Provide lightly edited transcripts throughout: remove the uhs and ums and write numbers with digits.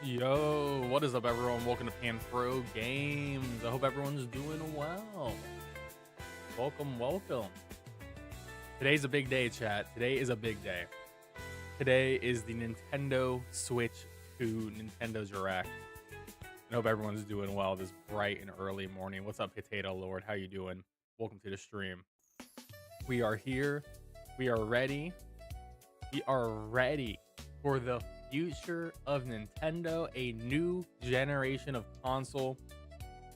Yo, what is up, everyone? Welcome to PanFro Games. I hope everyone's doing well. Welcome. Today's a big day, chat. Today is a big day. Today is the Nintendo Switch 2 Nintendo Direct. I hope everyone's doing well this bright and early morning. What's up, Potato Lord? How you doing? Welcome to the stream. We are here. We are ready. We are ready for the future of Nintendo, a new generation of console,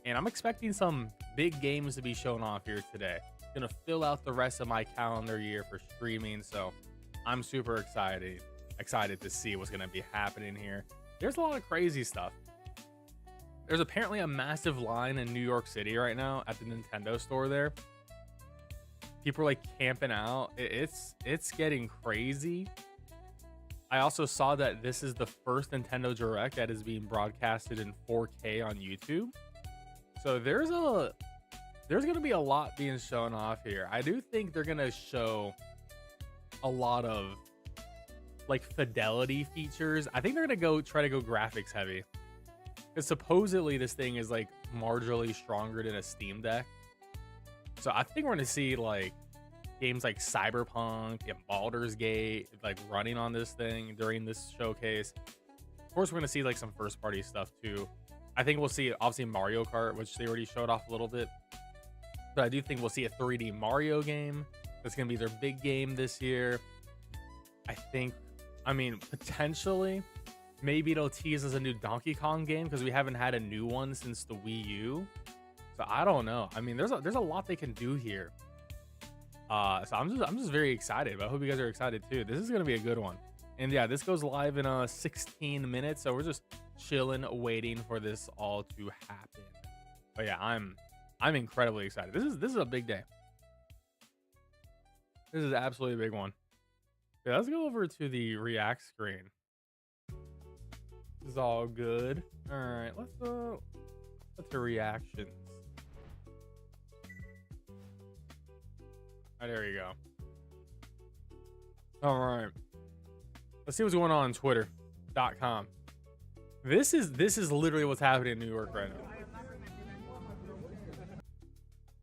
and I'm expecting some big games to be shown off here today. Gonna fill out the rest of my calendar year for streaming, so I'm super excited to see what's gonna be happening here. There's a lot of crazy stuff. There's apparently a massive line in New York City right now at the Nintendo store there. People are like camping out. It's getting crazy. I also saw that this is the first Nintendo Direct that is being broadcasted in 4K on YouTube. So there's going to be a lot being shown off here. I do think they're going to show a lot of like fidelity features. I think they're going to try to go graphics heavy. Because supposedly this thing is like marginally stronger than a Steam Deck. So I think we're going to see like games like Cyberpunk and Baldur's Gate like running on this thing during this showcase. Of course, we're going to see like some first party stuff too. I think we'll see obviously Mario Kart, which they already showed off a little bit. But I do think we'll see a 3D Mario game. That's going to be their big game this year. I mean, potentially, maybe it'll tease us a new Donkey Kong game because we haven't had a new one since the Wii U. So I don't know. I mean, there's a lot they can do here. So I'm just very excited. But I hope you guys are excited too. This is gonna be a good one. And yeah, this goes live in 16 minutes. So we're just chilling, waiting for this all to happen. But yeah, I'm incredibly excited. This is a big day. This is absolutely a big one. Yeah, let's go over to the React screen. This is all good. All right, let's the reactions. There you go. All right. Let's see what's going on Twitter.com. This is literally what's happening in New York right now.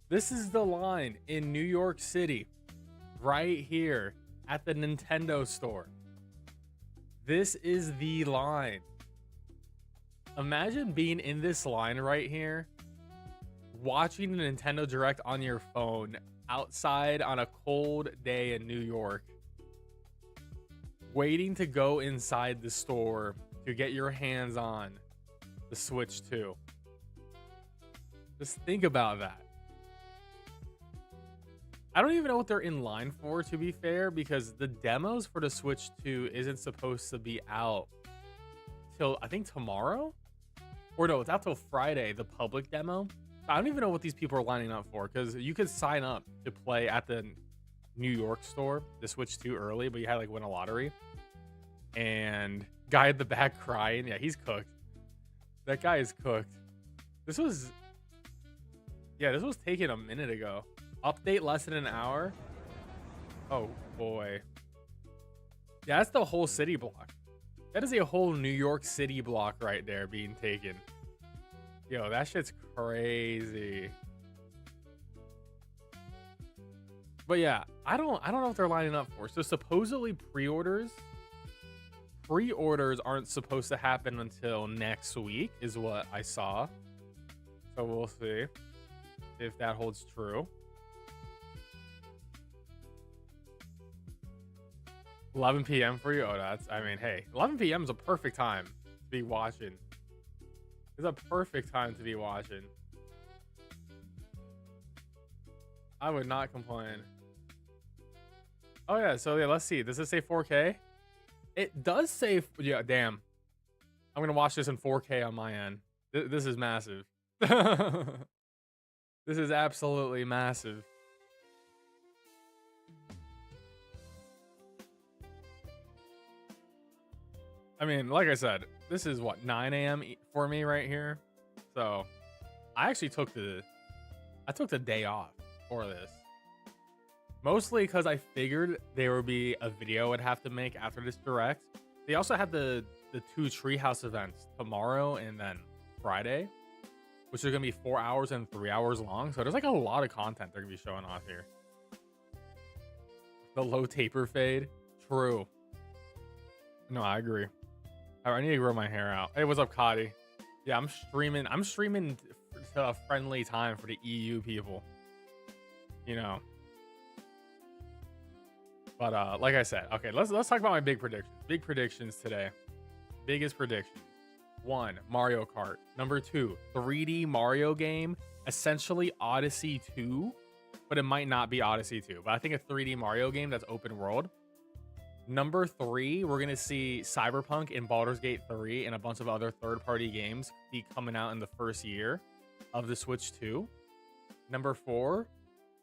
This is the line in New York City right here at the Nintendo store. This is the line. Imagine being in this line right here, watching the Nintendo Direct on your phone outside on a cold day in New York, waiting to go inside the store to get your hands on the Switch 2. Just think about that. I don't even know what they're in line for, to be fair, because the demos for the Switch 2 isn't supposed to be out till I think tomorrow, or no, it's out till Friday, the public demo. I don't even know what these people are lining up for, because you could sign up to play at the New York store, the Switch 2 early, but you had like win a lottery. And guy at the back crying. Yeah, he's cooked. That guy is cooked. This was taken a minute ago. Update less than an hour. Oh boy. Yeah, that's the whole city block. That is a whole New York City block right there being taken. Yo, that shit's crazy. But yeah, I don't know what they're lining up for. So supposedly pre-orders aren't supposed to happen until next week is what I saw. So we'll see if that holds true. 11 p.m. for you? Oh, I mean, hey, 11 p.m. is a perfect time to be watching. It's a perfect time to be watching. I would not complain. Oh yeah, so yeah, let's see. Does it say 4K? It does say, yeah, damn. I'm gonna watch this in 4K on my end. This is massive. This is absolutely massive. I mean, like I said, this is what, 9 a.m. for me right here. So I actually took the day off for this. Mostly because I figured there would be a video I'd have to make after this direct. They also had the the 2 treehouse events tomorrow and then Friday, which are gonna be 4 hours and 3 hours long. So there's like a lot of content they're gonna be showing off here. The low taper fade, true. No, I agree. I need to grow my hair out. Hey, what's up, Cotty? Yeah, I'm streaming to a friendly time for the EU people. You know. But like I said, okay, let's talk about my big predictions. Big predictions today. Biggest prediction. 1, Mario Kart. Number 2, 3D Mario game, essentially Odyssey 2, but it might not be Odyssey 2. But I think a 3D Mario game that's open world. Number 3, we're gonna see Cyberpunk and Baldur's Gate 3 and a bunch of other third-party games be coming out in the first year of the Switch 2. Number 4,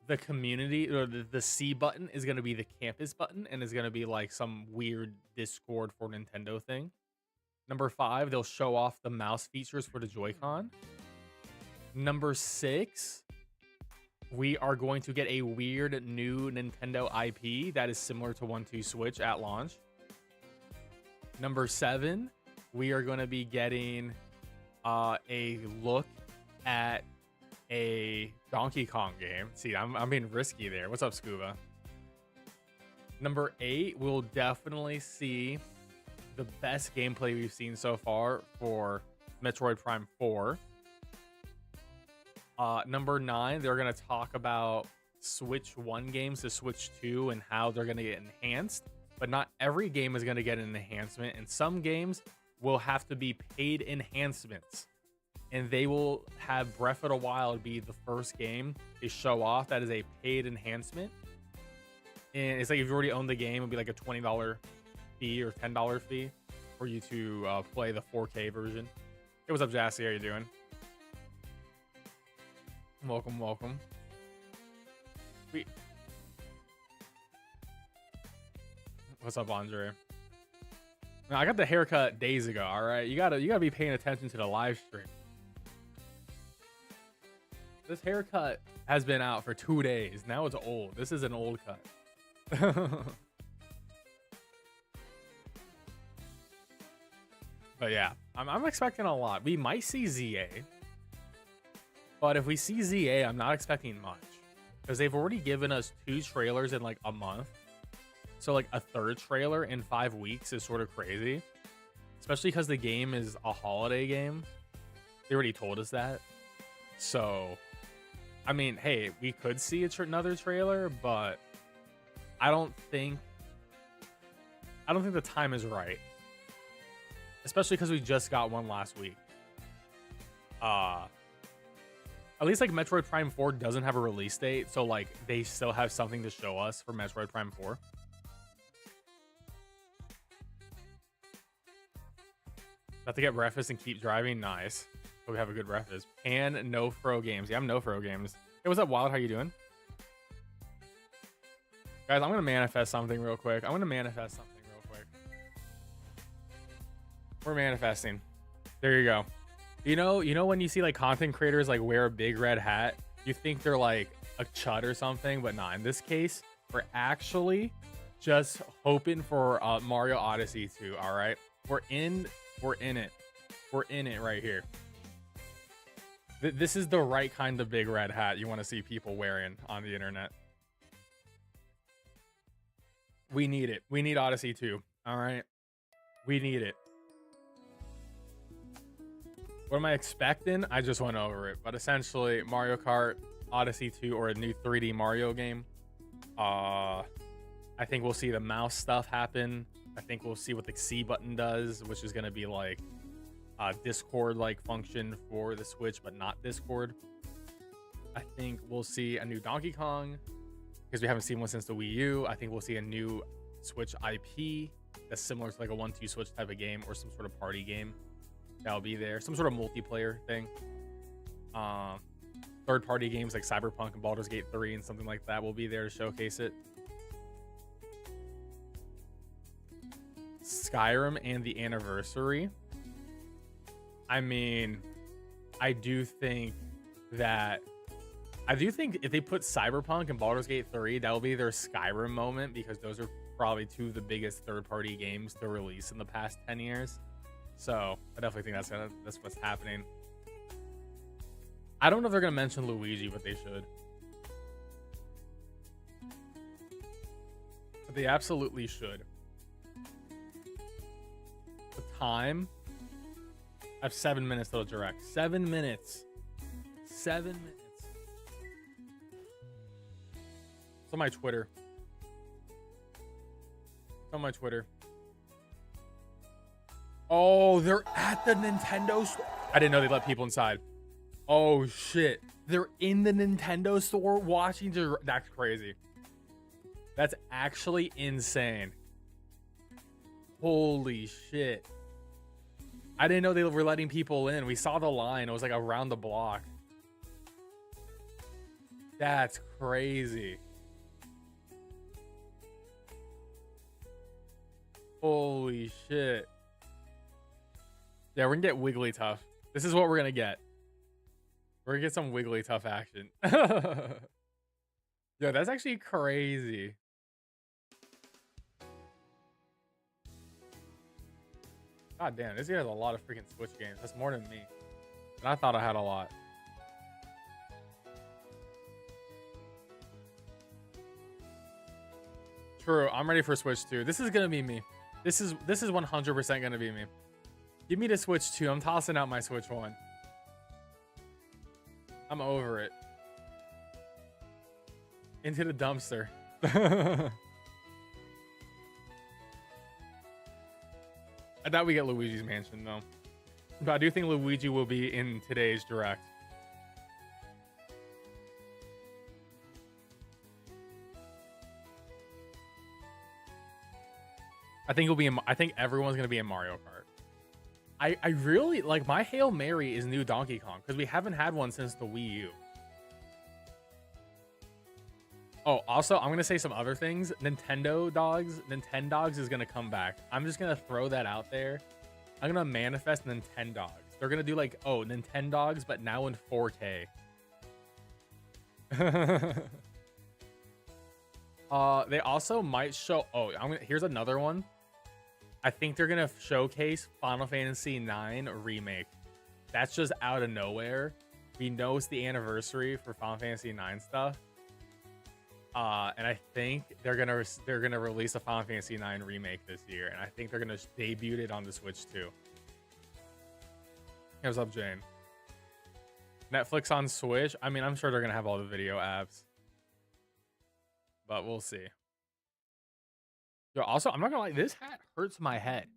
the community or the C button is gonna be the campus button and is gonna be like some weird Discord for Nintendo thing. Number 5, they'll show off the mouse features for the Joy-Con. Number 6, we are going to get a weird new Nintendo IP that is similar to 1-2 Switch at launch. Number 7, we are going to be getting a look at a Donkey Kong game. See, I'm being risky there. What's up, Scuba? Number 8, we'll definitely see the best gameplay we've seen so far for Metroid Prime 4. Number 9, they're going to talk about Switch 1 games to Switch 2 and how they're going to get enhanced. But not every game is going to get an enhancement. And some games will have to be paid enhancements. And they will have Breath of the Wild be the first game they show off that is a paid enhancement. And it's like if you already own the game, it'll be like a $20 fee or $10 fee for you to play the 4K version. Hey, what's up, Jassy? How you doing? Welcome, welcome. What's up, Andre? Now, I got the haircut days ago. All right, you gotta be paying attention to the live stream. This haircut has been out for 2 days. Now it's old. This is an old cut. But yeah, I'm expecting a lot. We might see ZA. But if we see ZA, I'm not expecting much. Because they've already given us 2 trailers in like a month. So like a 3rd trailer in 5 weeks is sort of crazy. Especially because the game is a holiday game. They already told us that. So, I mean, hey, we could see another trailer, but I don't think the time is right. Especially because we just got one last week. At least like Metroid Prime 4 doesn't have a release date, so like they still have something to show us for Metroid Prime 4. Have to get breakfast and keep driving. Nice. Hope we have a good breakfast. And no fro games. Yeah, I'm no fro games. Hey, what's up, Wild? How you doing? Guys, I'm gonna manifest something real quick. We're manifesting. There you go. You know when you see like content creators like wear a big red hat, you think they're like a chud or something, but not. In this case, we're actually just hoping for Mario Odyssey 2. All right, we're in it right here. This is the right kind of big red hat you want to see people wearing on the internet. We need it. We need Odyssey 2. All right, we need it. What am I expecting? I just went over it. But essentially, Mario Kart, Odyssey 2, or a new 3D Mario game. I think we'll see the mouse stuff happen. I think we'll see what the C button does, which is going to be like a Discord-like function for the Switch, but not Discord. I think we'll see a new Donkey Kong, because we haven't seen one since the Wii U. I think we'll see a new Switch IP that's similar to like a 1-2 Switch type of game or some sort of party game. That'll be there. Some sort of multiplayer thing. Third-party games like Cyberpunk and Baldur's Gate 3 and something like that will be there to showcase it. Skyrim and the anniversary. I mean, I do think if they put Cyberpunk and Baldur's Gate 3, that will be their Skyrim moment, because those are probably 2 of the biggest third-party games to release in the past 10 years. So I definitely think that's what's happening. I don't know if they're gonna mention Luigi, but they should. But they absolutely should. The time. I have 7 minutes till direct. 7 minutes. 7 minutes. It's on my Twitter. It's on my Twitter. Oh, they're at the Nintendo store. I didn't know they let people inside. Oh, shit. They're in the Nintendo store watching. That's crazy. That's actually insane. Holy shit. I didn't know they were letting people in. We saw the line. It was like around the block. That's crazy. Holy shit. Yeah, we're gonna get Wigglytuff. This is what we're gonna get. We're gonna get some Wigglytuff action. Yeah, that's actually crazy. God damn, this guy has a lot of freaking Switch games. That's more than me. And I thought I had a lot. True, I'm ready for Switch 2. This is gonna be me. This is 100% gonna be me. Give me the Switch 2. I'm tossing out my Switch 1. I'm over it. Into the dumpster. I doubt we get Luigi's Mansion though. But I do think Luigi will be in today's direct. I think everyone's gonna be in Mario Kart. I really like my Hail Mary is new Donkey Kong because we haven't had one since the Wii U. Oh, also, I'm gonna say some other things. Nintendogs is gonna come back. I'm just gonna throw that out there. I'm gonna manifest Nintendogs. They're gonna do like, oh, Nintendogs, but now in 4K. They also might show. Oh, here's another one. I think they're gonna showcase Final Fantasy IX remake. That's just out of nowhere. We know it's the anniversary for Final Fantasy IX stuff. And I think they're gonna release a Final Fantasy IX remake this year, and I think they're gonna debut it on the Switch too. Hey, what's up, Jane? Netflix on Switch. I mean, I'm sure they're gonna have all the video apps, but we'll see. Yo, also, I'm not gonna lie, this hat hurts my head.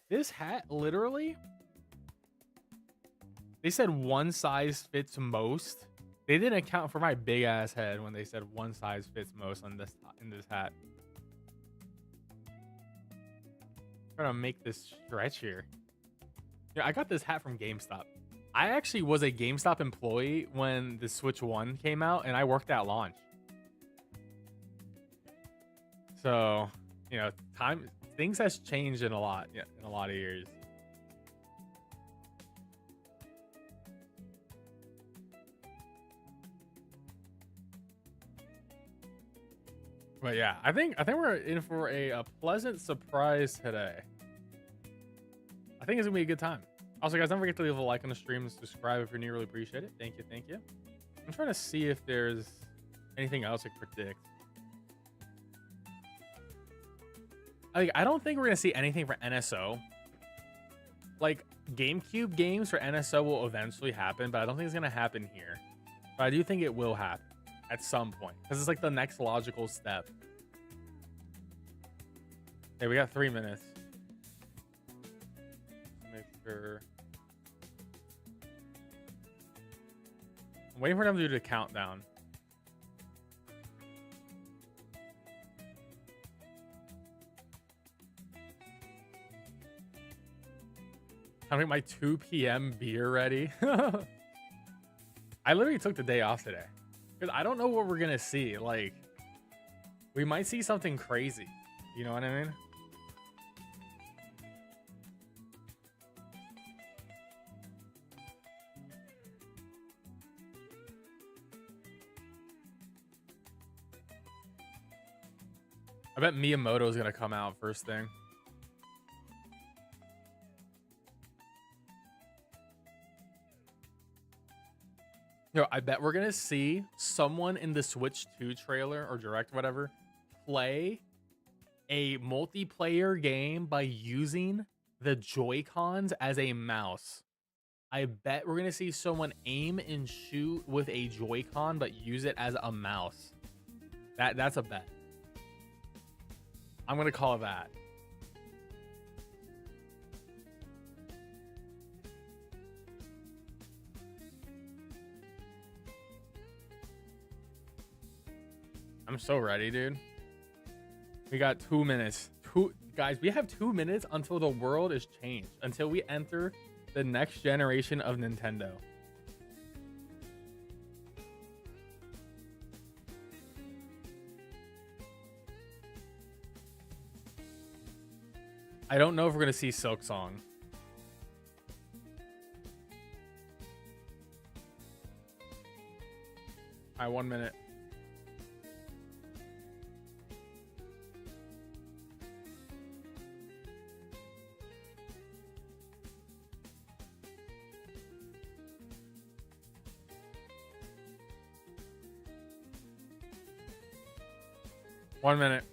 This hat, literally, they said one size fits most. They didn't account for my big ass head when they said one size fits most on this in this hat. I'm trying to make this stretch here. Yeah, I got this hat from GameStop. I actually was a GameStop employee when the Switch 1 came out, and I worked at launch. So, you know, things has changed in a lot of years. But yeah, I think we're in for a pleasant surprise today. I think it's gonna be a good time. Also, guys, don't forget to leave a like on the stream and subscribe if you're new. Really appreciate it. Thank you. I'm trying to see if there's anything else I could predict. I don't think we're gonna see anything for NSO. Like GameCube games for NSO will eventually happen, but I don't think it's gonna happen here. But I do think it will happen at some point because it's like the next logical step. Hey, we got 3 minutes. Make sure. I'm waiting for them to do the countdown. I'm getting my 2 p.m. beer ready. I literally took the day off today because I don't know what we're gonna see. Like, we might see something crazy. You know what I mean? I bet Miyamoto is gonna come out first thing. Yo, I bet we're gonna see someone in the Switch 2 trailer or direct, whatever, play a multiplayer game by using the Joy-Cons as a mouse. I bet we're gonna see someone aim and shoot with a Joy-Con but use it as a mouse. That's a bet. I'm gonna call that. I'm so ready, dude. We got 2 minutes. Guys, we have 2 minutes until the world is changed. Until we enter the next generation of Nintendo. I don't know if we're gonna see Silk Song. All right, 1 minute. One minute.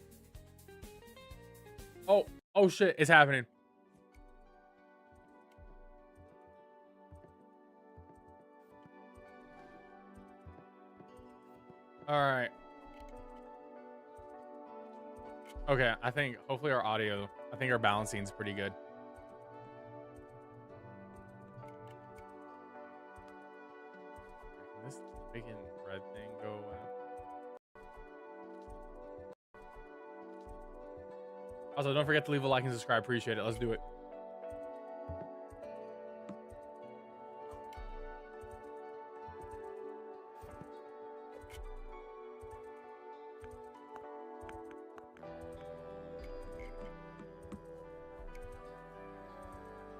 Oh shit, it's happening. All right. Okay, I think hopefully our audio, I think our balancing is pretty good. Can this freaking red thing go away? Also, don't forget to leave a like and subscribe. Appreciate it. Let's do it.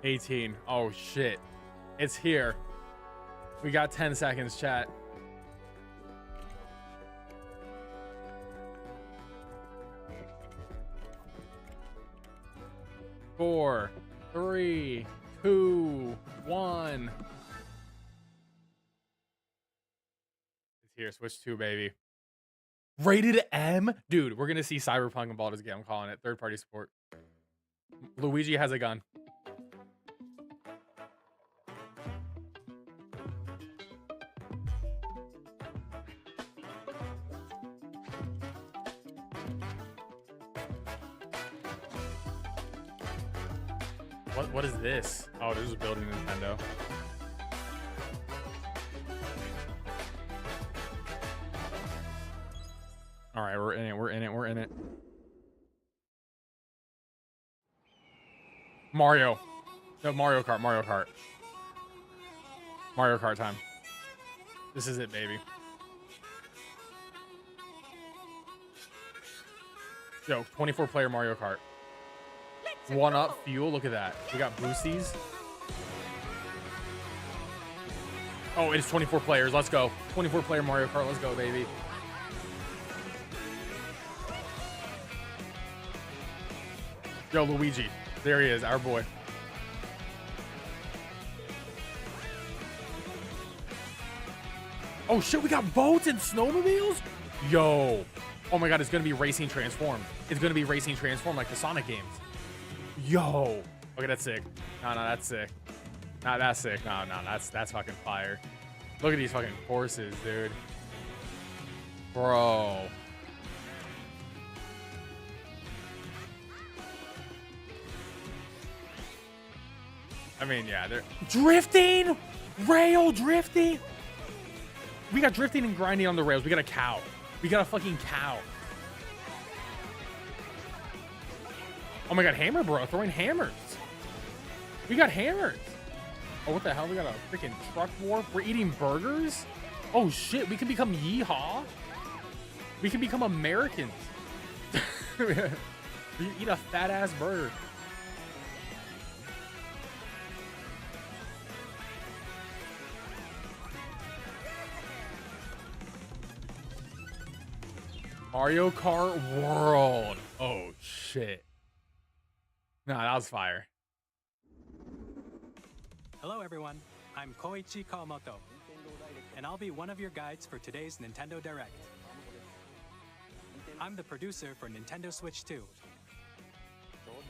$18. Oh shit. It's here. We got 10 seconds, chat. Four, three, two, one. It's here. Switch 2, baby. Rated M? Dude, we're going to see Cyberpunk and Baldur's Gate. I'm calling it. Third-party support. Luigi has a gun. What is this? Oh, this is building Nintendo. All right, we're in it. We're in it. We're in it. Mario. No, Mario Kart. Mario Kart. Mario Kart time. This is it, baby. Yo, 24-player Mario Kart. One up fuel. Look at that. We got boosties. Oh, it's 24 players. Let's go. 24-player Mario Kart. Let's go, baby. Yo, Luigi. There he is, our boy. Oh, shit. We got boats and snowmobiles? Yo. Oh, my God. It's going to be Racing Transform. It's going to be Racing Transform like the Sonic games. Yo. Okay, that's sick. No, that's sick. Not that sick. No, that's fucking fire. Look at these fucking horses, dude. Bro. I mean, yeah, they're drifting, rail drifting. We got drifting and grinding on the rails. We got a cow. We got a fucking cow. Oh my God, hammer bro, throwing hammers. We got hammers. Oh, what the hell? We got a freaking truck warp. We're eating burgers. Oh shit, we can become yeehaw. We can become Americans. We eat a fat ass burger. Mario Kart World. Oh shit. Nah, that was fire. Hello everyone, I'm Koichi Kawamoto. and I'll be one of your guides for today's Nintendo Direct. I'm the producer for Nintendo Switch 2.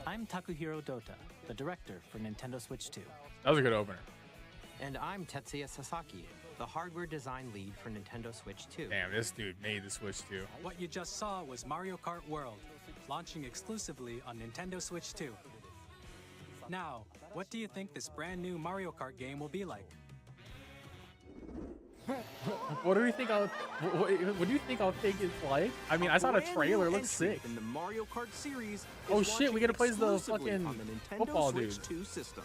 I'm Takuhiro Dota, the director for Nintendo Switch 2. That was a good opener. And I'm Tetsuya Sasaki, the hardware design lead for Nintendo Switch 2. Damn, this dude made the Switch 2. What you just saw was Mario Kart World, launching exclusively on Nintendo Switch 2. Now, what do you think this brand new Mario Kart game will be like? What do you think I'll think it's like? I mean, I saw the trailer. It looks sick. In the Mario Kart series. Oh shit, we get to play the exclusively fucking on the Nintendo football Switch dude. 2 system.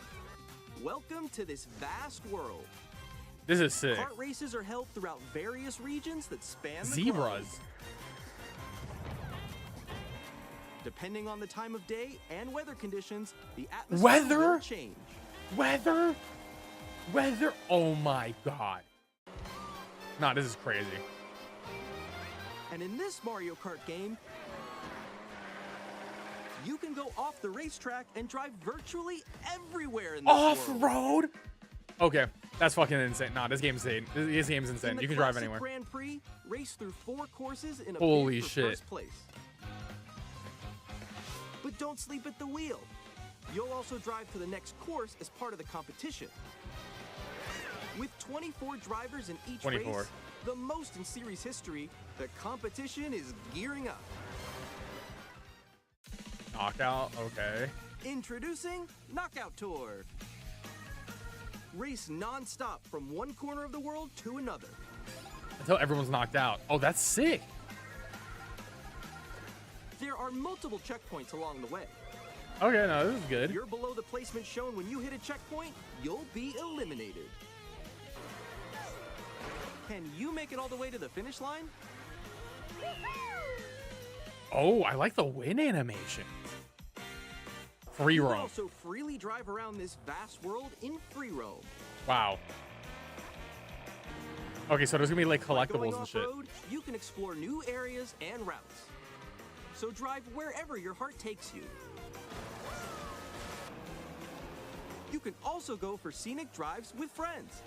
Welcome to this vast world. This is sick. Kart races are held throughout various regions that span the Zebras. globe. Depending on the time of day and weather conditions, the atmosphere Weather? will change. Weather? Oh my god. Nah, this is crazy. And in this Mario Kart game, you can go off the racetrack and drive virtually everywhere in this world. Off-road? Okay, that's fucking insane. Nah, this game's insane. This game's insane. You can drive anywhere. Grand Prix, race through 4 courses in a Holy bid for shit. first place. But don't sleep at the wheel. You'll also drive to the next course as part of the competition. With 24 drivers in each 24. race, the most in series history, the competition is gearing up. Knockout, okay. Introducing Knockout Tour. Race non-stop from one corner of the world to another. Until everyone's knocked out. Oh, that's sick. There are multiple checkpoints along the way. Okay, no, this is good. If you're below the placement shown when you hit a checkpoint, you'll be eliminated. Can you make it all the way to the finish line? Oh, I like the win animation. Free You can roam. also freely drive around this vast world in free roam. Wow. Okay, so there's gonna be like By going collectibles and shit. off-road, you can explore new areas and routes. So drive wherever your heart takes you. You can also go for scenic drives with friends.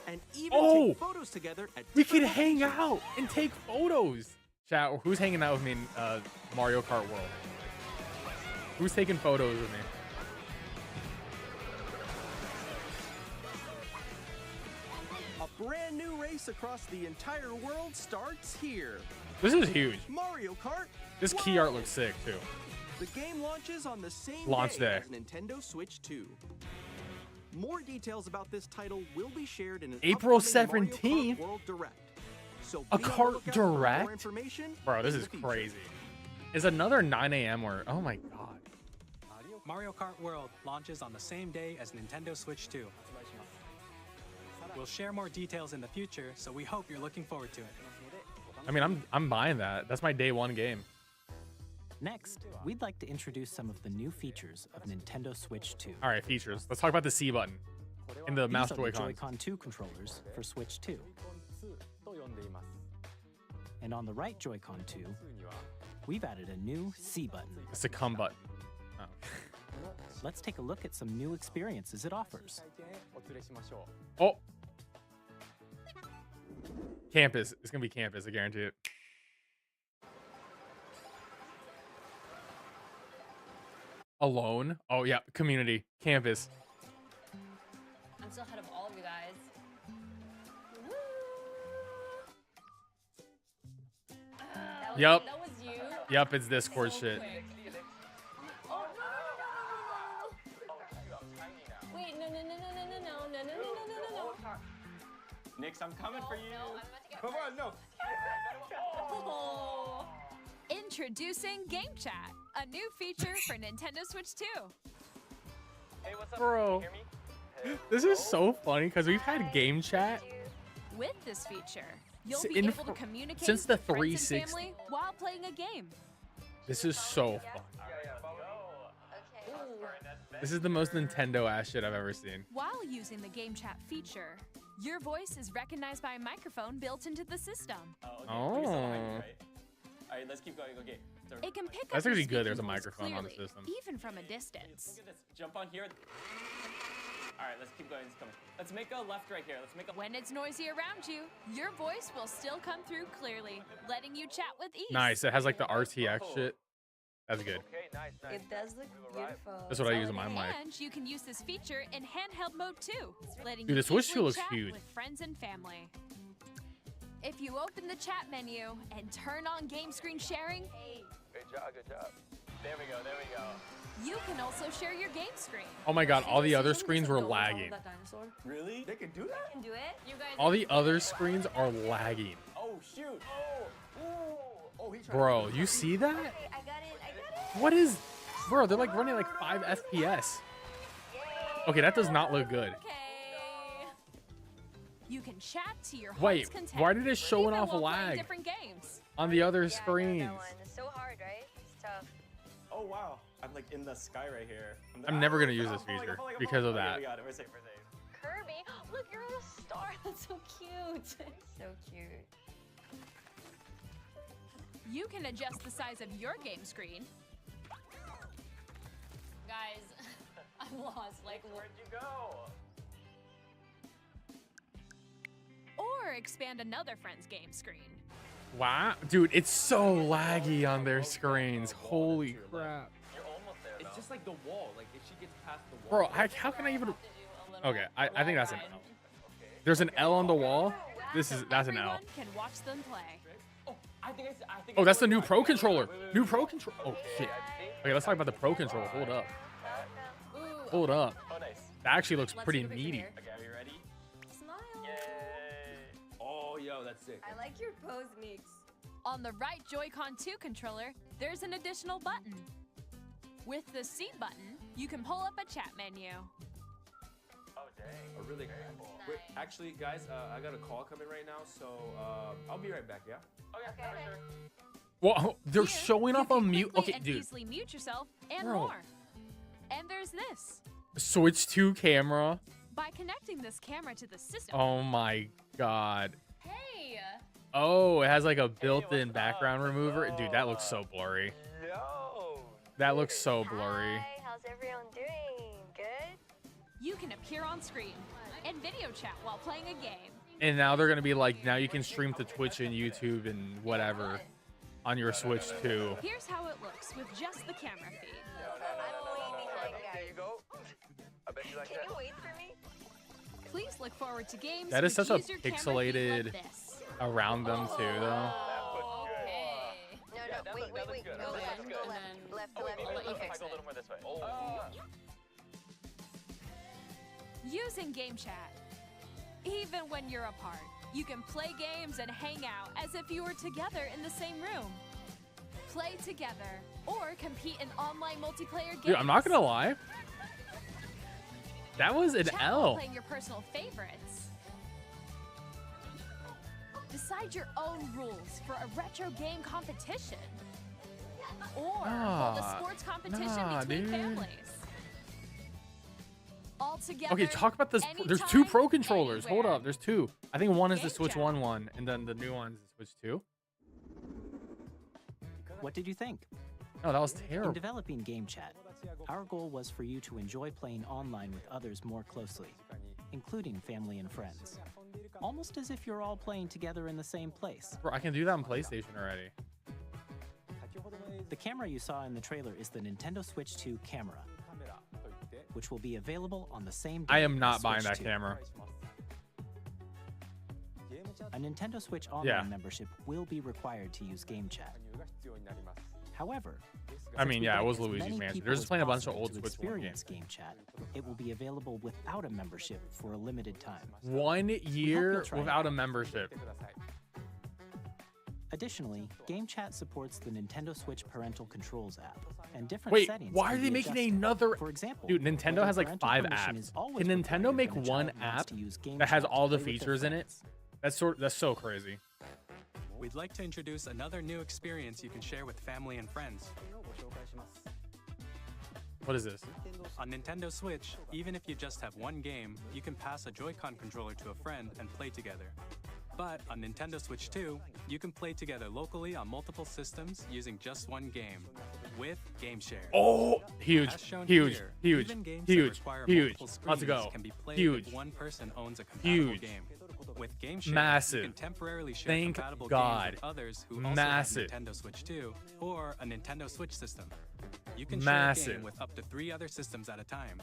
And even take photos together at We could different hang locations. out and take photos. Chat, who's hanging out with me in Mario Kart World? Who's taking photos with me? A brand new race across the entire world starts here. This is huge. Mario Kart. This key art looks sick too. The game launches on the same Launch day. as Nintendo Switch 2. More details about this title will be shared in an April upcoming Mario 17th? Kart World Direct. So A be on the Kart lookout for more Direct? information Bro, this in is the future. crazy. Is another 9 a.m. or oh my god. Mario Kart World launches on the same day as Nintendo Switch 2. We'll share more details in the future, so we hope you're looking forward to it. I mean, I'm buying that. That's my day 1 game. Next, we'd like to introduce some of the new features of Nintendo Switch 2. All right, features. Let's talk about the C button and the mouse These are the Joy-Cons. Joy-Con 2 controllers for Switch 2. And on the right Joy-Con 2, we've added a new C button. It's a come button. Oh. Let's take a look at some new experiences it offers. Oh. Campus. It's gonna be campus. I guarantee it. Alone. Oh yeah. Community. Campus. I'm still ahead of all of you guys. Woo! Yup. That was you. Yep. It's Discord So shit. quick. Oh, no. Wait, no. Nix, I'm coming for you. No, I'm about to get Come on, no. Oh. Introducing Game Chat, a new feature for Nintendo Switch 2. Hey, what's up? Bro. Can you hear me? This is so funny because we've had game chat With this feature, you'll S- be in able to fr- communicate since the with friends and 360. family while playing a game. This is so fun. Ooh. This is the most Nintendo ass shit I've ever seen. While using the Game Chat feature, your voice is recognized by a microphone built into the system. Oh. You're still behind me, right? All right, let's keep going. Okay. So, It can pick That's up your actually good there's a speaking voice microphone on the clearly, system. even from a distance. look at this. Jump on here. All right, let's keep going. It's coming. Let's make a left right here. Let's make a. When it's noisy around you, your voice will still come through clearly, letting you chat with ease. Nice. It has like the RTX shit. That's good. Okay, nice, nice. It does look beautiful. That's what I use in my mic. And you can use this feature in handheld mode too, letting Dude, you the Switch 2 easily looks chat huge. with friends and family. If you open the chat menu and turn on game screen sharing, Good job, good job. There we go, there we go. you can also share your game screen. Oh my god, all the other screens were lagging. Really? They can do that? Can do it. You guys. All the other screens are lagging. Oh shoot! Oh, ooh. Oh, he tried. Bro, you see that? I got it. I got it. What is... Bro, they're like running like 5 FPS. Okay, that does not look good. Okay. You can chat to your Wait, heart's content, why did it show even off while playing lag different games. on the other Yeah, I know screens? that one. It's so hard, right? It's tough. Oh wow! I'm like in the sky right here. I'm never gonna use this feature because of that. We got it. We're safe. We're safe. Kirby, look, you're a star. That's so cute. So cute. You can adjust the size of your game screen, Guys, I'm lost. Like, Where'd you go? or expand another friend's game screen. Wow, dude, it's so laggy on their screens. Holy crap. You're almost there. It's just like the wall. Like if she gets past the Bro, wall. how can I even... Okay, I think that's an L. There's an L on the wall. That's an L. Everyone can watch them play. Oh, I think Oh, that's the new Pro Controller. New Pro Controller. Oh, shit. Okay, let's talk about the Pro Controller. Hold up. Hold up. Oh, nice. That actually looks Let's pretty take a picture neaty. here. Okay, are you ready? Smile. Yay! Oh, yo, that's sick. I like your pose mix. On the right Joy-Con 2 controller, there's an additional button. With the C button, you can pull up a chat menu. Oh, dang. Oh, really? Wait, actually, guys, I got a call coming right now, so I'll be right back. Yeah. Okay, for sure. Well, they're Here, showing you off a can mute. quickly Okay, and dude. easily mute yourself and Bro. more. And there's this. Switch 2 camera. By connecting this camera to the system, Oh my god. Hey. Oh, it has like a built-in background remover. Dude, that looks so blurry. Yo! That looks so blurry. Hi, how's everyone doing? Good? you can appear on screen and video chat while playing a game. And now they're gonna be like, now you can stream to Twitch and YouTube and whatever on your Switch too. Here's how it looks with just the camera feed. I'm way behind, There guys. you go. I bet you like Can that. you wait for me? Please look forward to games. That is which such a use your camera feed pixelated like this. around them too, though. Oh, okay. No, Yeah, that wait, looks wait. good. Go That left, looks go good. left. Left, Oh, wait, left. wait, You if I fix go a it. little more this way. Oh. Using game chat. Even when you're apart, you can play games and hang out as if you were together in the same room. Play together or compete in online multiplayer games. Dude, I'm not gonna lie. That was an Chat while L. playing your personal favorites. Decide your own rules for a retro game competition. Or hold a Nah, sports competition nah, between dude. families. All together. Okay, talk about this. There's two Pro anytime, controllers. Hold anywhere. up, there's two. I think one is the Game Switch chat. 1 one, and then the new one is the Switch 2. What did you think? No, that was In terrible. developing Game Chat, our goal was for you to enjoy playing online with others more closely, including family and friends. Almost as if you're all playing together in the same place. Bro, I can do that on PlayStation already. The camera you saw in the trailer is the Nintendo Switch 2 camera, which will be available on the same day I am as not buying Switch that 2. camera. A Nintendo Switch Online Yeah. membership will be required to use Game Chat. However, I mean, since yeah, it we'd was like as Luigi's many Mansion. people They're just as playing a bunch of possible old to Switch 1 experience Game Chat, it will be available without a membership for a limited time. 1 year you'll try it without out. a membership. Additionally, Game Chat supports the Nintendo Switch Parental Controls app and different Wait, settings. why can are they be making adjusted. another? For example, Dude, Nintendo whether has like parental 5 permission apps. is always Can Nintendo required make if a one child wants app to use Game that has Chat to all the play with their features in it? friends? That's so crazy. We'd like to introduce another new experience you can share with family and friends. What is this? On Nintendo Switch, even if you just have one game, you can pass a Joy-Con controller to a friend and play together. But on Nintendo Switch 2, you can play together locally on multiple systems using just one game with Game Share. Oh, huge, As shown huge, here, huge, even games that huge, require huge. multiple Let's screens go. can be played Huge. if one person owns a compatible Huge. game. With Game Share, Massive. you can temporarily share Thank compatible God. games with others who also Massive. have Nintendo Switch 2 or a Nintendo Switch system. You can share a Massive. game with up to 3 other systems at a time.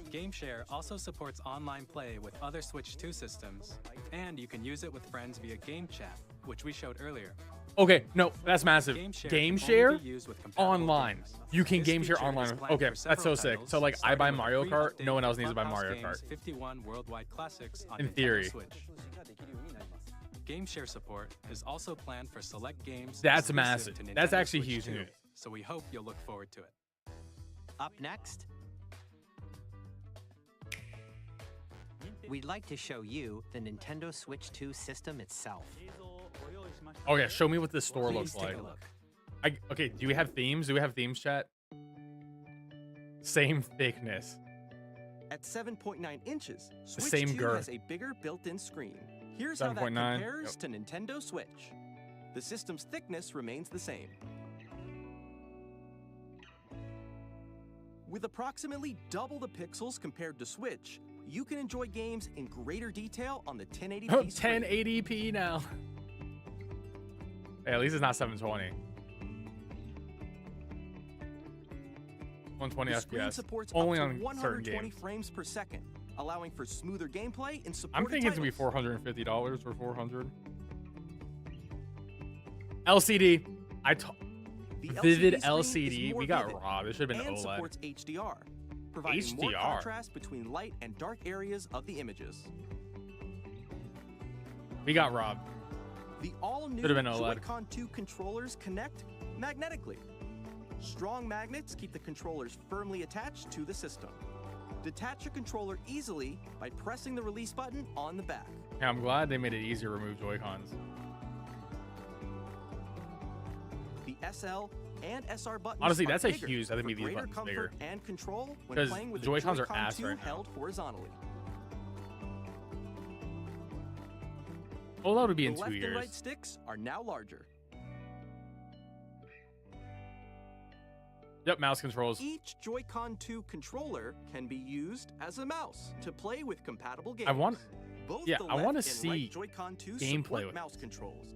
Game Share also supports online play with other Switch 2 systems, and you can use it with friends via Game Chat, which we showed earlier. Okay, no, that's massive. Game Share Game can share only be used with compatible online. games. You can This game share feature is online. planned Okay, for that's so several sick. titles, So like, I starting buy with a Mario free Kart. update No one else with needs to buy Clubhouse Mario Games Kart. 51 worldwide classics on In Nintendo theory. Switch. Game Share support is also planned for select games. That's exclusive massive. to That's Nintendo actually Switch huge 2, news. So we hope you'll look forward to it. Up next, we'd like to show you the Nintendo Switch 2 system itself. Oh yeah, show me what this store Please looks take like. a look. Okay, do we have themes? Do we have themes, chat? Same thickness. At 7.9 inches, Switch same 2 girth. has a bigger built-in screen. Here's how that 7.9, compares to Nintendo Switch. The system's thickness remains the same. With approximately double the pixels compared to Switch, you can enjoy games in greater detail on the 1080p screen. 1080p now. Hey, at least it's not 720. 120 The screen FPS. supports Only up to on certain 120 games. frames per second, allowing for smoother gameplay in supported I'm thinking it's gonna be titles. $450 or $400. LCD. The Vivid screen is LCD. more We got vivid robbed. It should have been and OLED. supports HDR, providing more HDR? contrast between light and dark areas of the images. We got robbed. The all-new Should've been OLED. Joy-Con 2 controllers connect magnetically. Strong magnets keep the controllers firmly attached to the system. Detach a controller easily by pressing the release button on the back. Yeah, I'm glad they made it easier to remove Joy-Cons. The SL and SR buttons Honestly, are that's a bigger huge- I think for maybe these greater buttons comfort bigger. and control when 'Cause playing with the the Joy-Cons are Joy-Con ass 2 right now. held horizontally. OLED would be The in 2 left years. and right sticks are now larger. Yep, mouse controls. Each Joy-Con 2 controller can be used as a mouse to play with compatible games. I want- Both yeah, the I left wanna and see right Joy-Con 2 gameplay support with mouse controls.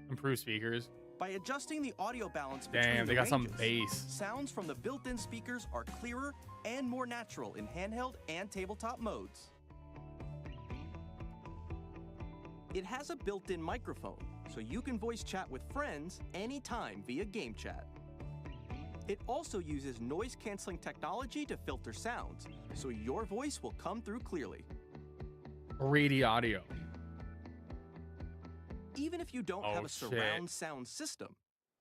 Improve speakers. By adjusting the audio balance Damn, between they the got some ranges, bass. sounds from the built-in speakers are clearer and more natural in handheld and tabletop modes. It has a built-in microphone, so you can voice chat with friends anytime via game chat. It also uses noise-canceling technology to filter sounds, so your voice will come through clearly. 3D audio. Even if you don't Oh, have a shit. surround sound system,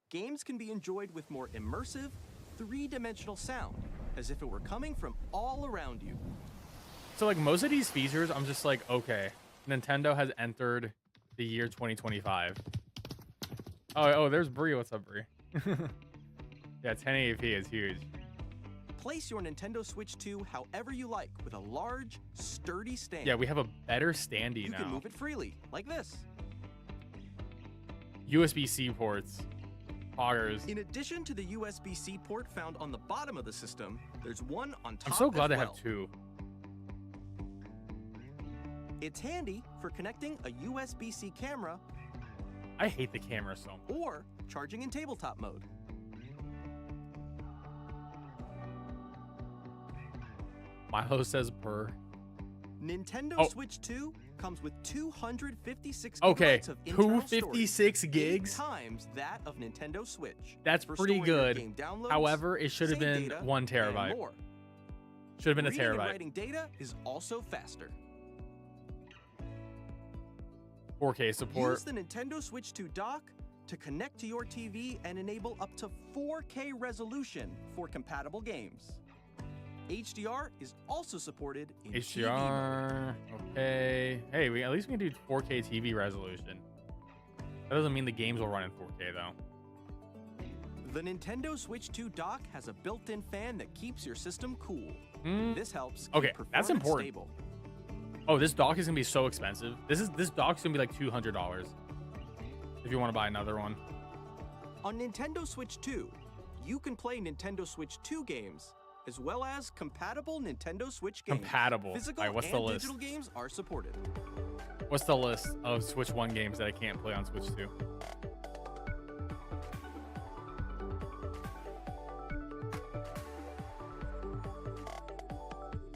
games can be enjoyed with more immersive, three-dimensional sound, as if it were coming from all around you. So like most of these features, I'm just like, okay, Nintendo has entered the year 2025. Oh, there's Bree. What's up, Bree? Yeah, 1080p is huge. Place your Nintendo Switch 2 however you like with a large, sturdy stand. Yeah, we have a better standee You now. can move it freely, like this. USB-C ports, poggers. In addition to the USB-C port found on the bottom of the system, there's one on top I'm so glad as they well. have 2. It's handy for connecting a USB-C camera I hate the camera so much. or charging in tabletop mode. Milo says burr. Nintendo Oh. Switch 2 comes with 256 Okay, gigabytes of internal storage, 256 8 gigs. times that of Nintendo Switch. That's for pretty storing your good. game downloads, However, it should have save been data, 1 and terabyte. more. Should have been a Reading and terabyte. writing data is also faster. 4K support. Use the Nintendo Switch 2 dock to connect to your TV and enable up to 4K resolution for compatible games. HDR is also supported in TV mode. HDR. Okay. Hey, at least we can do 4K TV resolution. That doesn't mean the games will run in 4K though. The Nintendo Switch 2 dock has a built-in fan that keeps your system cool. Hmm. This helps keep Okay, that's performance important. stable. Oh, this dock is gonna be so expensive. This dock's gonna be like $200 if you want to buy another one. On Nintendo Switch 2, you can play Nintendo Switch 2 games, as well as compatible Nintendo Switch games. Compatible. Physical Alright, what's and the list? digital games are supported. What's the list of Switch 1 games that I can't play on Switch 2?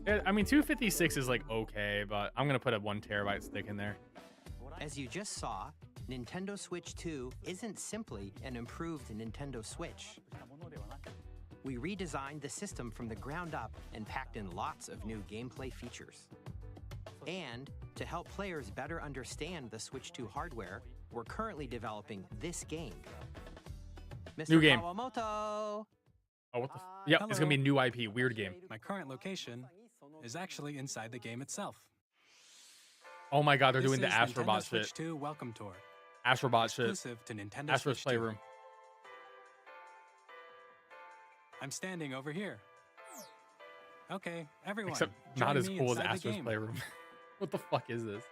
Yeah, I mean, 256 is like okay, but I'm gonna put a 1 terabyte stick in there. As you just saw, Nintendo Switch 2 isn't simply an improved Nintendo Switch. We redesigned the system from the ground up and packed in lots of new gameplay features. And to help players better understand the Switch 2 hardware, we're currently developing this game. Mr. New game. Kawamoto! Oh, what the? Yep, it's gonna be new IP. Weird game. My current location is actually inside the game itself. Oh my God, they're doing the This is Nintendo Astrobot Switch shit. 2 Welcome Tour, Astrobot shit. exclusive to Nintendo Astro's Switch 2. Playroom. I'm standing over here. Okay, everyone. Except join not as me cool as inside the Astro's game. Playroom. What the fuck is this?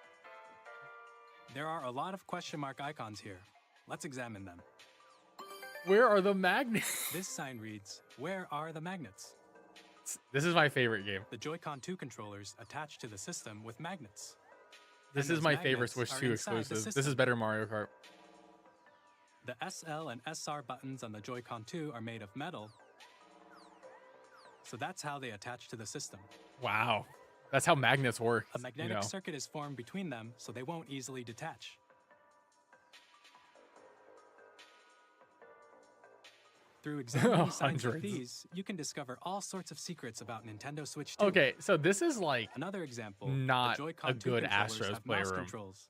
There are a lot of question mark icons here. Let's examine them. Where are the magnets? This sign reads, "Where are the magnets?" This is my favorite game. The Joy-Con 2 controllers attached to the system with magnets. This And is those my favorite magnets Switch are 2 inside the exclusive. This system. is better Mario Kart. The SL and SR buttons on the Joy-Con 2 are made of metal, so that's how they attach to the system. Wow. That's how magnets work. A magnetic you know. circuit is formed between them, so they won't easily detach. Through examining signs like Hundreds. these, you can discover all sorts of secrets about Nintendo Switch 2. Okay, so this is like Another example, not the Joy-Con a 2 good controllers Astro's have mouse Playroom. controls.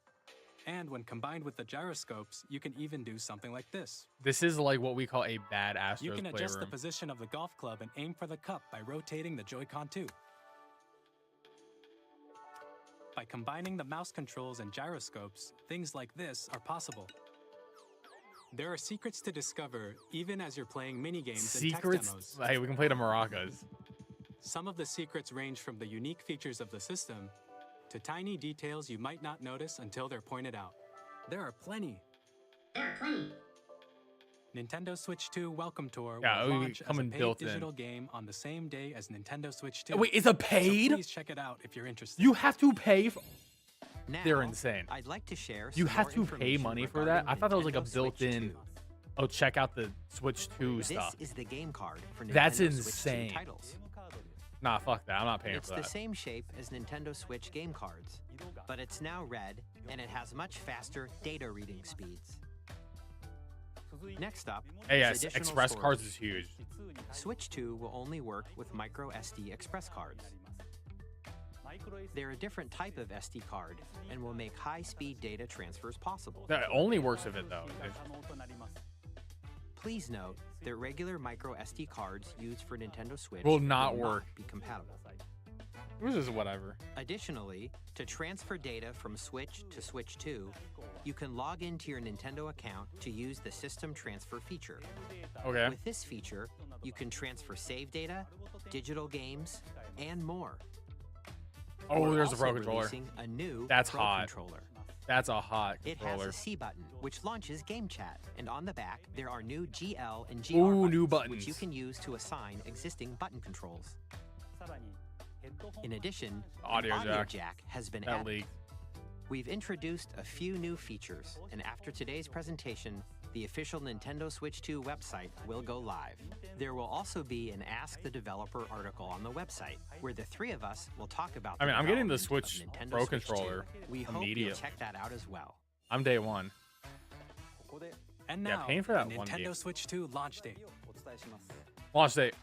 And when combined with the gyroscopes, you can even do something like this. this is like what we call a bad You Astro's can adjust the Playroom. position of the golf club and aim for the cup by rotating the Joy-Con 2. By combining the mouse controls and gyroscopes, things like this are possible. There are secrets to discover even as you're playing mini-games and tech Secrets. demos. Hey, we can play the maracas. Some of the secrets range from the unique features of the system to tiny details you might not notice until they're pointed out. There are plenty. Nintendo Switch 2 Welcome Tour Yeah, will it'll be launch as a coming paid built in. digital game on the same day as Nintendo Switch 2. Wait, it's a So paid? please check it out if you're interested. You have to pay. Now, They're insane. I'd like to share You some have more to pay information money for that? regarding I thought that was like a Nintendo Switch built-in. 2. Oh, check out the Switch 2 This stuff. is the game card for Nintendo That's Switch 2 insane. titles. Nah, fuck that. I'm not paying It's for the that. same shape as Nintendo Switch game cards, but it's now red and it has much faster data reading speeds. Next up, Hey, is yes, additional Express storage. Cards is huge. Switch 2 will only work with micro SD express cards. They're a different type of SD card and will make high-speed data transfers possible. That only works with it though. Please note that regular micro SD cards used for Nintendo Switch Will not work. be compatible. This is whatever. Additionally, to transfer data from Switch to Switch 2, you can log into your Nintendo account to use the system transfer feature. Okay. With this feature, you can transfer save data, digital games, and more. Oh, We're there's a also Pro controller. releasing a new That's Pro hot. controller. That's a hot It has controller. a C button, which launches Game Chat, and on the back there are new GL and GR Ooh, new which you buttons. can use to assign existing button controls. In addition, Audio an audio jack. jack has been That added. leaked. We've introduced a few new features, and after today's presentation, the official Nintendo Switch 2 website will go live. There will also be an Ask the Developer article on the website, where the three of us will talk about I mean, I'm getting the development of Switch Nintendo Pro Switch 2. controller We hope you'll immediately. check that out as well. I'm day one. And Yeah, now, paying for that the one Nintendo game. Switch 2 launch date. Launch date.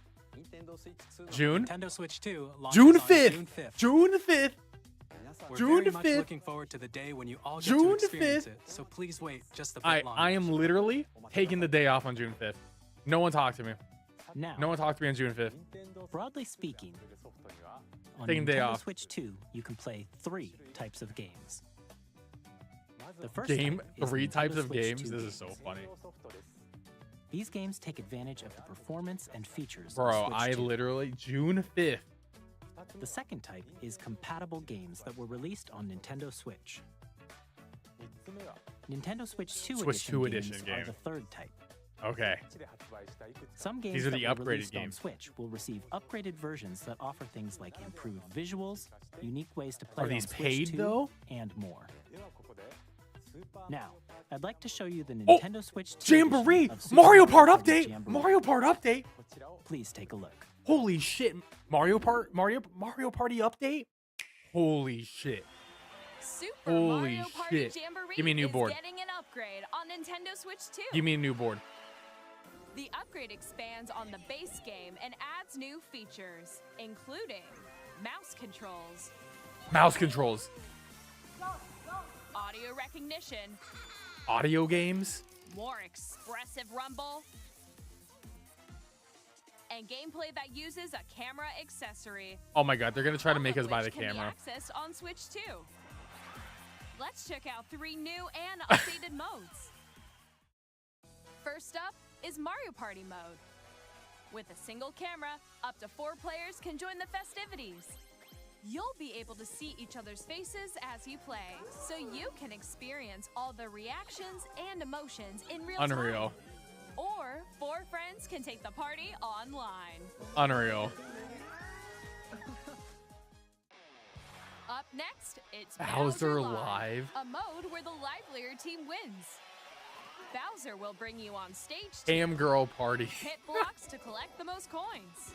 June. Nintendo Switch 2 launches June on 5th. June 5th. June 5th. We're June very much 5th. looking forward to the day when you all get June to experience 5th. it, so please wait just a bit longer. I am literally taking the day off on June 5th. No one talked to me. Now, No one talked to me on June 5th. broadly speaking, on Taking a day Nintendo off. Switch 2, you can play 3 types of games. The first Game, type is 3 Nintendo types of Switch games. 2 This is games. so funny. These games take advantage of the performance and features of Bro, Switch I 2. literally, June 5th. The second type is compatible games that were released on Nintendo Switch. Nintendo Switch 2 Switch edition 2 games edition are game. the third type. Okay. Some games These are the that were upgraded released on games. Switch will receive upgraded versions that offer things like improved visuals, unique ways to play Are these on Switch paid, 2, though? and more. Now, I'd like to show you the Oh, Nintendo Switch 2 edition Jamboree! of Super Mario Kart Party update! Jamboree. Mario Kart update! Please take a look. Holy shit! Mario Party update? Holy shit! Super Holy Mario Party shit. Jamboree Give me a new is board. getting an upgrade on Nintendo Switch 2. Give me a new board. The upgrade expands on the base game and adds new features, including mouse controls, Mouse controls. audio recognition, Audio games. more expressive rumble, and gameplay that uses a camera accessory. Oh my god, they're gonna try to All make of us buy the which can camera. be accessed on Switch 2. Let's check out 3 new and updated modes. First up is Mario Party mode. With a single camera, up to 4 players can join the festivities. You'll be able to see each other's faces as you play, so you can experience all the reactions and emotions in real time. Unreal. Or 4 friends can take the party online. Unreal. Up next, it's Bowser Live, Live. a mode where the livelier team wins. Bowser will bring you on stage to Cam girl party. hit blocks to collect the most coins.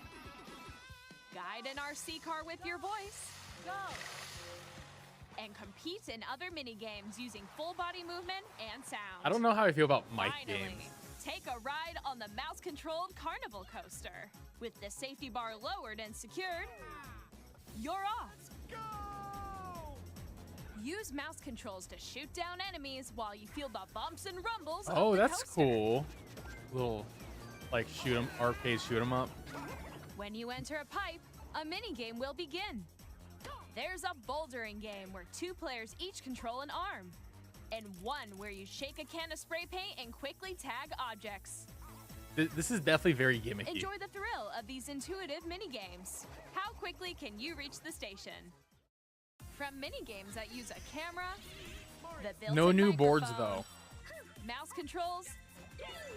Guide an RC car with your voice. Go! And compete in other mini games using full body movement and sound. I don't know how I feel about mic Finally, games. take a ride on the mouse-controlled carnival coaster. With the safety bar lowered and secured, you're off. Use mouse controls to shoot down enemies while you feel the bumps and rumbles of Oh, the that's coaster. cool. Little, like, arcade shoot 'em up. When you enter a pipe, a mini game will begin. There's a bouldering game where 2 players each control an arm, and one where you shake a can of spray paint and quickly tag objects. This is definitely very gimmicky. Enjoy the thrill of these intuitive mini games. How quickly can you reach the station? From mini games that use a camera, the built-in No new boards microphone, though. mouse controls,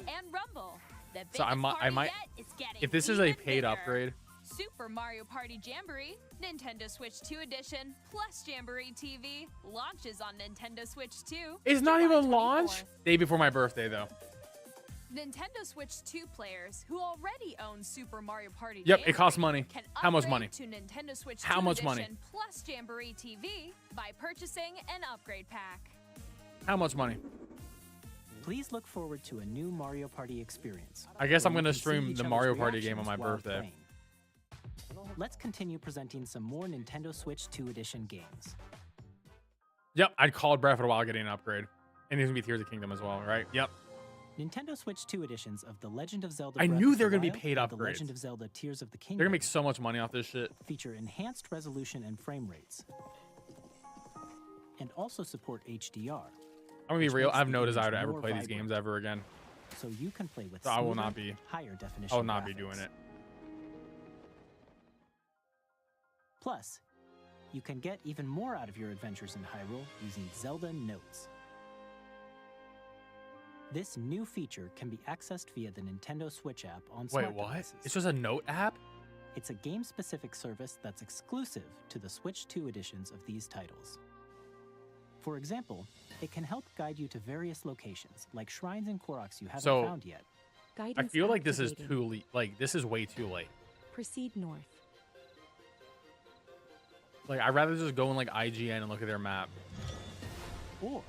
and rumble. The So I biggest might- party might- yet is getting If this is a even paid bigger. upgrade, Super Mario Party Jamboree, Nintendo Switch 2 edition, plus Jamboree TV, launches on Nintendo Switch 2. it's not July even launched. 24th. Day before my birthday though. Nintendo Switch 2 players who already own Super Mario Party Yep, Jamboree it costs money. can How much upgrade money? to Nintendo Switch How 2 much money? edition plus Jamboree TV by purchasing an upgrade pack. How much money? Please look forward to a new Mario Party experience. I guess I'm where you gonna can see stream each the other's Mario Party game on reactions my while birthday. playing. Let's continue presenting some more Nintendo Switch 2 edition games. Yep, I called Breath of the Wild getting an upgrade. And there's gonna be Tears of the Kingdom as well, right? Yep. Nintendo Switch 2 editions of The Legend of Zelda I Breath knew of they were the gonna be Wild paid and The upgrades. Legend of Zelda Tears of the Kingdom They're gonna make so much money off this shit. feature enhanced resolution and frame rates, and also support HDR, I'm gonna be which real. makes I have the no games desire to ever more play these vibrant. games ever again. so you can play with So I will smoother, not be- higher definition I will not be graphics. doing it. Plus, you can get even more out of your adventures in Hyrule using Zelda Notes. This new feature can be accessed via the Nintendo Switch app on Wait, smart what? devices. It's just a note app? It's a game-specific service that's exclusive to the Switch 2 editions of these titles. For example, it can help guide you to various locations, like shrines and Koroks you haven't So, found yet. I Guidance feel like this is activating. too late. Like, this is way too late. Proceed north. Like, I'd rather just go in, like, IGN and look at their map. Or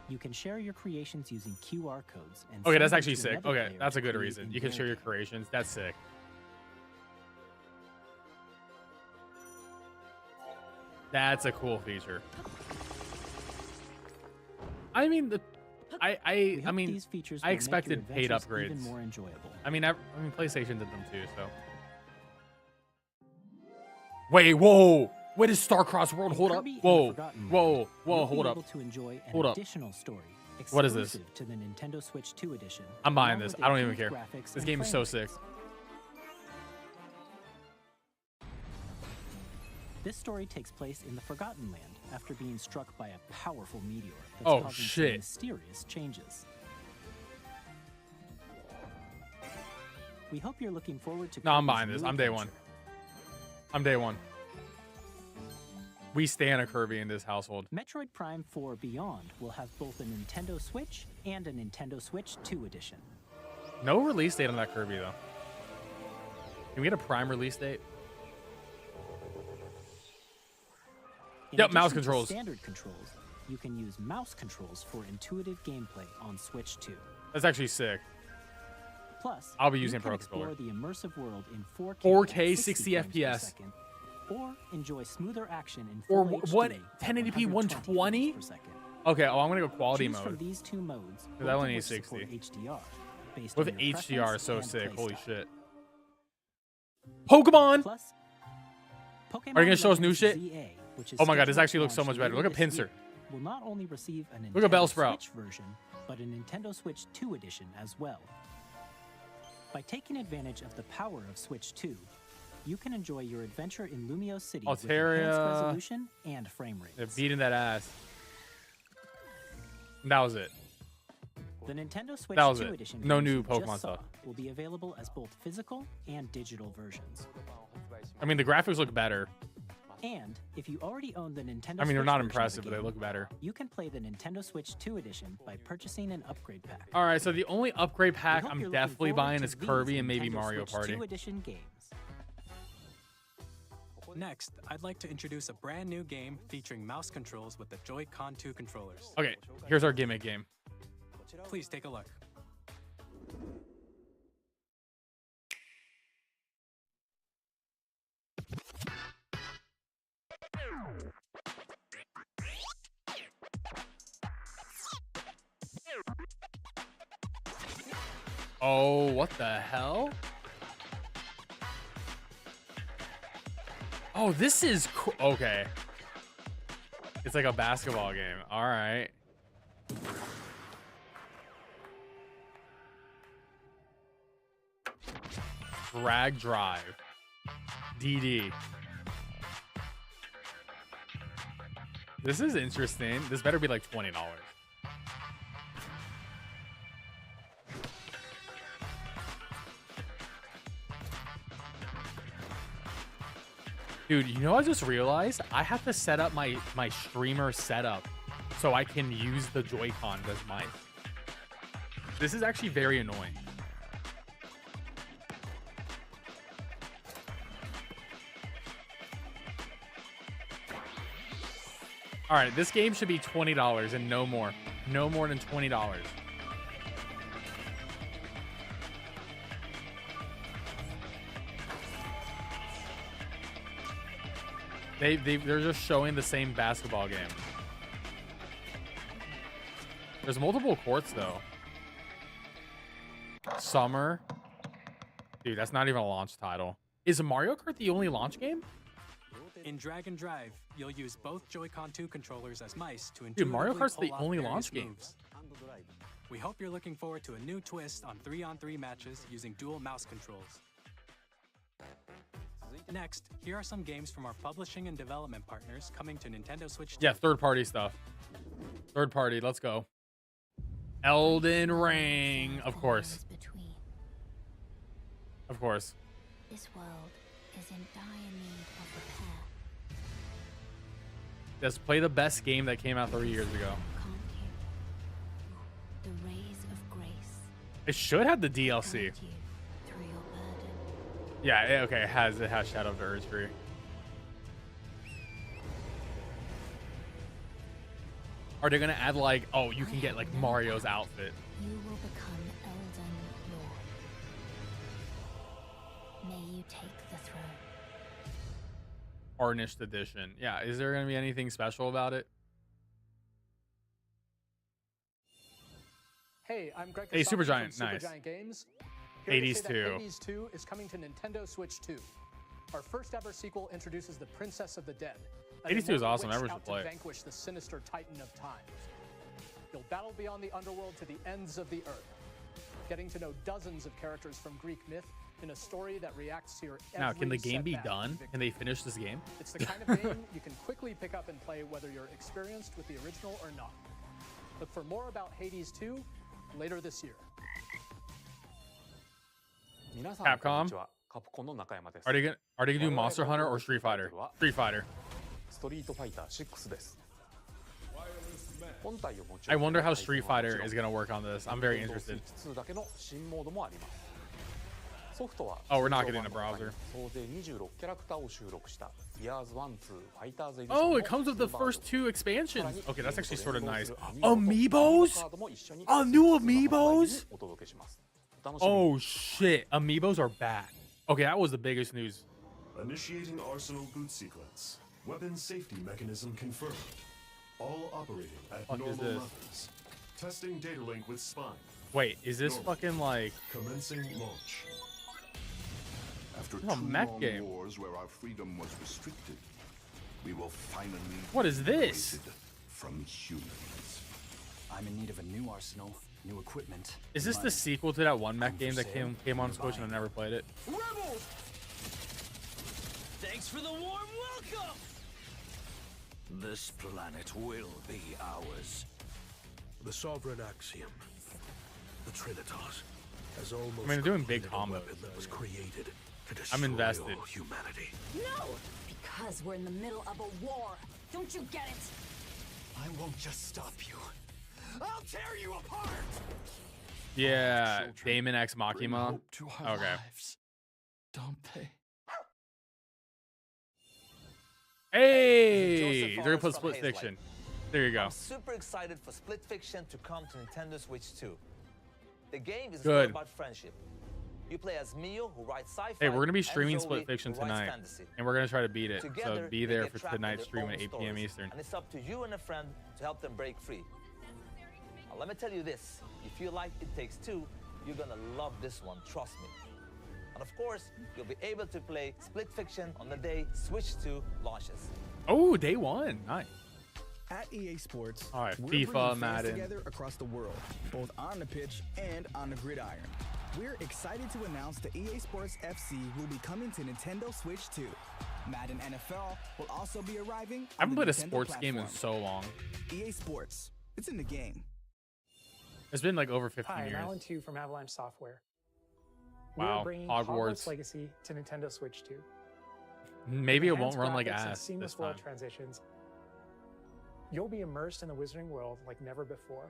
you can share your creations using QR codes and Okay, send that's them actually to sick. another Okay, player that's to a good create reason. in You can their share your game. creations. That's sick. That's a cool feature. I mean, We I hope mean, these features I will make your expected paid adventures upgrades. even more enjoyable. I mean, PlayStation did them too. So. Wait, whoa! What is Star-Crossed World? In Hold up! Kirby and the Whoa! Forgotten Whoa! World, Whoa! you'll Hold be up! able to enjoy an Hold up. additional story What is this? exclusive to the Nintendo Switch 2 edition. I'm buying along this. with I don't even improved care. graphics This and game is frame so rates. sick. This story takes place in the Forgotten Land after being struck by a powerful meteor that's Oh, causing some shit. mysterious changes. We hope you're looking forward to. No, I'm Kirby's buying this. new I'm day one. adventure. I'm day one. We stand a Kirby in this household. Metroid Prime 4 Beyond will have both a Nintendo Switch and a Nintendo Switch 2 edition. No release date on that Kirby, though. Can we get a Prime release date? In Yep, mouse addition to controls. Standard controls, you can use mouse controls for intuitive gameplay on Switch 2. That's actually sick. Plus, I'll be you using can Pro explore Controller. the immersive world in 4K, 4K, at 60 frames per FPS. second, or enjoy smoother action in Or full what? HD at 1080p 120 120? frames per second. Okay, oh, I'm gonna go quality Choose from mode. these two modes, I both only of need which 60. support HDR, based With on your HDR is preference so and sick. Holy playstyle. shit. Pokemon! Plus, Pokemon Are you gonna show us new Legends shit? ZA, which is Oh my god, this scheduled actually to looks so launch much better. Look later at this Pinsir. year, will not only receive a Nintendo Look at Bellsprout. Switch version, but a Nintendo Switch 2 edition as well. By taking advantage of the power of Switch 2, you can enjoy your adventure in Lumio City with enhanced Altaria. resolution and frame They're rates. beating that ass. And that was it. The Nintendo Switch That was 2 it. edition No games new you just Pokemon saw stuff. will be available as both physical and digital versions. I mean, the graphics look better. And if you already own the Nintendo I mean, they're Switch not version of the impressive, but they game, look better. you can play the Nintendo Switch 2 edition by purchasing an upgrade pack. All right, so the only upgrade We pack hope I'm you're looking definitely forward buying to is these Kirby and maybe Nintendo Mario Switch Party. 2 edition games. Next, I'd like to introduce a brand new game featuring mouse controls with the Joy-Con 2 controllers. Okay, here's our gimmick game. Please take a look. Oh, what the hell? Oh, this is okay. It's like a basketball game. All right. Drag drive. DD. This is interesting. This better be like $20. Dude, you know, I just realized I have to set up my streamer setup so I can use the Joy-Cons as mic. This is actually very annoying. All right, this game should be $20 and no more. No more than $20. They're just showing the same basketball game. There's multiple courts though. Summer. Dude, that's not even a launch title. Is Mario Kart the only launch game? In Drag and Drive, you'll use both Joy-Con 2 controllers as mice to Dude, Mario intuitively Kart's the pull off only various launch game. moves. We hope you're looking forward to a new twist on 3-on-3 matches using dual mouse controls. Next, here are some games from our publishing and development partners coming to Nintendo Switch 2. Yeah, third-party stuff. Third party, let's go. Elden Ring, of course. Between. Of course. This world is in dire need of repair, Just play the best game that came out 3 years ago. can't you? The rays of grace It should have the DLC. guide you through your burden. Yeah, okay, it has Shadow of the Erdteee. Are they gonna add like, oh, you can get like Mario's outfit? You will become Elden Lord. May you take the throne. Tarnished edition. Yeah, is there gonna be anything special about it? Hey, I'm Greg. Hey, Kasaki Supergiant, from nice. Supergiant Games. Here to Hades say that 2. Hades 2 is coming to Nintendo Switch 2. Our first ever sequel introduces the Princess of the Dead. an Hades 2 is immortal awesome. witch Everyone out should play to it. vanquish the sinister Titan of Time. You'll battle beyond the underworld to the ends of the earth. getting to know dozens of characters from Greek myth in a story that reacts to your Now, can the every game be setback and done? victory. Can they finish this game? It's the kind of game you can quickly pick up and play whether you're experienced with the original or not. Look for more about Hades 2 later this year. Capcom? Are they gonna do Monster Hunter or Street Fighter? Street Fighter. I wonder how Street Fighter is gonna work on this. I'm very interested. Oh, we're not getting a browser. Oh, it comes with the first 2 expansions. Okay, that's actually sort of nice. Amiibos? Oh, new Amiibos? Oh shit, Amiibos are back. Okay, that was the biggest news. Initiating Arsenal boot sequence. Weapon safety mechanism confirmed. All operating at normal levels. Testing data link with spine. Wait, is this fucking like commencing launch? After a mech game wars where our freedom was restricted, we will finally What is this? liberated from humans. I'm in need of a new arsenal, new equipment. Is this the sequel to that one mech game that came on Switch and I never played it? Rebels! Thanks for the warm welcome! This planet will be ours. The sovereign axiom, the Trinitas, has almost I mean, they're doing big completed a combos. weapon that was created to destroy I'm invested. all humanity. No! Because we're in the middle of a war. Don't you get it? I won't just stop you. I'll tear you apart! Yeah, Damon X Machina. Okay. Don't they? Hey, they're gonna put Split Fiction. There you go. I'm super excited for Split Fiction to come to Nintendo Switch 2. The game is Good. about friendship. You play as Mio, who writes sci-fi. Hey, we're gonna be and streaming Zoe, Split Fiction who writes tonight, fantasy. and we're gonna try to beat it. Together, So be they there get for trapped in tonight's their stream own at 8 p.m. stories, Eastern. And it's up to you and a friend to help them break free. Now, let me tell you this: if you like It Takes Two, you're gonna love this one. Trust me. And of course, you'll be able to play Split Fiction on the day Switch 2 launches. Oh, day 1, nice. At EA Sports, all right, we're FIFA, bringing fans Madden. together across the world, both on the pitch and on the gridiron. We're excited to announce that EA Sports FC will be coming to Nintendo Switch 2. Madden NFL will also be arriving. I haven't on the played a Nintendo sports game in platform. so long. EA Sports, it's in the game. It's been like over 15 Hi, I'm years. Alan Tu from Avalanche Software. Wow, We're bringing Hogwarts. Legacy to Nintendo Switch 2. Maybe it With won't run like enhanced graphics and ass seamless this world time. transitions. You'll be immersed in the Wizarding World like never before.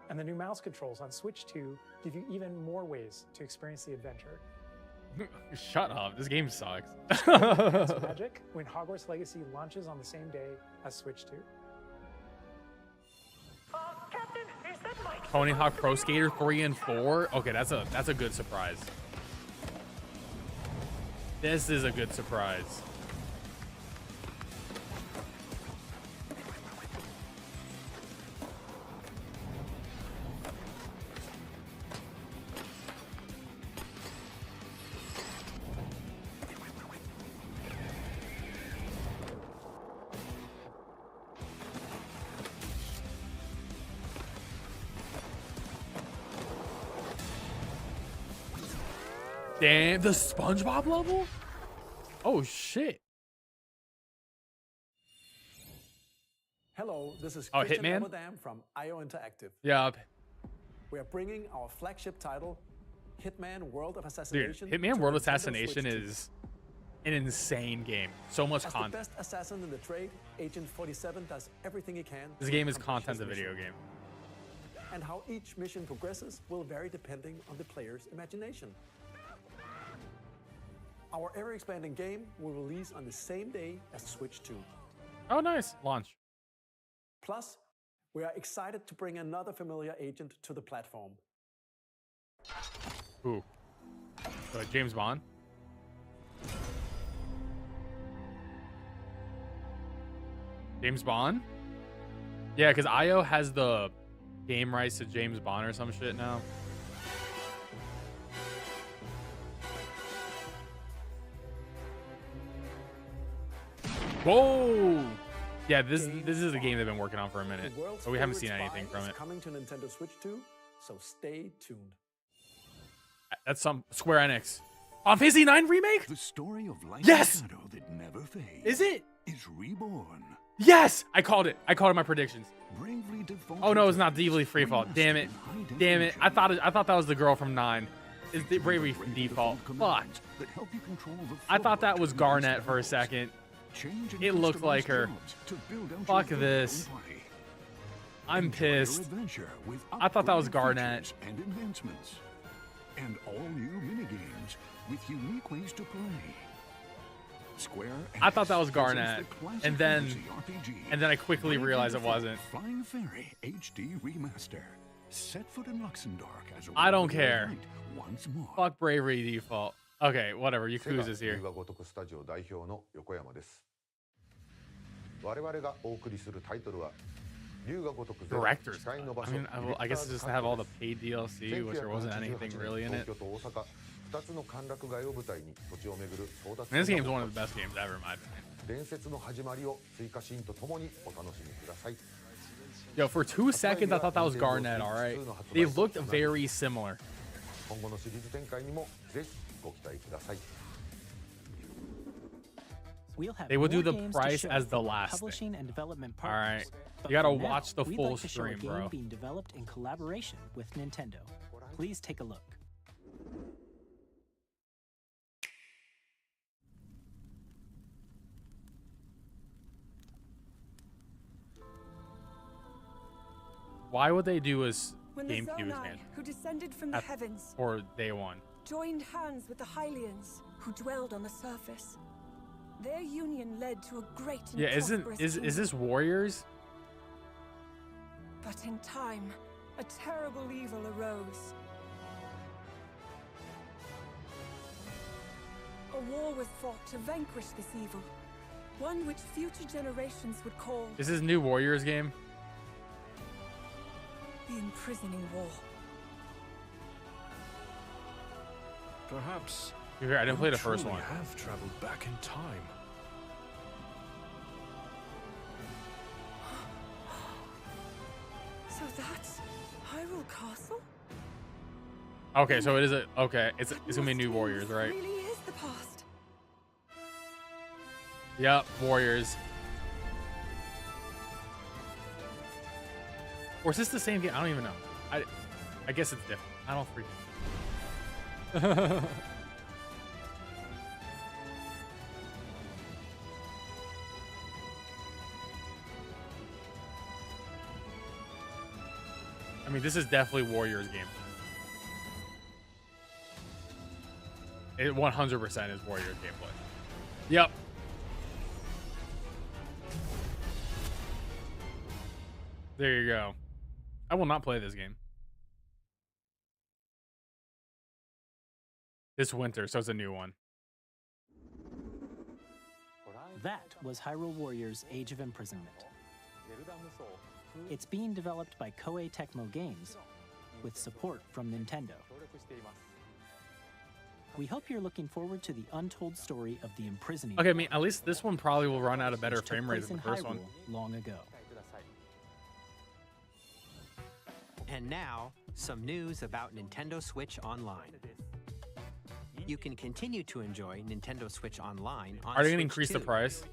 And the new mouse controls on Switch 2 give you even more ways to experience the adventure. Shut up, this game sucks. It's magic when Hogwarts Legacy launches on the same day as Switch 2. Tony Hawk Pro Skater 3 and 4. Okay, that's a good surprise. This is a good surprise. Damn, the SpongeBob level? Oh shit. Hello, this is Oh, Christian Hitman? Aberdam from IO Interactive. Yeah. We are bringing our flagship title, Hitman World of Dude, Assassination. Hitman to World Nintendo Assassination Switch 2. is an insane game. So much As content. the best assassin in the trade, Agent 47 does everything he can. This to game is accomplish content his of video mission. game. And how each mission progresses will vary depending on the player's imagination. Our ever-expanding game will release on the same day as Switch 2. Oh, nice. Launch. Plus, we are excited to bring another familiar agent to the platform. Ooh. James Bond. James Bond? Yeah, because IO has the game rights to James Bond or some shit now. Whoa! Yeah, this is a game they've been working on for a minute, The world's but we haven't favorite seen anything spy from is it. coming to Nintendo Switch 2, so stay tuned. That's some Square Enix. On Fantasy 9 remake? The story of light Yes! and shadow that never fades. Is it? Is reborn. Yes! I called it. I called it my predictions. Bravely default. Oh no, it's not Deeply Freefall. Damn it. Damn it. I thought that was the girl from 9. It's the Bravery Default. Fuck. I thought that was Garnet for a second. It looked like her. Fuck this. I'm pissed. I thought that was Garnet. And advancements. And all new minigames with unique ways to play. Square I thought that was Garnet. And then I quickly realized it wasn't. Flying Fairy HD Remaster. Set foot in Luxembourg as a I don't care. Once more. Fuck Bravery Default. Okay, whatever. Yakuza's here. Directors. I mean, I guess it's just to have all the paid DLC, which there wasn't anything really in it. I mean, this game's one of the best games ever, in my opinion. Yo, for 2 seconds, I thought that was Garnet, alright? They looked very similar. We'll have They will do more the games to price show as the from last publishing thing. and development All partners. right. But You gotta for now, watch the we'd full like to show a stream, game bro. being developed in collaboration with Nintendo. Please take a look. Why would they do a When the GameCube Zonai, expansion who descended from the heavens, for day one? joined hands with the Hylians, who dwelled on the surface. Their union led to a great and Yeah, prosperous is kingdom. this Warriors? But in time, a terrible evil arose. A war was fought to vanquish this evil, one which future generations would call Is this new Warriors game? the Imprisoning War. Perhaps I didn't play the we first truly one. have traveled back in time. So that's Hyrule Castle? Okay, so it is it's gonna be new Warriors, right? Really is the past. Yep, Warriors. Or is this the same game? I don't even know. I guess it's different. I don't freaking. I mean, this is definitely Warriors game. It 100% is Warriors gameplay. Yep. There you go. I will not play this game. This winter, so it's a new one. That was Hyrule Warriors Age of Imprisonment. It's being developed by Koei Tecmo Games with support from Nintendo. We hope you're looking forward to the untold story of the imprisoning. Okay, I mean, at least this one probably will run at a better which took frame rate place than the in first one. Hyrule long ago. And now, some news about Nintendo Switch Online. You can continue to enjoy Nintendo Switch Online on Are they going to Switch increase the 2. price?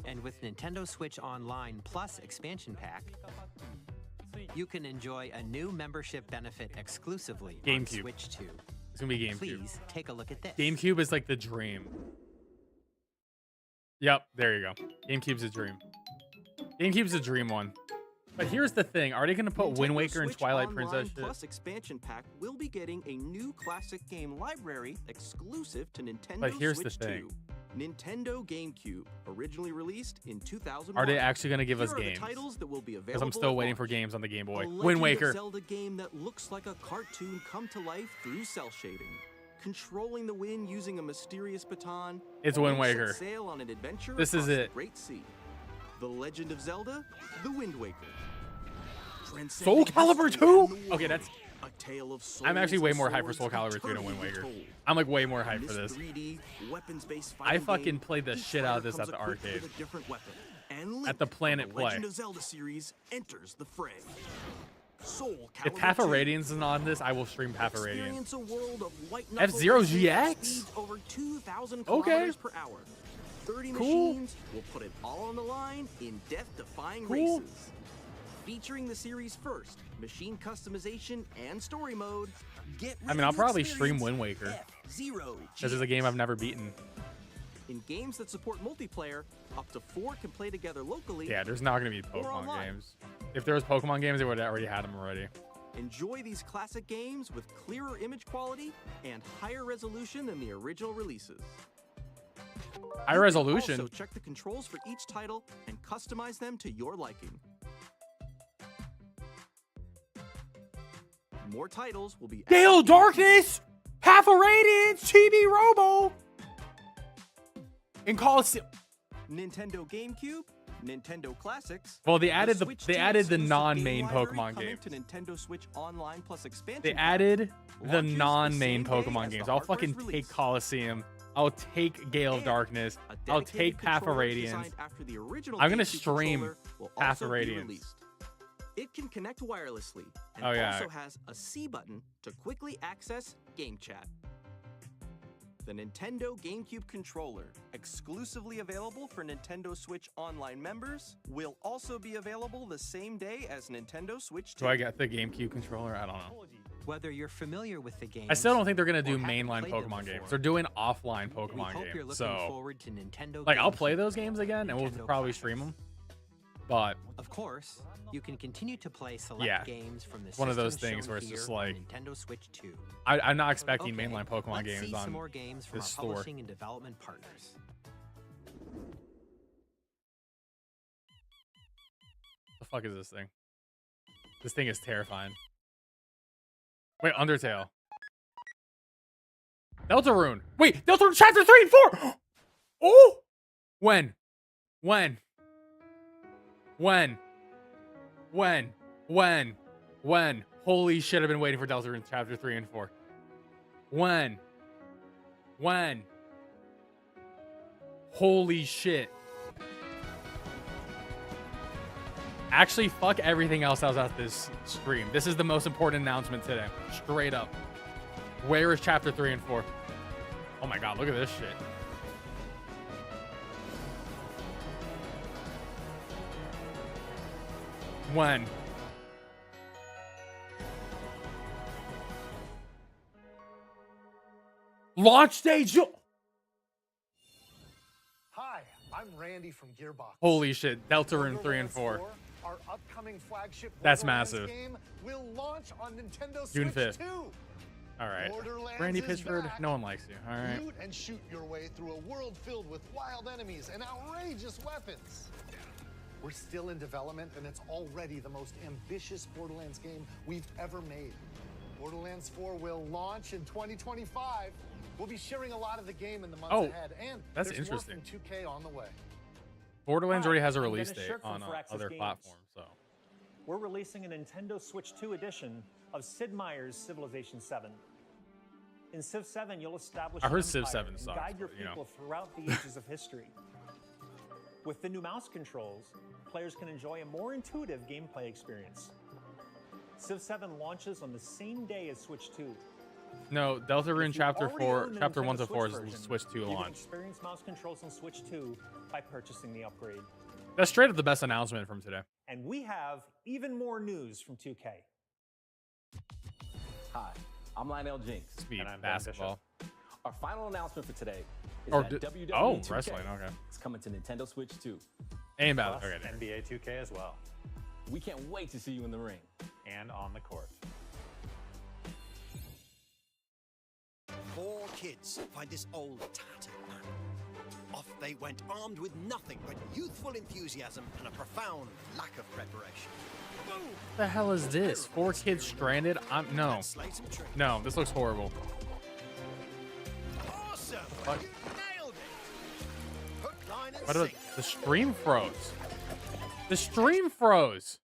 And with Nintendo Switch Online Plus expansion pack, you can enjoy a new membership benefit exclusively on GameCube. Switch 2. It's going to be GameCube. Please take a look at this. GameCube is like the dream. Yep, there you go. GameCube's a dream. GameCube's a dream one. But here's the thing. Are they going to put Wind Waker and Switch Twilight Online Princess shit? Plus expansion pack will be getting a new classic game library exclusive to Nintendo But here's the Switch thing. 2. Nintendo GameCube, originally released in 2001. Are they actually going to give Here us are the games? titles that will be Because available I'm still at waiting launch. for games on the Game Boy. A Wind Legend Waker. of Zelda game that looks like a cartoon come to life through cell shading. Controlling the wind using a mysterious baton. It's Wind and set Waker. sail on an adventure This is across the it. Great Sea. The Legend of Zelda, The Wind Waker. Soul Calibur 2? Okay, that's... A tale of I'm actually souls way and more hyped for swords Soul Calibur 2 than eternally Wind Waker. retold. I'm like way more hyped In for this. 3D, weapons-based I fighting fucking game, played the each shit out of fighter this at comes the equipped arcade. with a different weapon, and Link At the from Planet the Play. Legend of Zelda series enters the fray. Soul If Calibur Path of 2. Radiance is on this, I will stream Path of Experience Radiance. a world of white knuckle F-Zero racing at GX? speeds over 2,000 Okay. kilometers per hour. 30 Cool. machines will put it all on the line in death-defying Cool. races. Featuring the series' first machine customization and story mode. Get I ready mean, I'll to probably stream experience Wind Waker. F-Zero Because it's a game I've never beaten. In games that support multiplayer, up to 4 can play together locally. Yeah, there's not going to be or Pokemon online. games. If there was Pokemon games, they would have already had them already. Enjoy these classic games with clearer image quality and higher resolution than the original releases. High You can resolution. Also check the controls for each title and customize them to your liking. More titles will be Gale Darkness! Path of Radiance! Chibi Robo! And Coliseum. Nintendo GameCube, Nintendo Classics. Well, they added the Switch they 2 added the exclusive non-main game library Pokemon coming games. to Nintendo Switch Online Plus expansion. They pack. added the Launches the non-main same day Pokemon as the games. I'll hardware's fucking release. take Coliseum. I'll take Gale of And Darkness. a I'll dedicated take Path of controller Radiance. designed after the original I'm gonna GameCube stream controller will Path also of be Radiance. released. It can connect wirelessly and Oh, yeah. also has a C button to quickly access Game Chat. The Nintendo GameCube controller, exclusively available for Nintendo Switch Online members, will also be available the same day as Nintendo Switch 2. Do I get the GameCube controller? I don't know. Whether you're familiar with the game, I still don't think they're gonna do mainline Pokemon games. They're doing offline we Pokemon hope you're games. looking So, forward to Nintendo. like, I'll GameCube. play those games again, and we'll Nintendo probably Classics. stream them. But Of course, you can continue to play select yeah, games from the it's one of those system things shown where it's here just on like Nintendo Switch 2. I'm not expecting Okay, mainline Pokemon let's games see on some more games from this our store. publishing and development partners. The fuck is this thing? This thing is terrifying. Wait, Undertale. Deltarune. Wait, Deltarune Chapter 3 and 4! Oh! When? When? Holy shit, I've been waiting for Deltarune Chapter 3 and 4. When? Holy shit. Actually, fuck everything else that was at this stream. This is the most important announcement today. Straight up. Where is Chapter 3 and 4? Oh my god, look at this shit. When? Launch stage. Hi, I'm Randy from Gearbox. Holy shit. Deltarune 3 and 4. Our upcoming flagship That's Borderlands massive. game will launch on Nintendo June Switch 5th. 2. All right. Borderlands Randy is Pitchford, back. no one likes you. All right. Loot and shoot your way through a world filled with wild enemies and outrageous weapons. We're still in development, and it's already the most ambitious Borderlands game we've ever made. Borderlands 4 will launch in 2025. We'll be sharing a lot of the game in the months ahead, and that's there's interesting. more from 2K on the way. Borderlands already has a I'm release Dennis date Shirk from on Firaxis other Games. platforms, so. We're releasing a Nintendo Switch 2 edition of Sid Meier's Civilization 7. In Civ 7, you'll establish I heard an Civ empire 7 and sucks, guide your but, you know. people throughout the ages of history. With the new mouse controls, players can enjoy a more intuitive gameplay experience. Civ 7 launches on the same day as Switch 2. No, Deltarune If you Chapter already 4, own the Chapter 1 Nintendo to 4 is Switch version, Switch 2 you can launch. experience mouse controls on Switch 2 by purchasing the upgrade. That's straight up the best announcement from today. And we have even more news from 2K. Hi, I'm Lionel Jinx. Speed, and I'm basketball. Ben Bishop. Our final announcement for today is Or that d- WWE oh, 2K wrestling, okay. is coming to Nintendo Switch 2. And Battle. Plus Okay, NBA 2K as well. We can't wait to see you in the ring. And on the court. 4 kids find this old tattered man. Off they went armed with nothing but youthful enthusiasm and a profound lack of preparation. Boom! What the hell is this? 4 kids stranded? No. No, this looks horrible. Awesome! What? You nailed it! Hook, line, and What about sinker. the stream froze? The stream froze.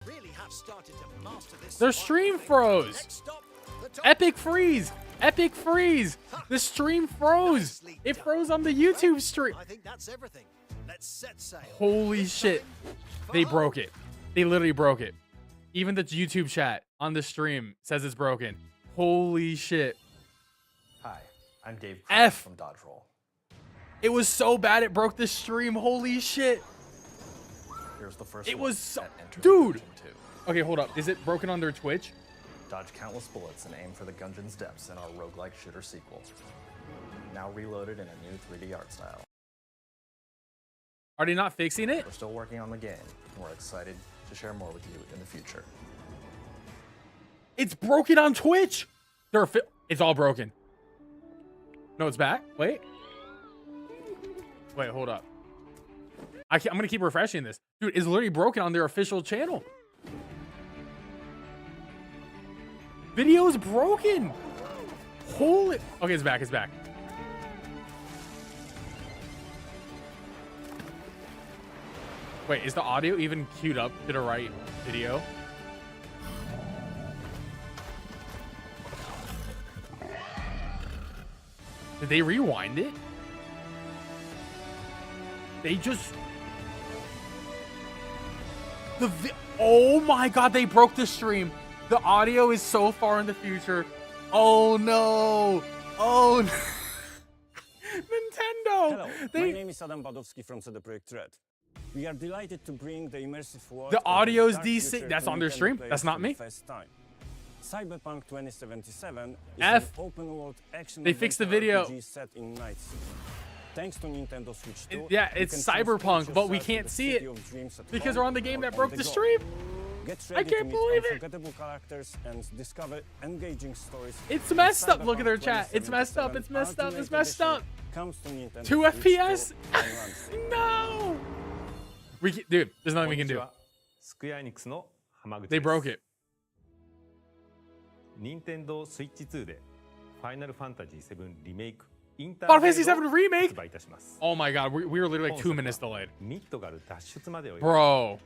Really have started to master this. Their stream froze. Next stop, the top. Epic freeze. Epic freeze. The stream froze. It froze on the YouTube stream. I think that's everything. Let's set sail. Holy shit. They broke it. They literally broke it. Even the YouTube chat on the stream says it's broken. Holy shit. Hi, I'm Dave from Dodge Roll. It was so bad it broke the stream. Holy shit. Here's the first It one was so... at Enter Dude. Gungeon 2. Okay, hold up. Is it broken on their Twitch? Dodge countless bullets and aim for the Gungeon's depths in our roguelike shooter sequel. Now reloaded in a new 3D art style. Are they not fixing it? We're still working on the game, and we're excited to share more with you in the future. It's broken on Twitch. It's all broken. No, it's back. Wait, hold up. I'm gonna keep refreshing this. Dude, it's literally broken on their official channel. Video is broken. Holy. Okay, it's back. It's back. Wait, is the audio even queued up to the right video? Did they rewind it? They just... Oh my god, they broke the stream. The audio is so far in the future. Oh no. Oh no. Nintendo. Hello, my name is Adam Badowski from CD Projekt Red. We are delighted to bring the immersive world. The audio is decent. That's on their stream. That's not me. First time. Cyberpunk 2077 is an open world action they fixed the video. RPG set in Night City. Thanks to Nintendo Switch 2. Yeah, it's Cyberpunk, but we can't see it because we're on the game that broke the stream. I can't believe it. Unforgettable characters and discover engaging stories. It's messed up. Look at their chat. It's messed up. It's messed up. It's messed up. 2 FPS? No. Dude, there's nothing we can do. They broke it. Nintendo Switch 2で Final Fantasy 7 Remake Final Fantasy 7 Remake? Oh my god, we were literally like 2 minutes delayed. Bro.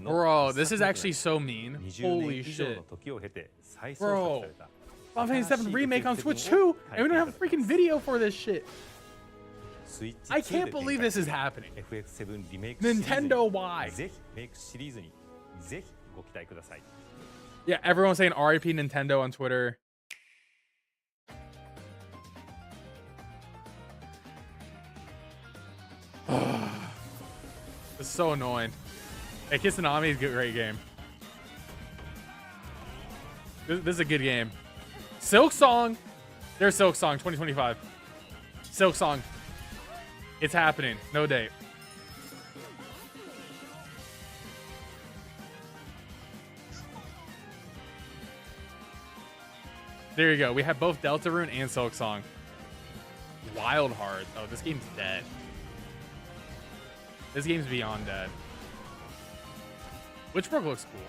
Bro, this is actually so mean. Holy shit. Bro. Final Fantasy 7 Remake on Switch 2, and we don't have a freaking video for this shit. I can't believe this is happening. Nintendo, why? Yeah, everyone's saying RIP Nintendo on Twitter. It's so annoying. Hey, Kissanami is a great game. This is a good game. Silk Song. There's Silk Song 2025. Silk Song. It's happening. No date. There you go. We have both Deltarune and Silk Song. Wild Heart. Oh, this game's dead. This game's beyond dead. Witchbrook looks cool.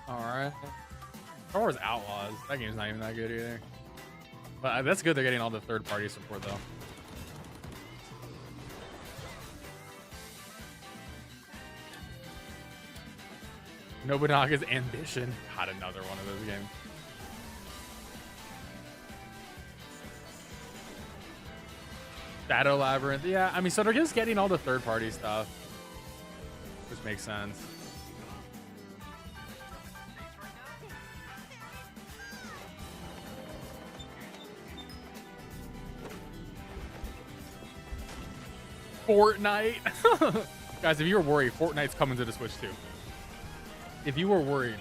Alright. Star Wars Outlaws. That game's not even that good either. But that's good they're getting all the third-party support, though. Nobunaga's Ambition. God, another one of those games. Shadow Labyrinth. Yeah, I mean, so they're just getting all the third-party stuff. Which makes sense. Fortnite. Guys, if you were worried, Fortnite's coming to the Switch too. If you were worried.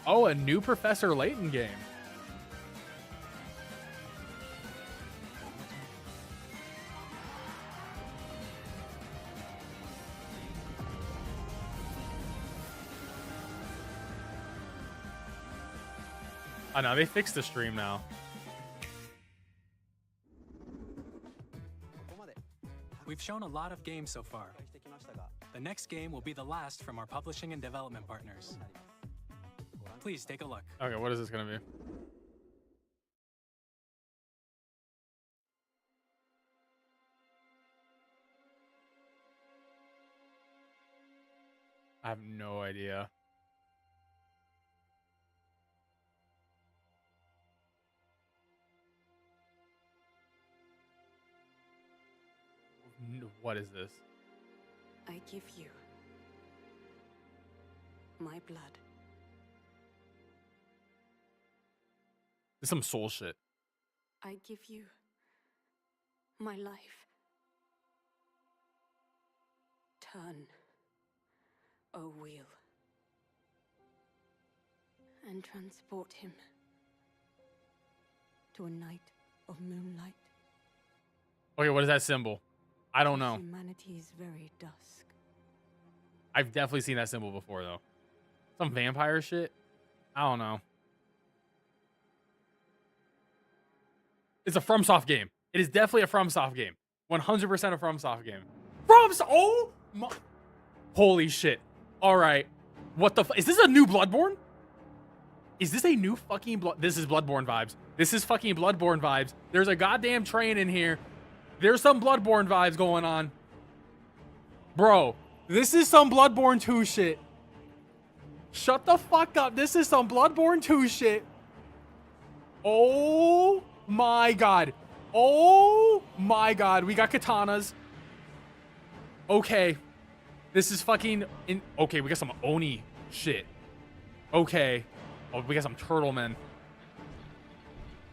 Oh, a new Professor Layton game. Oh no, they fixed the stream now. We've shown a lot of games so far. The next game will be the last from our publishing and development partners. Please take a look. Okay, what is this gonna be? I have no idea. What is this? I give you my blood. This is some soul shit. I give you my life. Turn a wheel and transport him to a night of moonlight. Okay, what is that symbol? I don't know. Humanity's very dusk. I've definitely seen that symbol before, though. Some vampire shit? I don't know. It's a FromSoft game. It is definitely a FromSoft game. 100% a FromSoft game. Oh my. Holy shit. All right. What the is this a new Bloodborne? Is this a new fucking This is Bloodborne vibes. This is fucking Bloodborne vibes. There's a goddamn train in here. There's some Bloodborne vibes going on. Bro, this is some Bloodborne 2 shit. Shut the fuck up. This is some Bloodborne 2 shit. Oh my god. Oh my god. We got katanas. Okay. This is fucking okay, we got some Oni shit. Okay. Oh, we got some turtle men.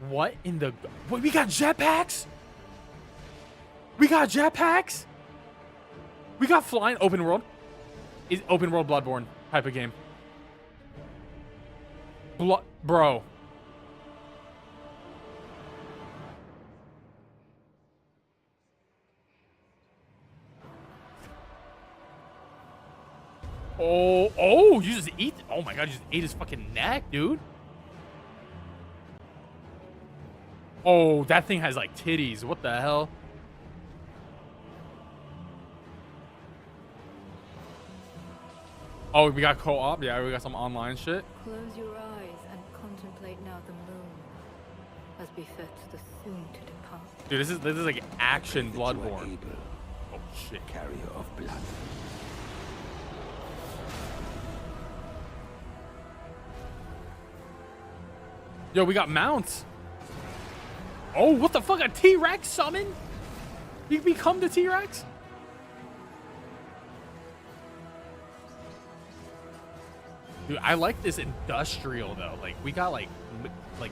What in the wait, we got jetpacks? We got jetpacks? We got flying open world. Is open world Bloodborne type of game. Bro. Oh, you just eat. Oh my god, you just ate his fucking neck, dude. Oh, that thing has like titties. What the hell? Oh, we got co-op. Yeah, we got some online shit. Close your eyes and contemplate now the moon, as befits the soon to depart. Dude, this is like action Bloodborne. Oh shit. Carrier of blood. Yo, we got mounts. Oh, what the fuck? A T-Rex summon? You become the T-Rex? Dude, I like this industrial though. Like we got like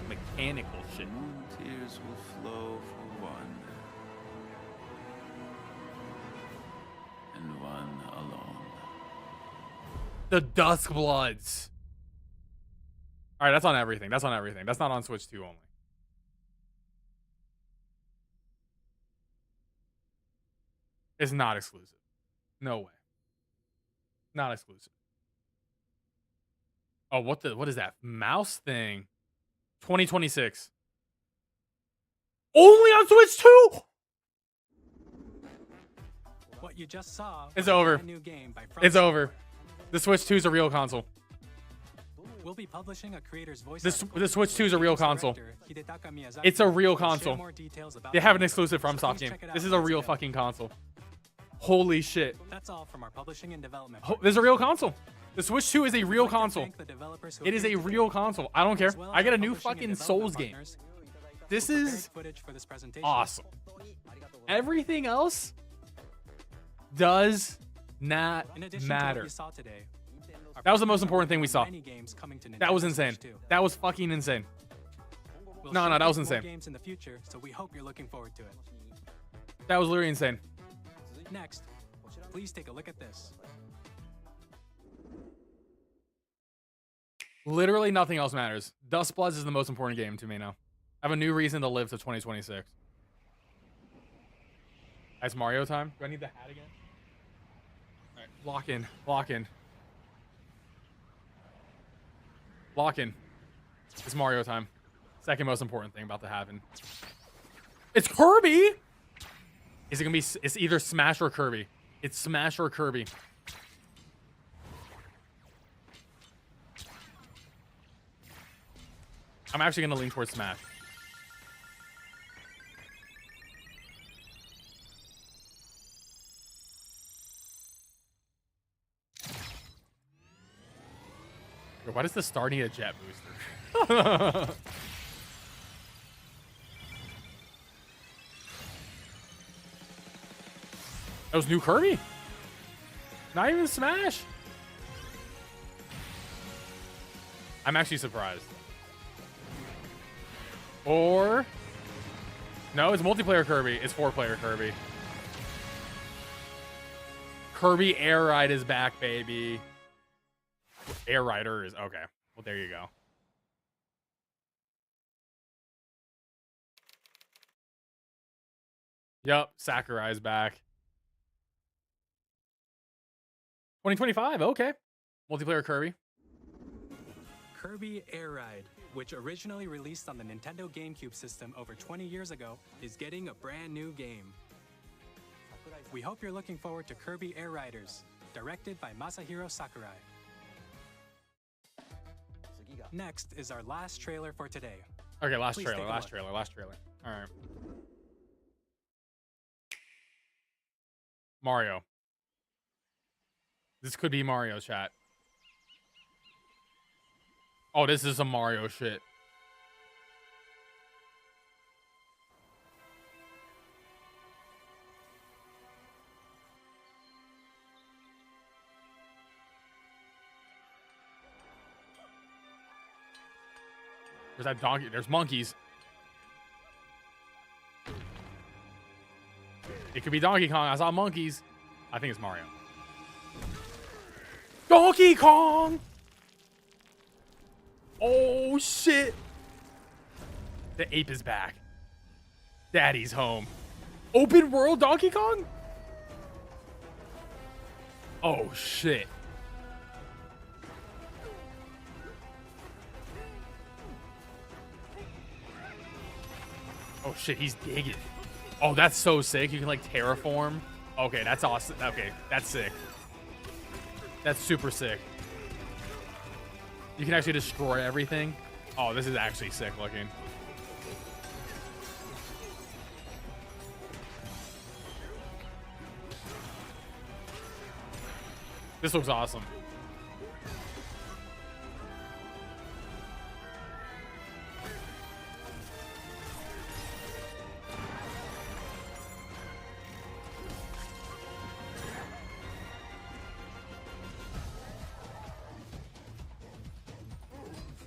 mechanical shit. Tears will flow for one, and one alone. The Dusk Bloods. All right, that's on everything. That's on everything. That's not on Switch 2 only. It's not exclusive. No way. Not exclusive. Oh, what is that mouse thing? 2026. Only on Switch 2. What you just saw. It's over. A new game by It's over. The Switch 2 is a real console. We'll be publishing a creator's voice. The Switch 2 is a real console. It's a real console. They have an exclusive FromSoft game. This is a real fucking console. Holy shit. That's all from our publishing and development. This is a real console. The Switch 2 is a real console. It is a real console. I don't care. I get a new fucking Souls game. This is awesome. Everything else does not matter. That was the most important thing we saw. That was insane. That was fucking insane. No, that was insane. Games in the future, so we hope you're looking forward to it. That was literally insane. Next, please take a look at this. Literally nothing else matters. Dust Bloods is the most important game to me now. I have a new reason to live to 2026. It's Mario time. Do I need the hat again? All right, lock in, lock in. Lock in. It's Mario time. Second most important thing about to happen. It's Kirby! Is it gonna be, it's either Smash or Kirby. It's Smash or Kirby. I'm actually gonna lean towards Smash. Wait, why does the star need a jet booster? That was new Kirby? Not even Smash? I'm actually surprised. Or... No, it's multiplayer Kirby. It's 4-player Kirby. Kirby Air Ride is back, baby. Air Riders. Okay. Well, there you go. Yup. Sakurai's back. 2025. Okay. Multiplayer Kirby. Kirby Air Ride, which originally released on the Nintendo GameCube system over 20 years ago, is getting a brand new game. We hope you're looking forward to Kirby Air Riders, directed by Masahiro Sakurai. Next is our last trailer for today. Okay, last Please trailer. take a Last look. trailer. Last trailer. All right. Mario. This could be Mario, chat. Oh, this is some Mario shit. There's that donkey. There's monkeys. It could be Donkey Kong. I saw monkeys. I think it's Mario. Donkey Kong! Oh, shit. The ape is back. Daddy's home. Open world Donkey Kong? Oh, shit. Oh, shit. He's digging. Oh, that's so sick. You can, like, terraform. Okay, that's awesome. Okay, that's sick. That's super sick. You can actually destroy everything. Oh, this is actually sick looking. This looks awesome.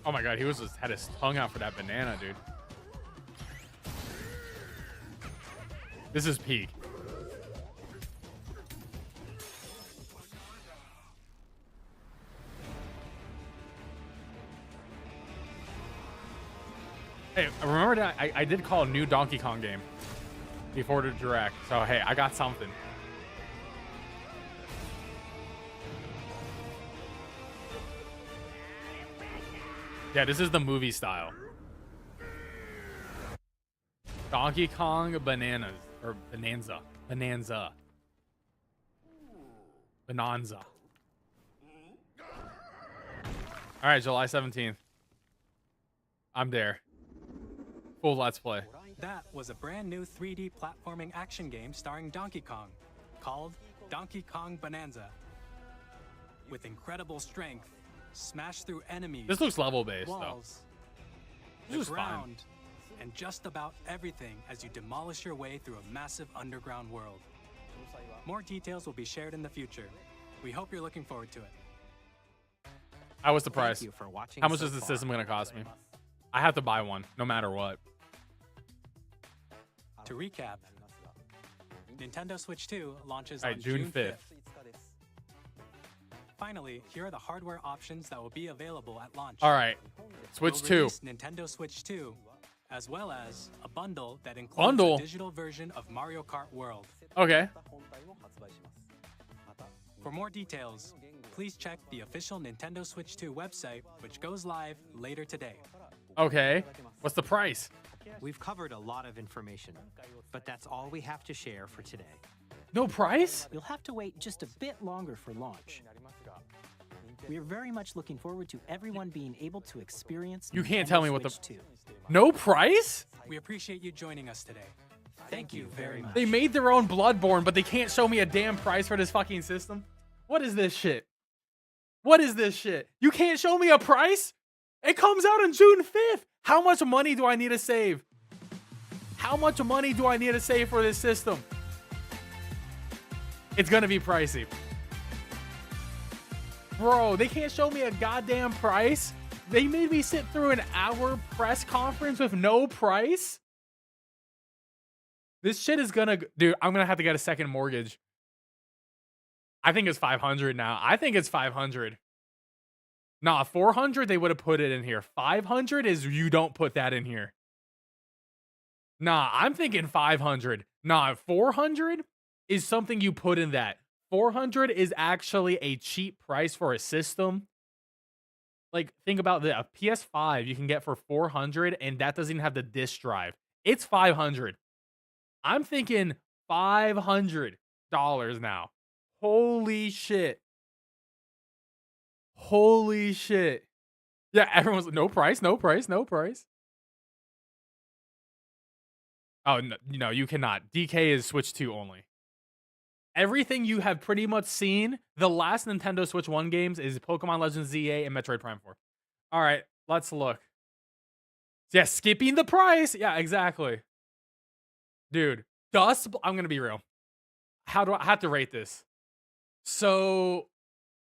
Oh my god, he was just had his tongue out for that banana, dude. This is peak. Hey, remember that I did call a new Donkey Kong game before the direct. So hey, I got something. Yeah, this is the movie style. Donkey Kong Bananas. Or Bonanza. Bonanza. Bonanza. Alright, July 17th. I'm there. Full Let's Play. That was a brand new 3D platforming action game starring Donkey Kong, called Donkey Kong Bonanza. With incredible strength, smash through enemies. This looks level-based, though. walls, This the is fine. ground, and just about everything as you demolish your way through a massive underground world. More details will be shared in the future. We hope you're looking forward to it. How was the price? Thank you for watching How much so is the far. system going to cost me? I have to buy one, no matter what. To recap, Nintendo Switch 2 launches Alright, on June 5th. Finally, here are the hardware options that will be available at launch. Alright, Switch We'll 2. release Nintendo Switch 2, as well as a bundle that includes Bundle? a digital version of Mario Kart World. Okay. For more details, please check the official Nintendo Switch 2 website, which goes live later today. Okay. What's the price? We've covered a lot of information, but that's all we have to share for today. No price? You'll have to wait just a bit longer for launch. We are very much looking forward to everyone being able to experience You can't Nintendo tell me what the... Switch 2. No price? We appreciate you joining us today. Thank you very much. They made their own Bloodborne, but they can't show me a damn price for this fucking system? What is this shit? What is this shit? You can't show me a price? It comes out on June 5th. How much money do I need to save? How much money do I need to save for this system? It's gonna be pricey. Bro, they can't show me a goddamn price? They made me sit through an hour press conference with no price? This shit is gonna... Dude, I'm gonna have to get a second mortgage. I think it's 500 now. I think it's 500. Nah, 400, they would have put it in here. 500 is you don't put that in here. Nah, I'm thinking 500. Nah, 400 is something you put in that. 400 is actually a cheap price for a system. Like, think about a PS5 you can get for 400, and that doesn't even have the disc drive. It's 500. I'm thinking $500 now. Holy shit. Holy shit. Yeah, everyone's no price, no price, no price. Oh, no, you cannot. DK is Switch 2 only. Everything you have pretty much seen, the last Nintendo Switch 1 games is Pokemon Legends ZA and Metroid Prime 4. All right, let's look. Yeah, skipping the price. Yeah, exactly. Dude, I'm going to be real. How do I have to rate this? So,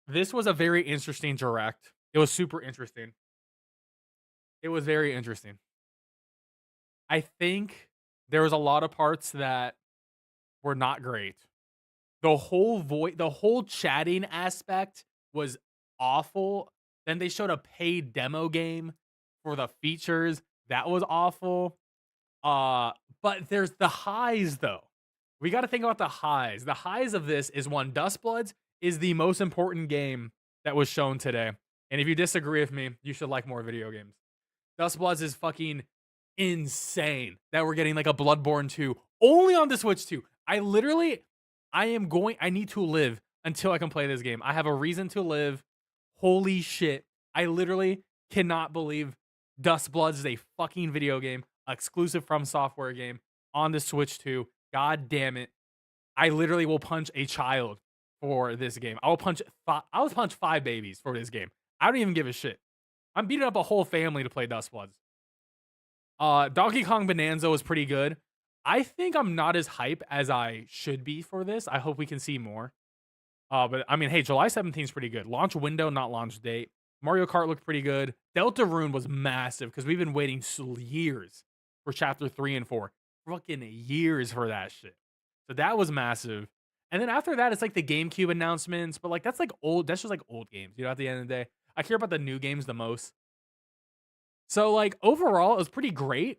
this was a very interesting direct. It was super interesting. It was very interesting. I think there was a lot of parts that were not great. The whole chatting aspect was awful. Then they showed a paid demo game for the features. That was awful. But there's the highs though. We got to think about the highs. The highs of this is one, Dustbloods is the most important game that was shown today. And if you disagree with me, you should like more video games. Dustbloods is fucking insane that we're getting like a Bloodborne 2 only on the Switch 2. I need to live until I can play this game. I have a reason to live. Holy shit. I literally cannot believe Dustbloods is a fucking video game, exclusive from software game on the Switch 2. God damn it. I literally will punch a child for this game. I'll punch 5 babies for this game. I don't even give a shit. I'm beating up a whole family to play Dustbloods. Donkey Kong Bonanza was pretty good. I think I'm not as hype as I should be for this. I hope we can see more. But I mean, hey, July 17th is pretty good. Launch window, not launch date. Mario Kart looked pretty good. Deltarune was massive because we've been waiting years for Chapter 3 and 4. Fucking years for that shit. So that was massive. And then after that, it's like the GameCube announcements. But like that's like old. That's just like old games. You know, at the end of the day, I care about the new games the most. So like overall, it was pretty great.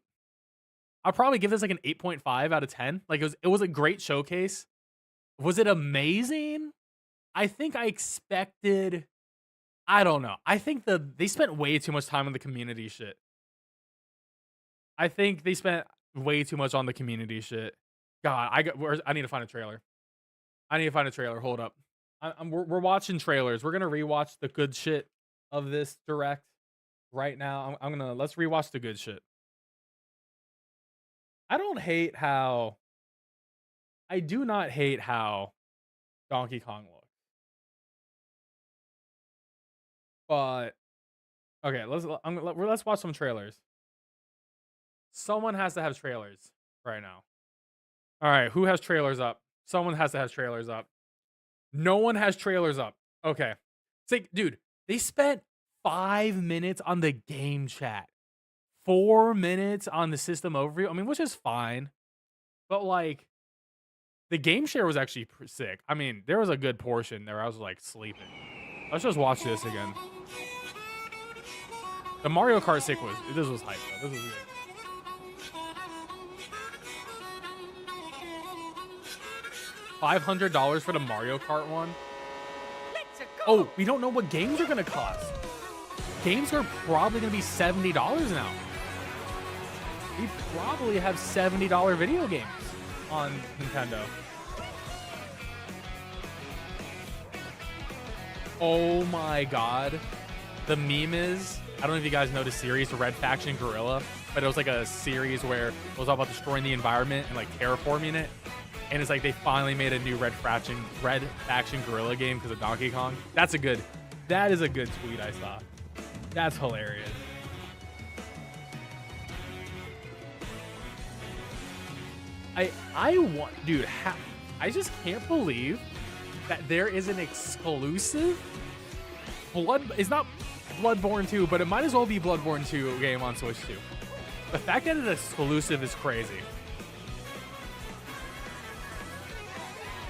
I'll probably give this like an 8.5 out of 10. Like it was a great showcase. Was it amazing? I think I expected. I don't know. I think they spent way too much time on the community shit. I think they spent way too much on the community shit. God, I need to find a trailer. Hold up. We're watching trailers. We're gonna rewatch the good shit of this direct right now. Let's rewatch the good shit. I do not hate how Donkey Kong looks. But okay, let's watch some trailers. Someone has to have trailers right now. All right, who has trailers up? Someone has to have trailers up. No one has trailers up. Okay. It's like, dude, they spent 5 minutes on the game chat. 4 minutes on the system overview. I mean, which is fine. But like, the game share was actually sick. I mean, there was a good portion there. I was like sleeping. Let's just watch this again. The Mario Kart 6 this was hype though. This was good. $500 for the Mario Kart one. Oh, we don't know what games are gonna cost. Games are probably gonna be $70 now. We probably have $70 video games on Nintendo. Oh my god. The meme is, I don't know if you guys know the series, Red Faction Guerrilla, but it was like a series where it was all about destroying the environment and like terraforming it. And it's like they finally made a new Red Faction Guerrilla game because of Donkey Kong. That's a good That is a good tweet I saw. That's hilarious. I want, dude, I just can't believe that there is an exclusive it's not Bloodborne 2, but it might as well be Bloodborne 2 game on Switch 2. The fact that it's exclusive is crazy.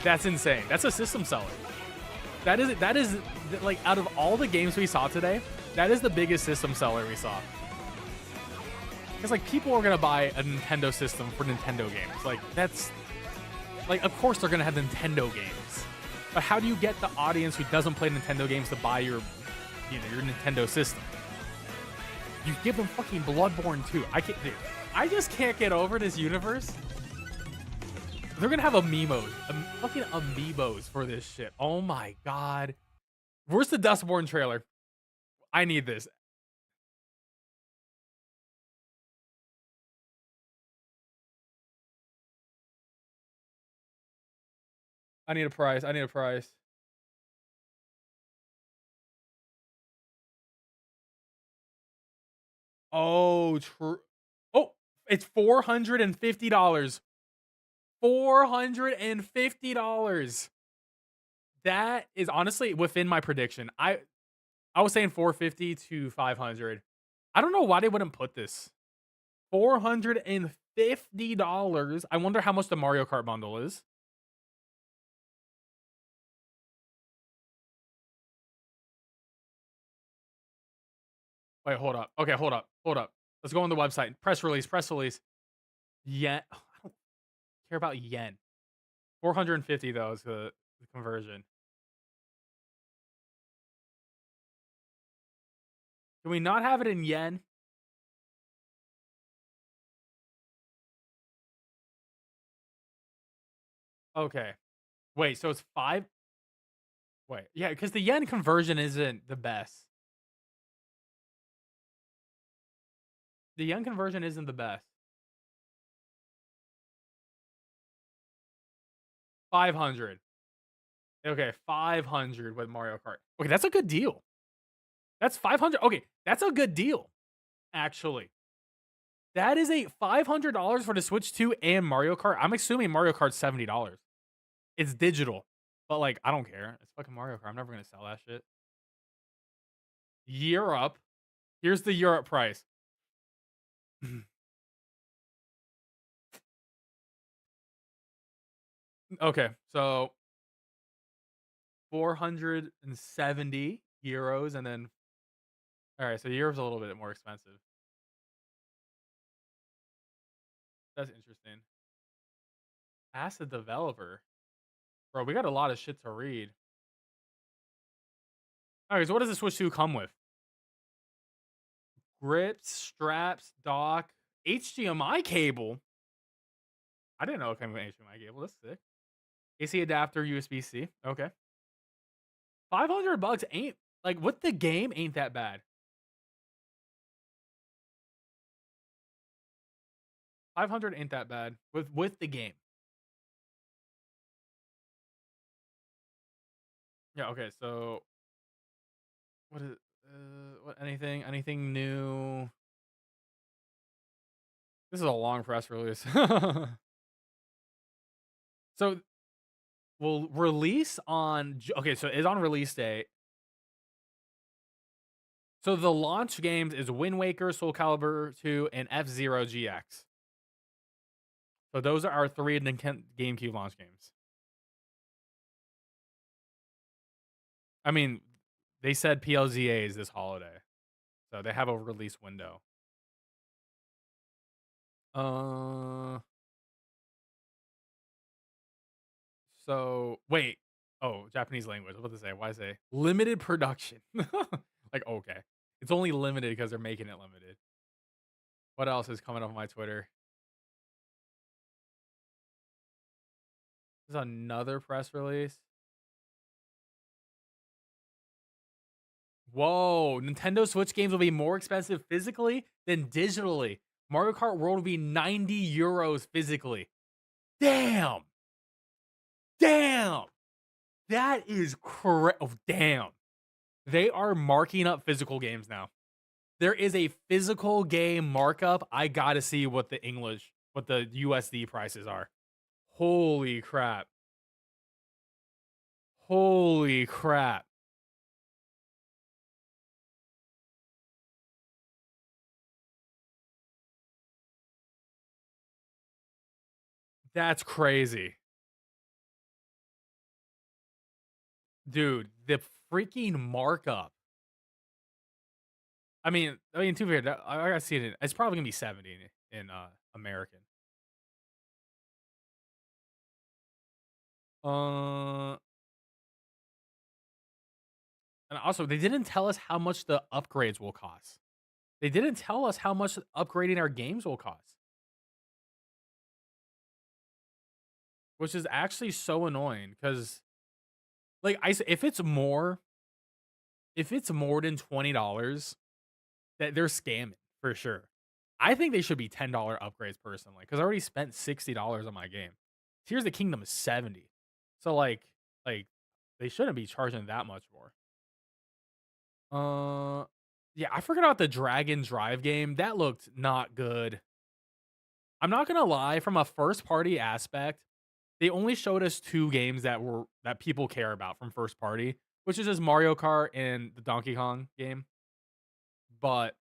That's insane. That's a system seller. That is like, out of all the games we saw today, that is the biggest system seller we saw. Because like, people are gonna buy a Nintendo system for Nintendo games. Like, that's like, of course they're gonna have Nintendo games. But how do you get the audience who doesn't play Nintendo games to buy your Nintendo system? You give them fucking Bloodborne 2. I just can't get over this universe. They're gonna have fucking amiibos for this shit. Oh my god. Where's the Dustborn trailer? I need this. I need a price. I need a price. Oh, true. Oh, it's $450. $450. That is honestly within my prediction. I was saying 450 to 500. I don't know why they wouldn't put this. $450. I wonder how much the Mario Kart bundle is. Wait, hold up. Okay, hold up. Let's go on the website. Press release. Yen. I don't care about yen. 450 though is the conversion. Can we not have it in yen? Okay. Wait, so it's 5? Wait, yeah, because the yen conversion isn't the best. The yen conversion isn't the best. 500. Okay, 500 with Mario Kart. Okay, that's a good deal. That's 500. Okay, that's a good deal, actually. That is a $500 for the Switch 2 and Mario Kart. I'm assuming Mario Kart's $70. It's digital, but like, I don't care. It's fucking Mario Kart. I'm never gonna sell that shit. Europe. Here's the Europe price. Okay, so 470 euros, and then all right, so Europe's a little bit more expensive. That's interesting. Ask the developer. Bro, we got a lot of shit to read. All right, so what does the Switch 2 come with? Grips, straps, dock, HDMI cable. I didn't know it came with HDMI cable. That's sick. AC adapter, USB-C. Okay. $500 ain't, like, with the game, ain't that bad. $500 ain't that bad with the game. Yeah, okay, so what is anything new? This is a long press release. So we'll release on, okay, so it's on release day. So the launch games is Wind Waker, Soul Calibur 2, and F-Zero GX. So those are our 3 GameCube launch games. I mean, they said PLZA is this holiday, so they have a release window. So wait. Oh, Japanese language. I was about to say, why say limited production? Like, okay, it's only limited because they're making it limited. What else is coming up on my Twitter? There's another press release. Whoa, Nintendo Switch games will be more expensive physically than digitally. Mario Kart World will be 90 euros physically. Damn. That is correct. Oh, damn. They are marking up physical games now. There is a physical game markup. I gotta see what the USD prices are. Holy crap. Holy crap. That's crazy. Dude, the freaking markup. I mean, to be fair, I gotta see it. It's probably gonna be 70 in American. And also, they didn't tell us how much the upgrades will cost. They didn't tell us how much upgrading our games will cost. Which is actually so annoying because, like, if it's more than $20, that they're scamming for sure. I think they should be $10 upgrades personally because I already spent $60 on my game. Tears of the Kingdom is 70, so like they shouldn't be charging that much more. Yeah, I forgot about the Dragon Drive game. That looked not good. I'm not gonna lie, from a first party aspect, they only showed us 2 games that people care about from first party, which is just Mario Kart and the Donkey Kong game. But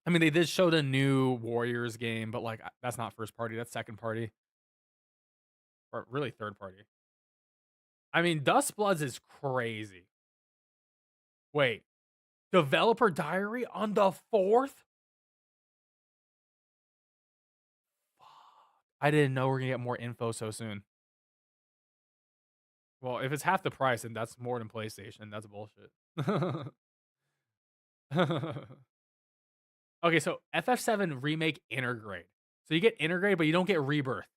I mean, they did show the new Warriors game, but like that's not first party, that's second party. Or really third party. I mean, Dustbloods is crazy. Wait. Developer Diary on the 4th? I didn't know we're gonna get more info so soon. Well, if it's half the price, then that's more than PlayStation. That's bullshit. Okay, so FF7 Remake Intergrade. So you get Intergrade, but you don't get Rebirth.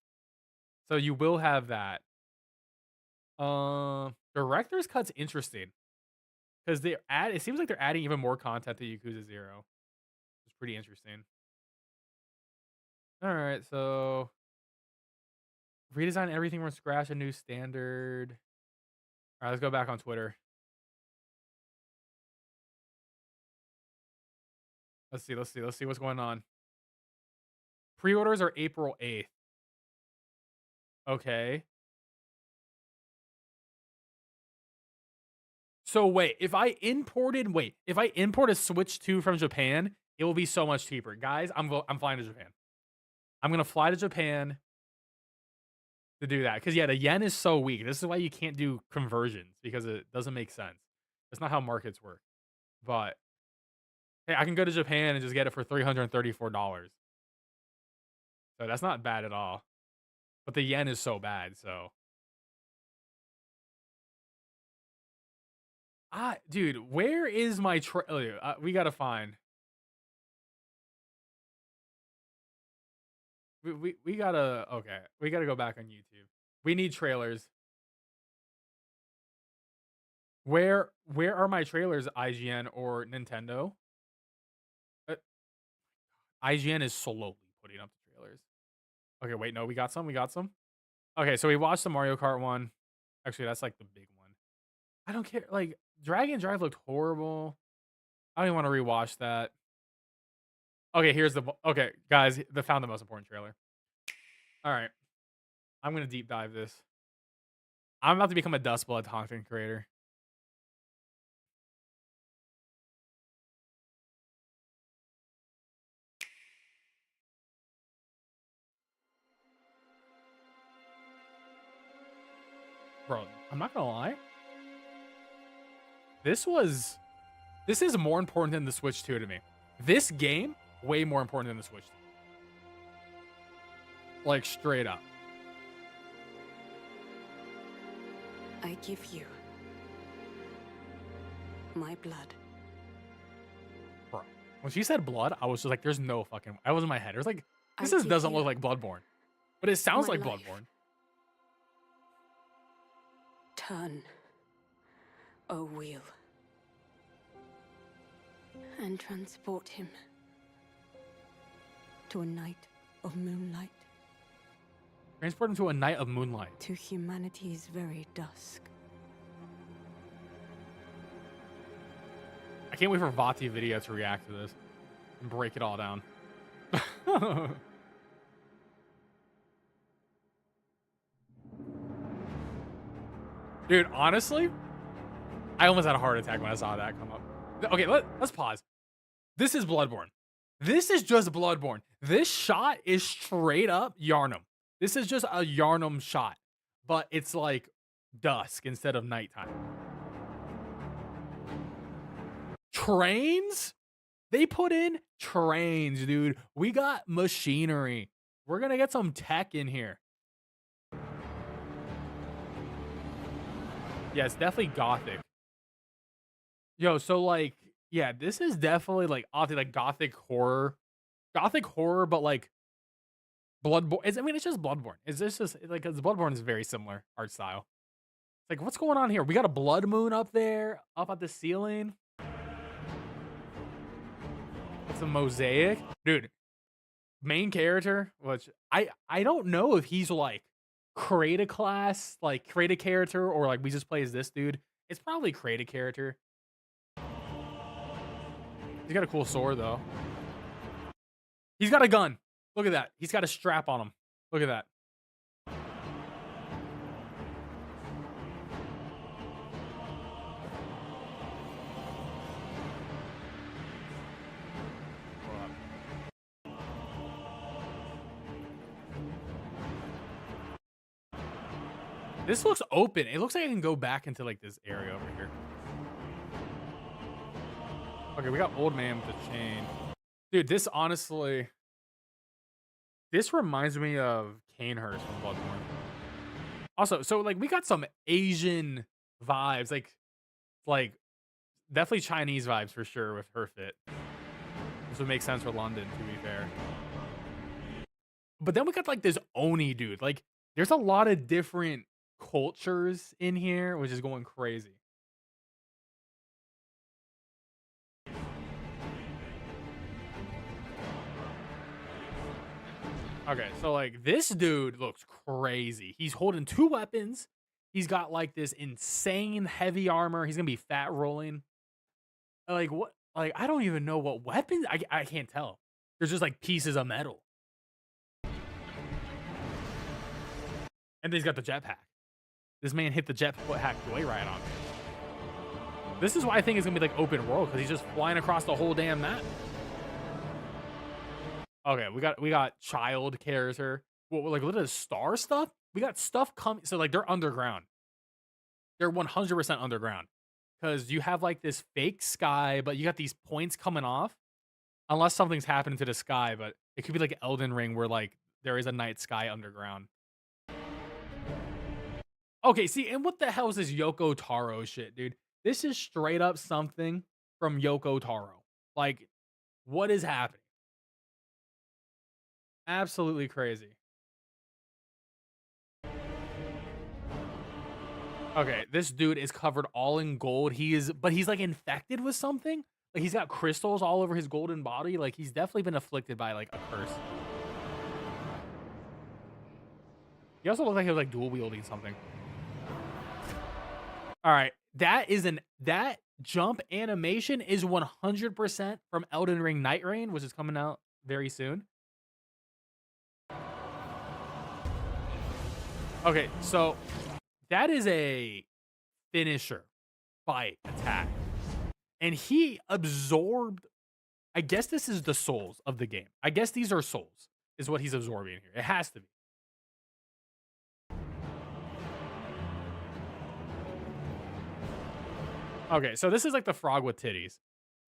So you will have that. Director's Cut's interesting. Because it seems like they're adding even more content to Yakuza 0. It's pretty interesting. Alright, so redesign everything from scratch, a new standard. Alright, let's go back on Twitter. Let's see what's going on. Pre-orders are April 8th. Okay. So wait, if I import a Switch 2 from Japan, it will be so much cheaper. Guys, I'm flying to Japan. I'm going to fly to Japan to do that. Because, yeah, the yen is so weak. This is why you can't do conversions, because it doesn't make sense. That's not how markets work. But, hey, I can go to Japan and just get it for $334. So that's not bad at all. But the yen is so bad, so. Dude, where is my trailer? We gotta find. We gotta, okay. We gotta go back on YouTube. We need trailers. Where are my trailers, IGN or Nintendo? IGN is slowly putting up the trailers. Okay, wait, no, we got some. Okay, so we watched the Mario Kart one. Actually, that's like the big one. I don't care. Like, Dragon Drive looked horrible. I don't even want to rewatch that. Okay, okay, guys, found the most important trailer. All right. I'm going to deep dive this. I'm about to become a Dustblood content creator. Bro, I'm not going to lie. This is more important than the Switch 2 to me. This game, way more important than the Switch 2. Like, straight up. I give you my blood. Bro, when she said blood, I was just like, there's no fucking... I was in my head. It was like, this give doesn't you look like Bloodborne. But it sounds my like life. Bloodborne. Turn, O wheel, and transport him to a night of moonlight, Transport him to a night of moonlight. to humanity's very dusk. can't wait for Vati Video to react to this and break it all down. Dude, honestly, I almost had a heart attack when I saw that come up. Okay, let's pause. This is Bloodborne. This is just Bloodborne. This shot is straight up Yharnam. This is just a Yharnam shot, but it's like dusk instead of nighttime. Trains? They put in trains, dude. We got machinery. We're gonna get some tech in here. Yeah, it's definitely gothic. Yo, so like, yeah, this is definitely like gothic horror. Gothic horror, but like Bloodborne. I mean, it's just Bloodborne. It's just like, Bloodborne is very similar art style. Like, what's going on here? We got a blood moon up there, up at the ceiling. It's a mosaic. Dude, main character, which I don't know if he's like create a class, like create a character, or like we just play as this dude. It's probably create a character. He's got a cool sword though. He's got a gun. Look at that. He's got a strap on him. Look at that. This looks open. It looks like I can go back into like this area over here. Okay, we got old man with the chain. Dude, this honestly, this reminds me of Kanehurst from Bloodborne. Also, so like we got some Asian vibes, like definitely Chinese vibes for sure with her fit. This would make sense for London, to be fair. But then we got like this Oni dude. Like, there's a lot of different cultures in here, which is going crazy. Okay, so like this dude looks crazy. He's holding 2 weapons. He's got like this insane heavy armor. He's gonna be fat rolling. Like what? Like I don't even know what weapons. I can't tell. There's just like pieces of metal. And then he's got the jetpack. This man hit the jetpack joyride on me. This is why I think it's gonna be like open world, because he's just flying across the whole damn map. Okay, we got child character. What, like look at the star stuff? We got stuff coming. So like they're underground. They're 100% underground. Because you have like this fake sky, but you got these points coming off. Unless something's happening to the sky, but it could be like Elden Ring where like there is a night sky underground. Okay, see, and what the hell is this Yoko Taro shit, dude? This is straight up something from Yoko Taro. Like, what is happening? Absolutely crazy. Okay, this dude is covered all in gold. But he's like infected with something. Like he's got crystals all over his golden body. Like he's definitely been afflicted by like a curse. He also looked like he was like dual wielding something. All right, that jump animation is 100% from Elden Ring Night Rain, which is coming out very soon. Okay, so that is a finisher bite attack. And he absorbed, I guess this is the souls of the game. I guess these are souls, is what he's absorbing here. It has to be. Okay, so this is like the frog with titties.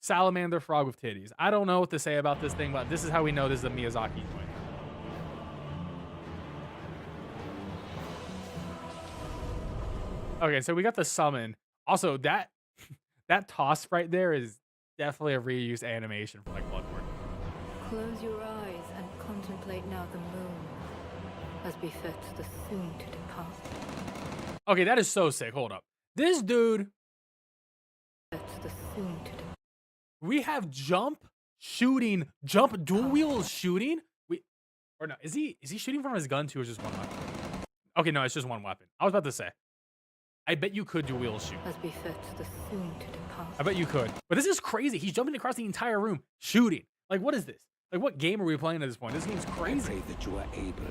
Salamander frog with titties. I don't know what to say about this thing, but this is how we know this is a Miyazaki joint. Okay, so we got the summon. Also, that toss right there is definitely a reused animation from like Bloodborne. Close your eyes and contemplate now the moon, as befits the soon to depart. Okay, that is so sick. Hold up. This dude. We have jump dual wheel shooting. Or no, is he shooting from his gun too, or just one weapon? Okay, no, it's just one weapon. I was about to say. I bet you could dual wheel shoot. As befits the soon to depart. I bet you could. But this is crazy. He's jumping across the entire room, shooting. Like, what is this? Like, what game are we playing at this point? This game's crazy. I pray that you are able,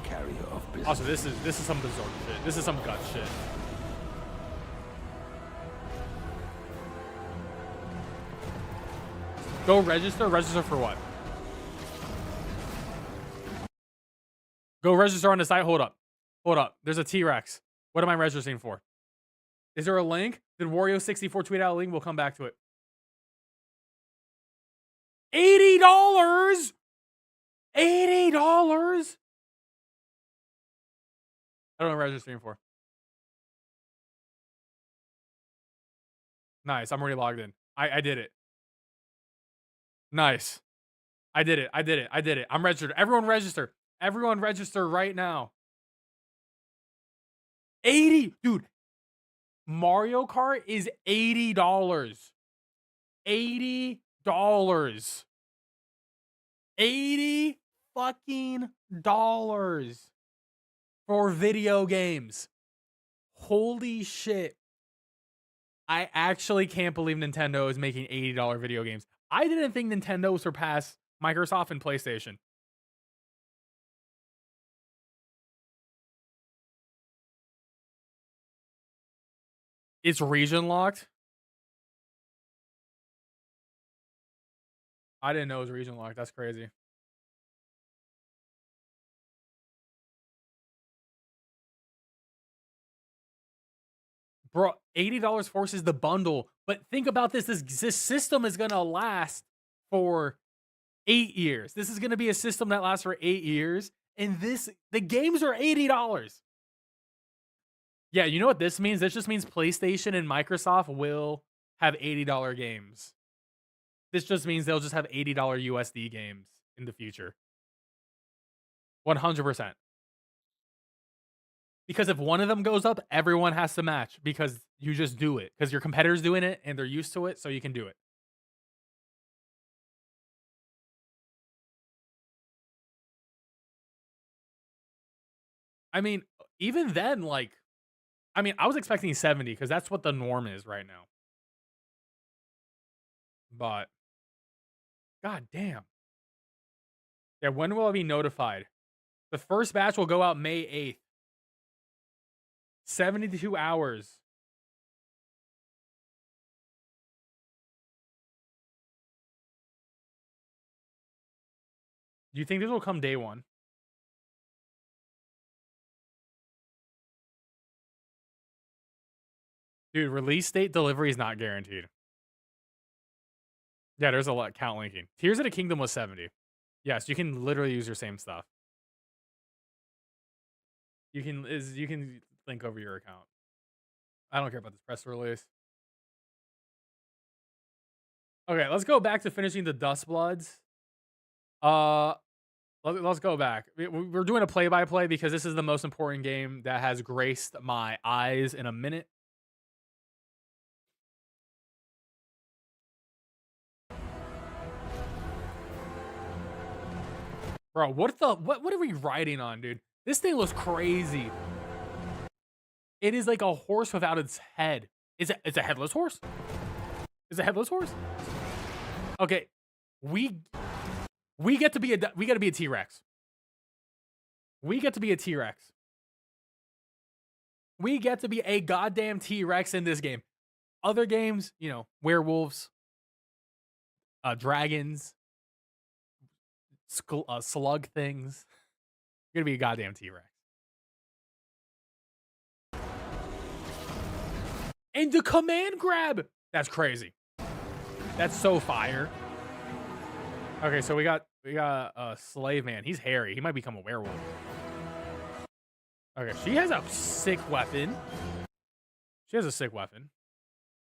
carrier of bliss. Also, this is some bizarre shit. This is some gut shit. Go register. Register for what? Go register on the site. Hold up. Hold up. There's a T-Rex. What am I registering for? Is there a link? Did Wario64 tweet out a link? We'll come back to it. $80? $80? I don't know what I'm registering for. Nice. I'm already logged in. I did it. Nice. I did it. I did it. I did it. I'm registered. Everyone register. Everyone register right now. 80. Dude. Mario Kart is $80. $80. $80 fucking dollars for video games. Holy shit. I actually can't believe Nintendo is making $80 video games. I didn't think Nintendo would surpass Microsoft and PlayStation. It's region locked. I didn't know it was region locked. That's crazy. Bro, $80 forces the bundle. But think about this. This system is going to last for 8 years. This is going to be a system that lasts for 8 years. And the games are $80. Yeah, you know what this means? This just means PlayStation and Microsoft will have $80 games. This just means they'll just have $80 USD games in the future. 100%. Because if one of them goes up, everyone has to match because you just do it. Because your competitor's doing it and they're used to it, so you can do it. I mean, even then, like, I was expecting 70 because that's what the norm is right now. But, god damn. Yeah, when will I be notified? The first batch will go out May 8th. 72 hours. Do you think this will come day one? Dude, release date delivery is not guaranteed. Yeah, there's a lot count linking. Tears of the Kingdom was 70. Yes, you can literally use your same stuff. You can link over your account. I don't care about this press release. Okay, let's go back to finishing the Dust Bloods. Let's go back. We're doing a play-by-play because this is the most important game that has graced my eyes in a minute. Bro, what are we riding on, dude? This thing looks crazy. It is like a horse without its head. It's a headless horse? Is it a headless horse? Okay. We get to be a T-Rex. We get to be a T-Rex. We get to be a goddamn T-Rex in this game. Other games, you know, werewolves, dragons, slug things. You're gonna be a goddamn T-Rex. And the command grab! That's crazy. That's so fire. Okay, so we got a slave man. He's hairy. He might become a werewolf. Okay, she has a sick weapon. She has a sick weapon.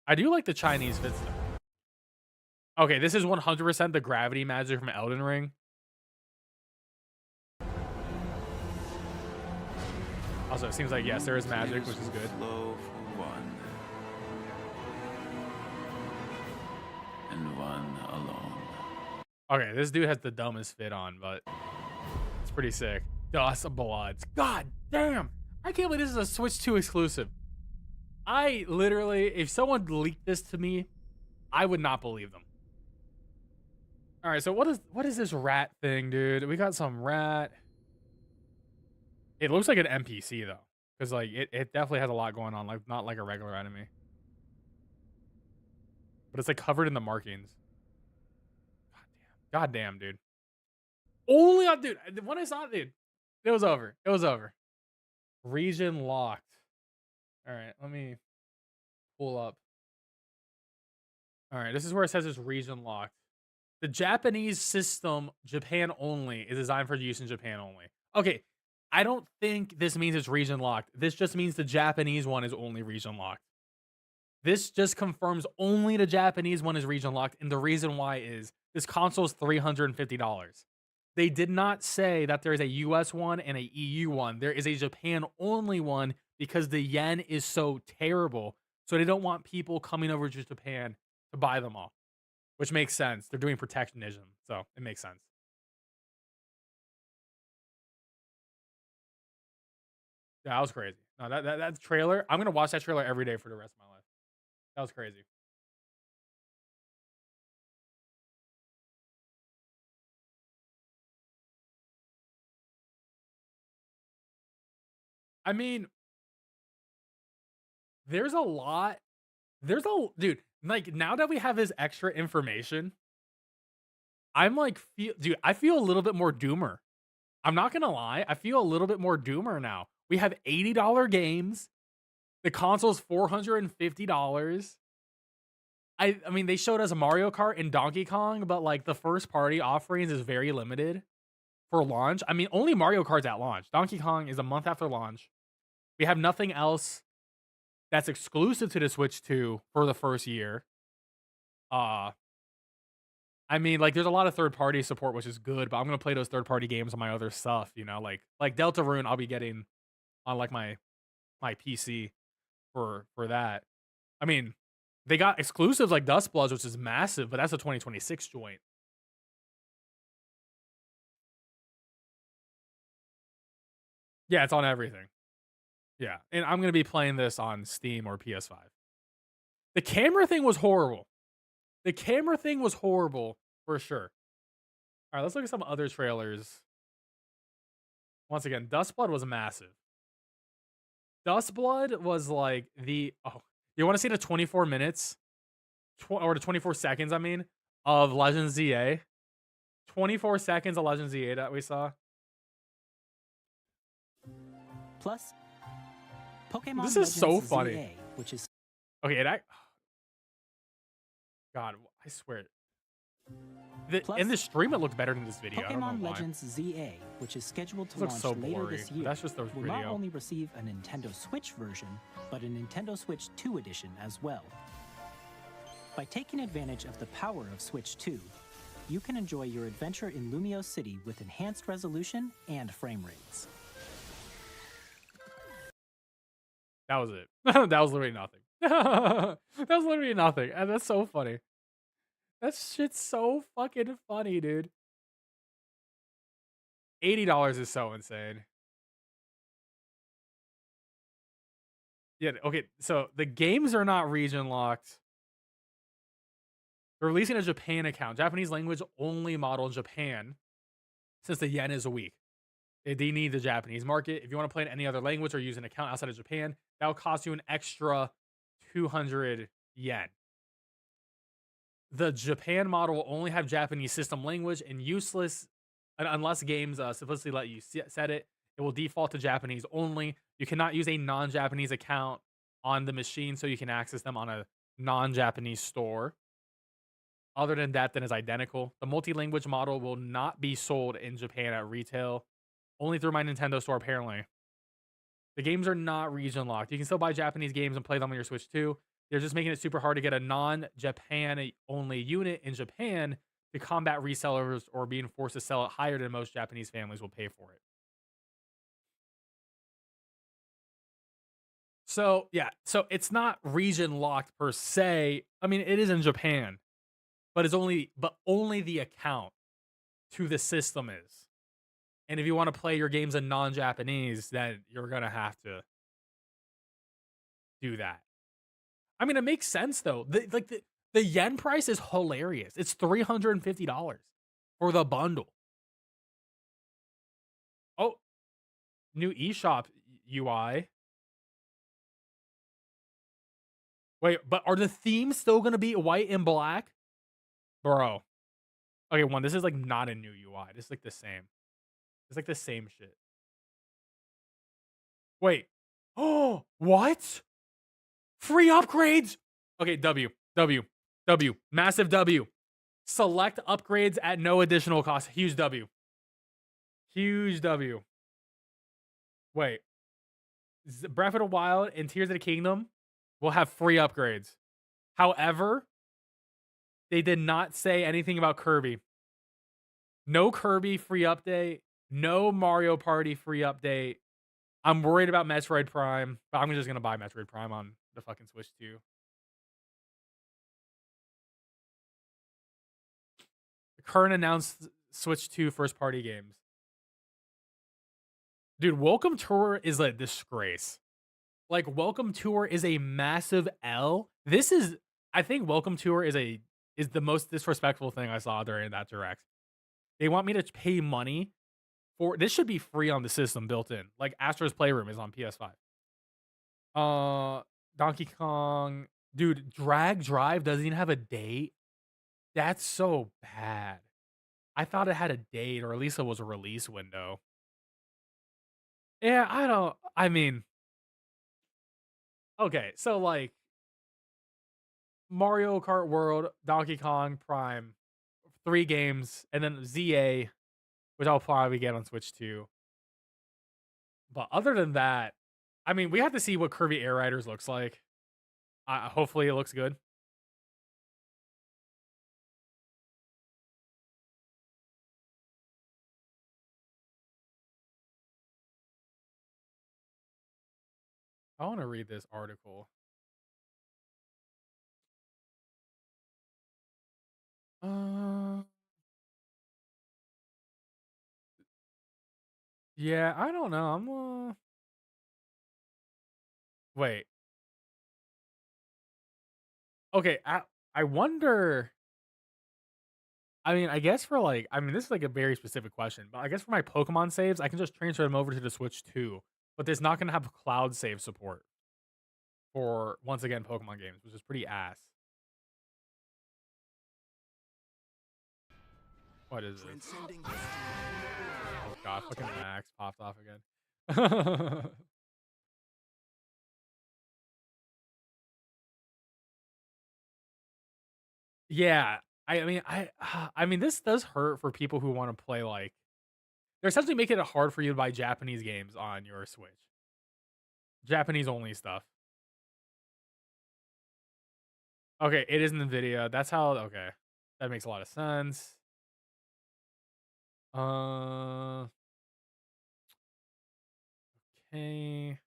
I do like the Chinese fits though. Okay, this is 100% the gravity magic from Elden Ring. Also, it seems like, yes, there is magic, which is good. Flow for one. And one alone. Okay, this dude has the dumbest fit on, but it's pretty sick. Dust Bloods. God damn! I can't believe this is a Switch 2 exclusive. I literally, if someone leaked this to me, I would not believe them. All right, so what is this rat thing, dude? We got some rat. It looks like an NPC though, because like it definitely has a lot going on, like not like a regular enemy. But it's like covered in the markings. God damn, dude. Only on, dude. When I saw it, dude, it was over. It was over. Region locked. All right, let me pull up. All right, this is where it says it's region locked. The Japanese system, Japan only, is designed for use in Japan only. Okay, I don't think this means it's region locked. This just means the Japanese one is only region locked. This just confirms only the Japanese one is region locked, and the reason why is this console is $350. They did not say that there is a US one and a EU one. There is a Japan only one because the yen is so terrible. So they don't want people coming over to Japan to buy them all, which makes sense. They're doing protectionism, so it makes sense. Yeah, that was crazy. No, that trailer, I'm gonna watch that trailer every day for the rest of my life. That was crazy. I mean, there's a lot. Dude, like now that we have this extra information, I'm like, dude, I feel a little bit more doomer. I'm not gonna lie. I feel a little bit more doomer now. We have $80 games. The console's $450. I mean, they showed us Mario Kart and Donkey Kong, but like the first party offerings is very limited for launch. I mean, only Mario Kart's at launch. Donkey Kong is a month after launch. We have nothing else that's exclusive to the Switch 2 for the first year. I mean, like there's a lot of third-party support, which is good, but I'm gonna play those third-party games on my other stuff, you know, like Delta Rune, I'll be getting on like my PC for that. I mean, they got exclusives like Dust Bloods, which is massive, but that's a 2026 joint. Yeah, it's on everything. Yeah, and I'm gonna be playing this on Steam or PS5. The camera thing was horrible. The camera thing was horrible for sure. All right, let's look at some other trailers. Once again, Dustblood was massive. Dustblood was like the you want to see the 24 minutes or the 24 seconds, I mean, of Legend ZA? 24 seconds of Legend ZA that we saw. Plus, Pokemon This is so Legends funny. ZA, which is Okay, God, I swear. In the stream, it looked better than this video. I don't know Pokemon why. Legends ZA, which is scheduled to This looks launch so later blurry. this year, That's just the will not video. only receive a Nintendo Switch version, but a Nintendo Switch 2 edition as well. By taking advantage of the power of Switch 2, you can enjoy your adventure in Lumio City with enhanced resolution and frame rates. That was it. That was literally nothing. That was literally nothing. And that's so funny. That shit's so fucking funny, dude. $80 is so insane. Yeah, okay, so the games are not region locked. They're releasing a Japan account. Japanese language only model in Japan, since the yen is weak. They need the Japanese market. If you want to play in any other language or use an account outside of Japan, that will cost you an extra 200 yen. The Japan model will only have Japanese system language and useless, unless games simplicity let you set it. It will default to Japanese only. You cannot use a non-Japanese account on the machine, so you can access them on a non-Japanese store. Other than that, then it's identical. The multi-language model will not be sold in Japan at retail. Only through my Nintendo store, apparently. The games are not region locked. You can still buy Japanese games and play them on your Switch too. They're just making it super hard to get a non-Japan only unit in Japan to combat resellers or being forced to sell it higher than most Japanese families will pay for it. So, yeah. So, it's not region locked per se. I mean, it is in Japan. But only the account to the system is. And if you want to play your games in non-Japanese, then you're going to have to do that. I mean, it makes sense though. The yen price is hilarious. It's $350 for the bundle. Oh, new eShop UI. Wait, but are the themes still gonna be white and black? Bro. Okay, one, this is like not a new UI. This is like the same. It's like the same shit. Wait. Oh, what? Free upgrades. Okay, W. Massive W. Select upgrades at no additional cost. Huge W. Huge W. Wait. Breath of the Wild and Tears of the Kingdom will have free upgrades. However, they did not say anything about Kirby. No Kirby free update. No Mario Party free update. I'm worried about Metroid Prime, but I'm just going to buy Metroid Prime on the fucking Switch too. The current announced Switch 2 first-party games. Dude, Welcome Tour is a disgrace. Like, Welcome Tour is a massive L. I think Welcome Tour is the most disrespectful thing I saw during that Direct. They want me to pay money for this. Should be free on the system built in. Like Astro's Playroom is on PS5. Donkey Kong, dude, Drag Drive doesn't even have a date. That's so bad. I thought it had a date, or at least it was a release window. Yeah, I mean, okay, so like Mario Kart World, Donkey Kong, Prime, 3 games, and then ZA, which I'll probably get on Switch too. But other than that, I mean, we have to see what Kirby Air Riders looks like. Hopefully it looks good. I want to read this article. Yeah, I don't know. Wait. Okay, I wonder. I mean, I guess for like, I mean, this is like a very specific question, but I guess for my Pokemon saves, I can just transfer them over to the Switch too. But there's not going to have cloud save support for, once again, Pokemon games, which is pretty ass. What is this? Oh god, fucking Max popped off again. Yeah, I mean, this does hurt for people who want to play like. They're essentially making it hard for you to buy Japanese games on your Switch. Japanese only stuff. Okay, it is NVIDIA. That's how. Okay, that makes a lot of sense. Okay.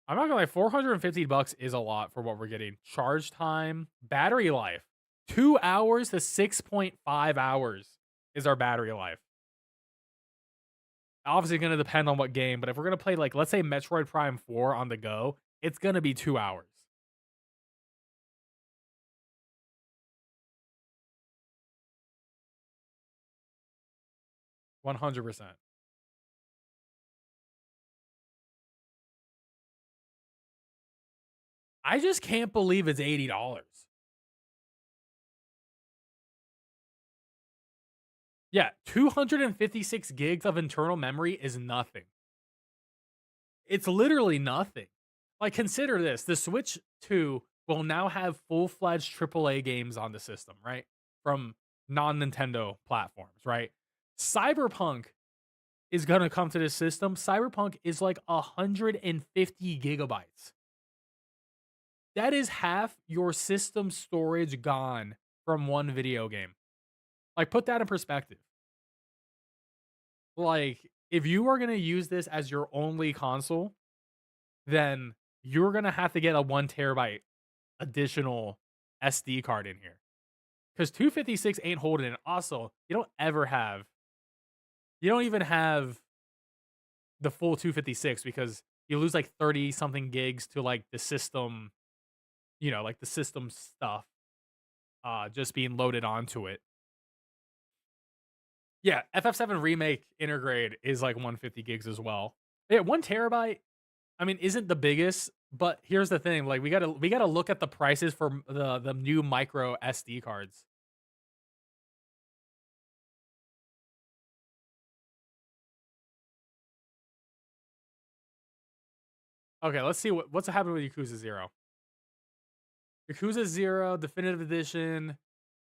I'm not gonna lie, $450 is a lot for what we're getting. Charge time, battery life, 2 hours to 6.5 hours is our battery life. Obviously gonna depend on what game, but if we're gonna play like, let's say Metroid Prime 4 on the go, it's gonna be 2 hours. $100%. I just can't believe it's $80. Yeah, 256 gigs of internal memory is nothing. It's literally nothing. Like, consider this. The Switch 2 will now have full-fledged AAA games on the system, right? From non-Nintendo platforms, right? Cyberpunk is going to come to this system. Cyberpunk is like 150 gigabytes. That is half your system storage gone from one video game. Like, put that in perspective. Like, if you are going to use this as your only console, then you're going to have to get a 1 terabyte additional SD card in here. Because 256 ain't holding it. Also, you don't even have the full 256 because you lose like 30 something gigs to like the system, you know, like the system stuff just being loaded onto it. Yeah, FF7 remake intergrade is like 150 gigs as well. Yeah, 1 terabyte, I mean, isn't the biggest, but here's the thing, like we gotta look at the prices for the new micro SD cards. Okay, let's see what's happening with Yakuza 0. Yakuza 0 Definitive Edition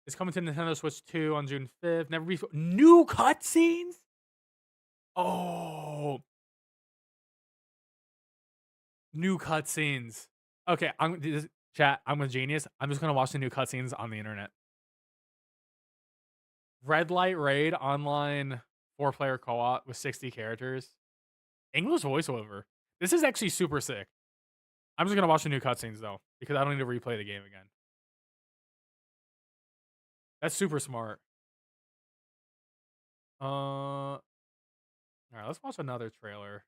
is coming to Nintendo Switch 2 on June 5th. Never before. New cutscenes? Oh. New cutscenes. Okay, chat, I'm a genius. I'm just going to watch the new cutscenes on the internet. Red Light Raid online 4-player co-op with 60 characters. English voiceover. This is actually super sick. I'm just going to watch the new cutscenes, though, because I don't need to replay the game again. That's super smart. All right, let's watch another trailer.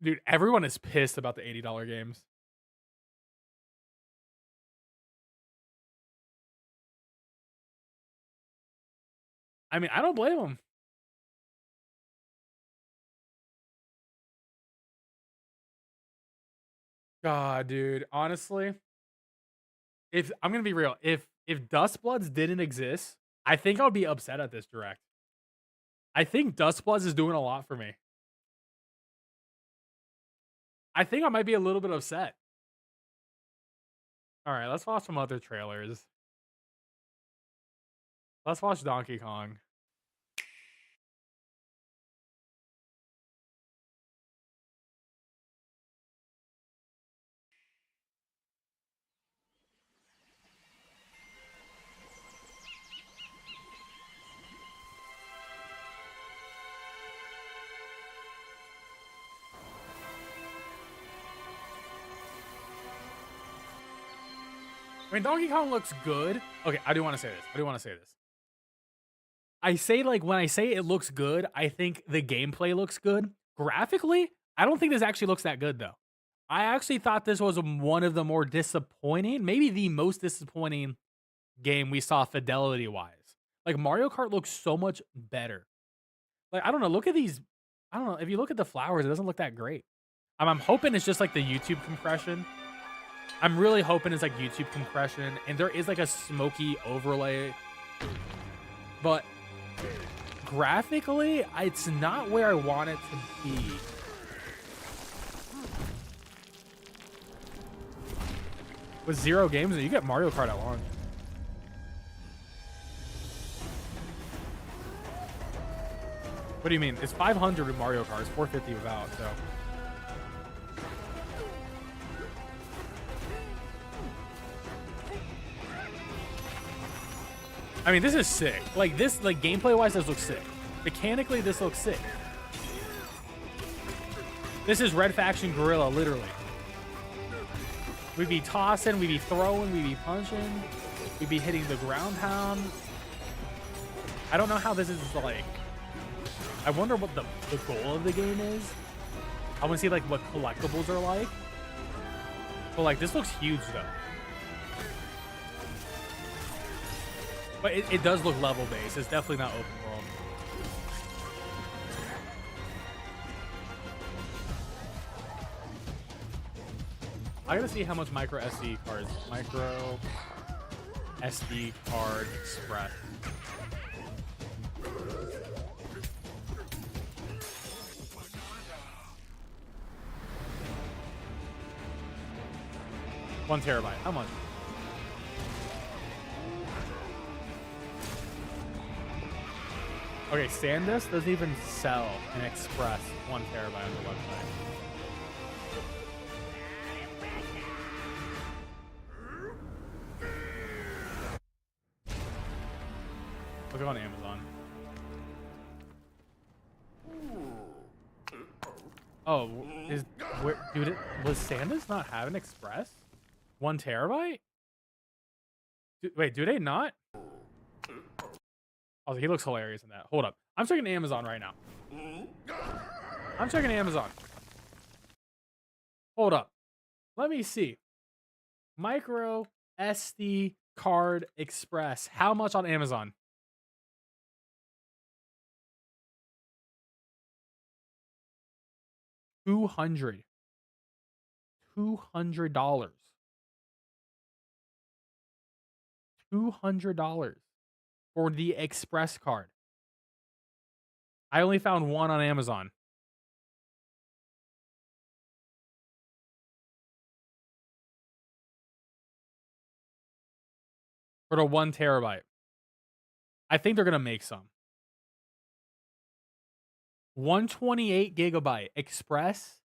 Dude, everyone is pissed about the $80 games. I mean, I don't blame them. God, dude, honestly, if I'm gonna be real, if Dustbloods didn't exist, I think I would be upset at this direct. I think Dustbloods is doing a lot for me. I think I might be a little bit upset. All right, let's watch some other trailers. Let's watch Donkey Kong. I mean, Donkey Kong looks good. Okay, I do want to say this. I say, like, when I say it looks good, I think the gameplay looks good. Graphically, I don't think this actually looks that good, though. I actually thought this was one of the more disappointing, maybe the most disappointing game we saw fidelity-wise. Like, Mario Kart looks so much better. Like, I don't know, look at these. I don't know, if you look at the flowers, it doesn't look that great. I'm hoping it's just like the YouTube compression. I'm really hoping it's like YouTube compression, and there is like a smoky overlay. But graphically, it's not where I want it to be. With 0 games, you get Mario Kart at launch. What do you mean? It's 500 with Mario Kart. It's 450 without, so. I mean, this is sick. Like, this, like, gameplay-wise, this looks sick. Mechanically, this looks sick. This is Red Faction Gorilla, literally. We'd be tossing, we'd be throwing, we'd be punching. We'd be hitting the ground pound. I don't know how this is, like... I wonder what the goal of the game is. I want to see, like, what collectibles are like. But, like, this looks huge, though. But it does look level-based. It's definitely not open world. I gotta see how much micro SD cards. Micro SD card express. $1 terabyte. How much? Okay, SanDisk doesn't even sell an express 1 terabyte on the website. Look on Amazon. Oh, dude, was SanDisk not have an express? 1 terabyte? Wait, do they not? Oh, he looks hilarious in that. Hold up. I'm checking Amazon right now. I'm checking Amazon. Hold up. Let me see. Micro SD card express. How much on Amazon? $200. $200. $200 for the express card. I only found one on Amazon. For the 1 terabyte. I think they're going to make some. 128 gigabyte express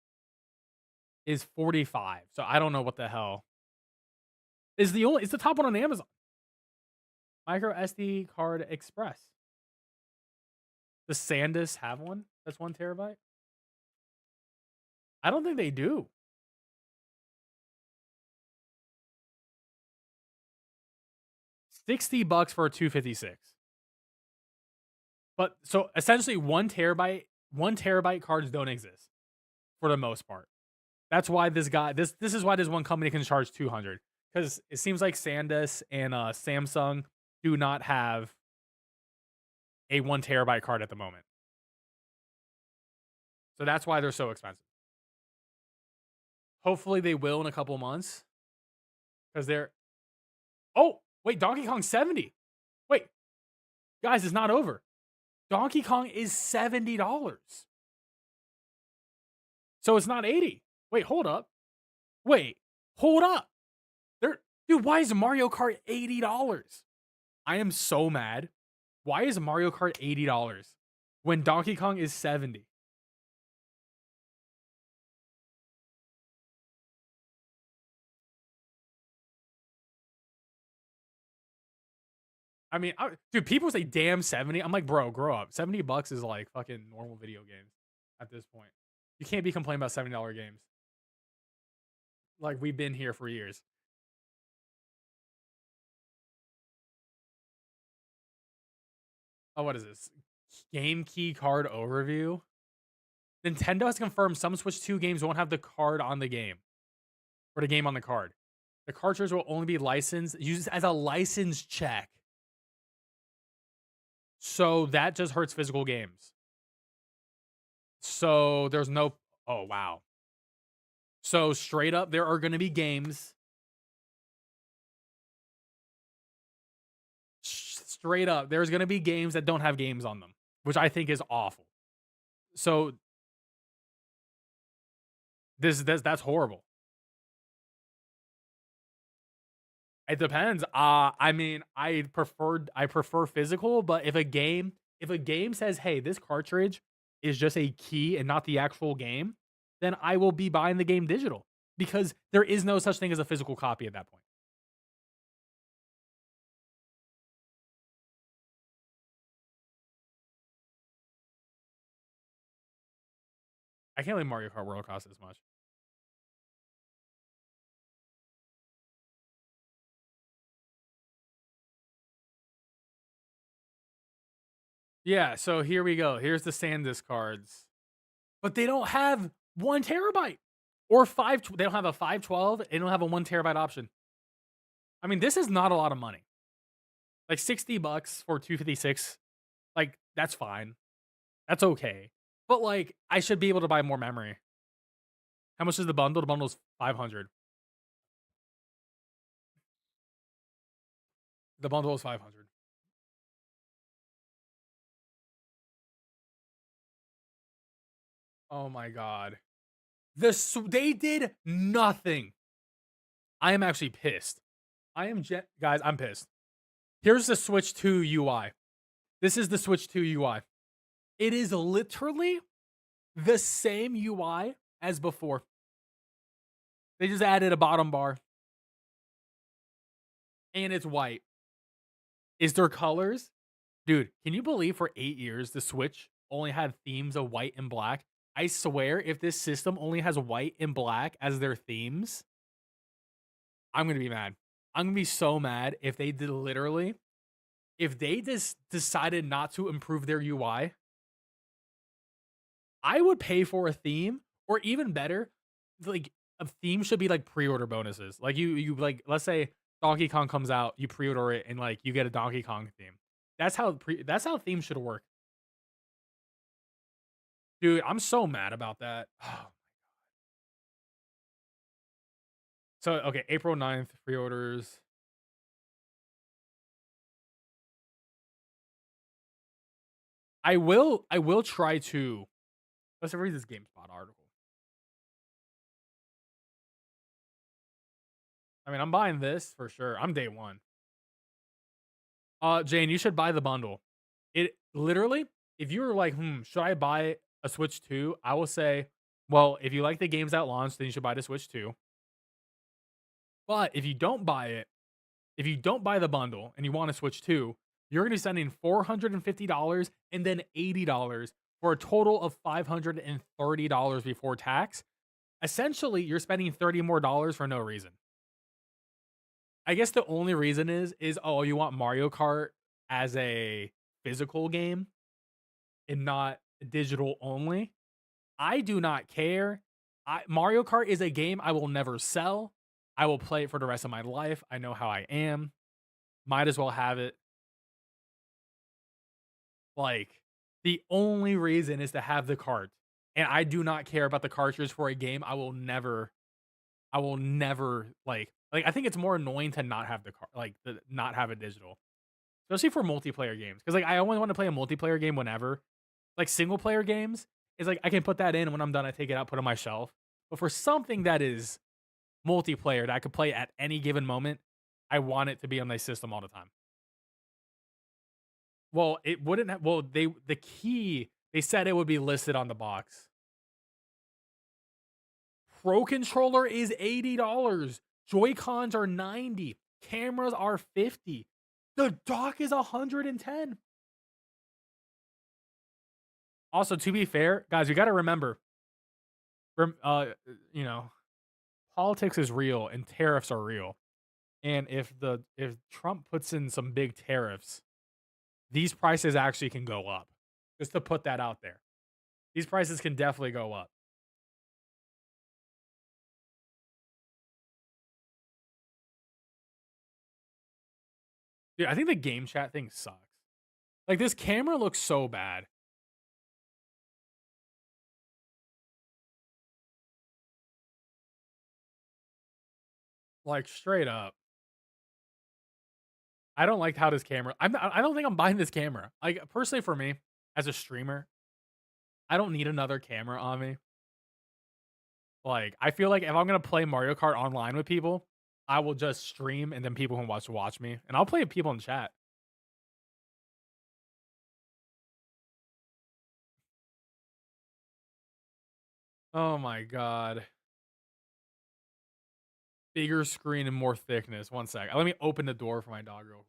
is 45. So I don't know what the hell. It's the top one on Amazon. Micro SD card express. Does SanDisk have one that's 1 terabyte? I don't think they do. $60 for a 256. But so essentially 1 terabyte cards don't exist for the most part. That's why this is why this one company can charge 200, because it seems like SanDisk and Samsung do not have a 1 terabyte card at the moment. So that's why they're so expensive. Hopefully they will in a couple months, because they're... Oh, wait, Donkey Kong 70. Wait, guys, it's not over. Donkey Kong is $70. So it's not 80. Wait, hold up. Wait, hold up. Dude, why is Mario Kart $80? I am so mad. Why is Mario Kart $80 when Donkey Kong is 70? I mean, dude, people say damn 70. I'm like, bro, grow up. $70 is like fucking normal video games at this point. You can't be complaining about $70 games. Like, we've been here for years. Oh, what is this? Game key card overview. Nintendo has confirmed some Switch 2 games won't have the card on the game. Or the game on the card. The cartridge will only be licensed, used as a license check. So that just hurts physical games. So there's no... Oh, wow. So straight up, there are going to be games... Straight up, there's going to be games that don't have games on them, which I think is awful. So that's horrible. It depends. I mean, I prefer physical, but if a game says, "Hey, this cartridge is just a key and not the actual game," then I will be buying the game digital, because there is no such thing as a physical copy at that point. I can't believe Mario Kart World costs this much. Yeah, so here we go. Here's the SanDisk cards. But they don't have 1 terabyte or 5. They don't have a 512. They don't have a 1 terabyte option. I mean, this is not a lot of money. Like $60 for 256. Like, that's fine. That's okay. But like, I should be able to buy more memory. How much is the bundle? The bundle is $500. The bundle is $500. Oh my god. They did nothing. I am actually pissed. Guys, I'm pissed. Here's the Switch 2 UI. This is the Switch 2 UI. It is literally the same UI as before. They just added a bottom bar. And it's white. Is there colors? Dude, can you believe for 8 years the Switch only had themes of white and black? I swear, if this system only has white and black as their themes, I'm going to be mad. I'm going to be so mad if they did literally if they just decided not to improve their UI, I would pay for a theme, or even better, like a theme should be like pre-order bonuses. Like you like, let's say Donkey Kong comes out, you pre-order it, and like you get a Donkey Kong theme. That's how themes should work. Dude, I'm so mad about that. Oh my god. So okay, April 9th, pre-orders. I will try to, let's read this GameSpot article. I mean, I'm buying this for sure. I'm day one. Jane, you should buy the bundle. It literally, if you were like, should I buy a Switch 2? I will say, well, if you like the games at launch, then you should buy the Switch 2. But if you don't buy it, if you don't buy the bundle and you want to Switch 2, you're going to be spending $450 and then $80 for a total of $530 before tax. Essentially, you're spending $30 more for no reason. I guess the only reason is oh, you want Mario Kart as a physical game and not digital only. I do not care. Mario Kart is a game I will never sell. I will play it for the rest of my life. I know how I am. Might as well have it. Like, the only reason is to have the cart. And I do not care about the cartridge for a game I will never like I think it's more annoying to not have the not have it digital. Especially for multiplayer games. Because like I only want to play a multiplayer game whenever. Like single player games, it's like I can put that in, and when I'm done, I take it out, put it on my shelf. But for something that is multiplayer that I could play at any given moment, I want it to be on my system all the time. Well, it wouldn't have, well, the key, they said it would be listed on the box. Pro controller is $80. Joy-Cons are $90. Cameras are $50. The dock is $110. Also, to be fair, guys, you got to remember, you know, politics is real and tariffs are real. And if Trump puts in some big tariffs, these prices actually can go up. Just to put that out there. These prices can definitely go up. Dude, I think the game chat thing sucks. Like, this camera looks so bad. Like, straight up. I don't like how this camera... I don't think I'm buying this camera. Like, personally for me, as a streamer, I don't need another camera on me. Like, I feel like if I'm going to play Mario Kart online with people, I will just stream and then people can watch me. And I'll play with people in chat. Oh my god. Bigger screen and more thickness. One sec. Let me open the door for my dog real quick.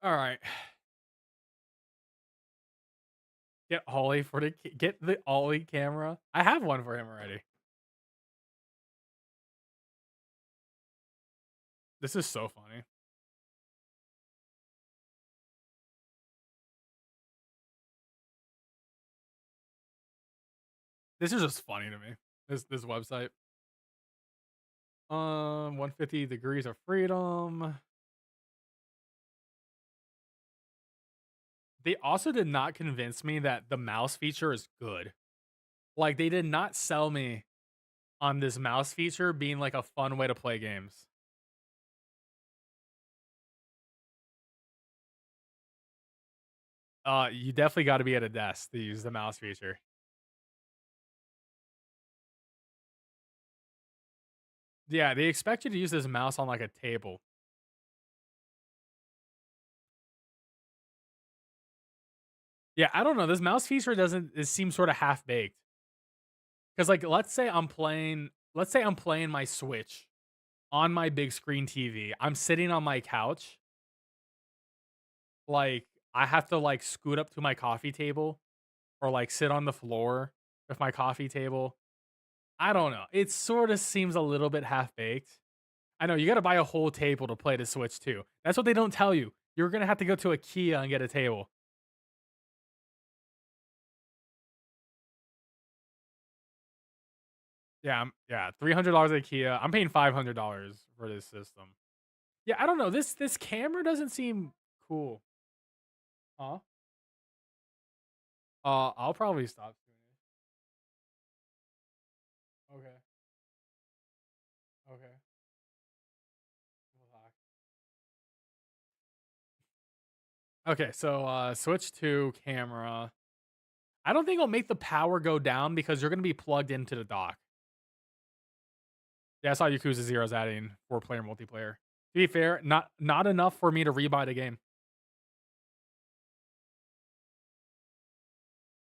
All right. Get Ollie get the Ollie camera. I have one for him already. This is so funny. This is just funny to me. This website. 150 degrees of freedom. They also did not convince me that the mouse feature is good. Like, they did not sell me on this mouse feature being like a fun way to play games. You definitely got to be at a desk to use the mouse feature. Yeah, they expect you to use this mouse on like a table. Yeah, I don't know. This mouse feature it seems sort of half-baked. Cuz like let's say I'm playing my Switch on my big screen TV. I'm sitting on my couch. Like, I have to like scoot up to my coffee table or like sit on the floor with my coffee table. I don't know. It sort of seems a little bit half baked. I know you got to buy a whole table to play the Switch too. That's what they don't tell you. You're going to have to go to IKEA and get a table. Yeah, $300 at IKEA. I'm paying $500 for this system. Yeah, I don't know. This camera doesn't seem cool. Huh? I'll probably stop soon. Okay. Okay. Okay, so Switch 2 camera. I don't think it'll make the power go down because you're gonna be plugged into the dock. Yeah, I saw Yakuza Zero's adding 4-player multiplayer. To be fair, not enough for me to rebuy the game.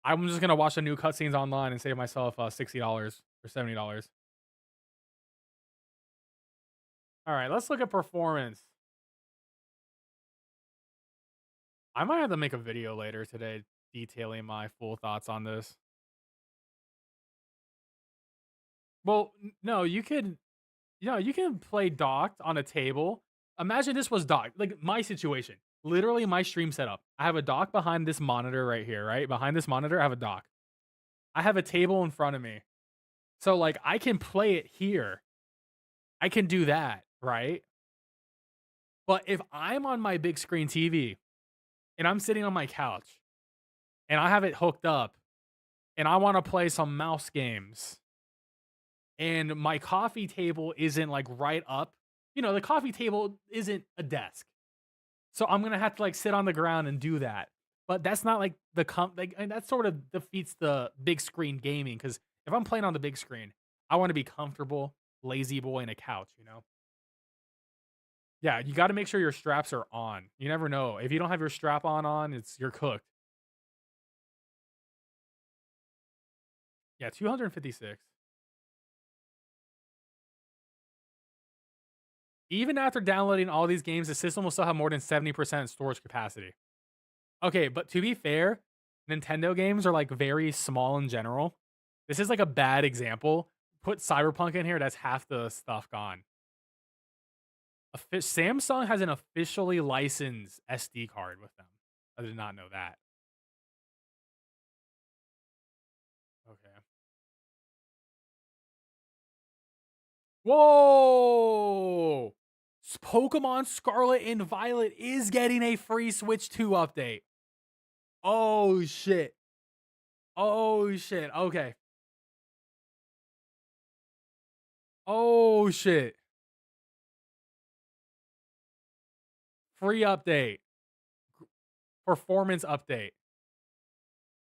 I'm just gonna watch the new cutscenes online and save myself $60 or $70. All right, let's look at performance. I might have to make a video later today detailing my full thoughts on this. Well, no, you can play docked on a table. Imagine this was docked. Like my situation. Literally my stream setup. I have a dock behind this monitor right here, right? Behind this monitor, I have a dock. I have a table in front of me. So like I can play it here. I can do that, right? But if I'm on my big screen TV and I'm sitting on my couch and I have it hooked up and I want to play some mouse games and my coffee table isn't like right up, the coffee table isn't a desk. So I'm going to have to like sit on the ground and do that. But that's not like and that sort of defeats the big screen gaming. Cause if I'm playing on the big screen, I want to be comfortable, lazy boy in a couch, Yeah, you got to make sure your straps are on. You never know. If you don't have your strap on, you're cooked. Yeah, 256. Even after downloading all these games, the system will still have more than 70% storage capacity. Okay, but to be fair, Nintendo games are like very small in general. This is like a bad example. Put Cyberpunk in here, that's half the stuff gone. Samsung has an officially licensed SD card with them. I did not know that. Okay. Whoa! Pokemon Scarlet and Violet is getting a free Switch 2 update. Oh, shit. Oh, shit. Okay. Oh, shit. Free update. Performance update.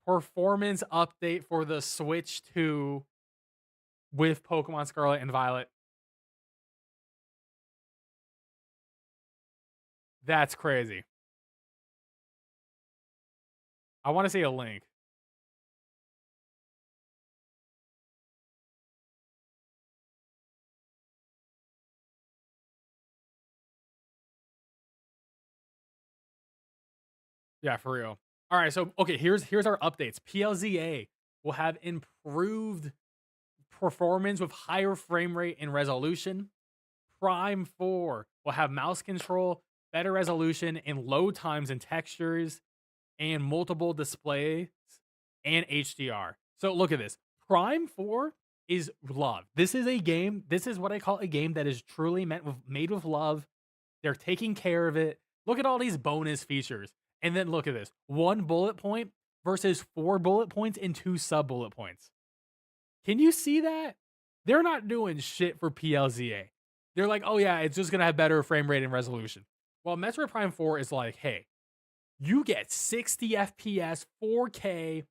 Performance update for the Switch 2 with Pokemon Scarlet and Violet. That's crazy. I want to see a link. Yeah, for real. All right, so okay, here's our updates. PLZA will have improved performance with higher frame rate and resolution. Prime 4 will have mouse control, better resolution, and load times and textures, and multiple displays and HDR. So look at this. Prime 4 is love. This is what I call a game that is truly made with love. They're taking care of it. Look at all these bonus features. And then look at this. 1 bullet point versus 4 bullet points and 2 sub bullet points. Can you see that? They're not doing shit for PLZA. They're like, oh yeah, it's just going to have better frame rate and resolution. Well, Metroid Prime 4 is like, hey, you get 60 FPS, 4K,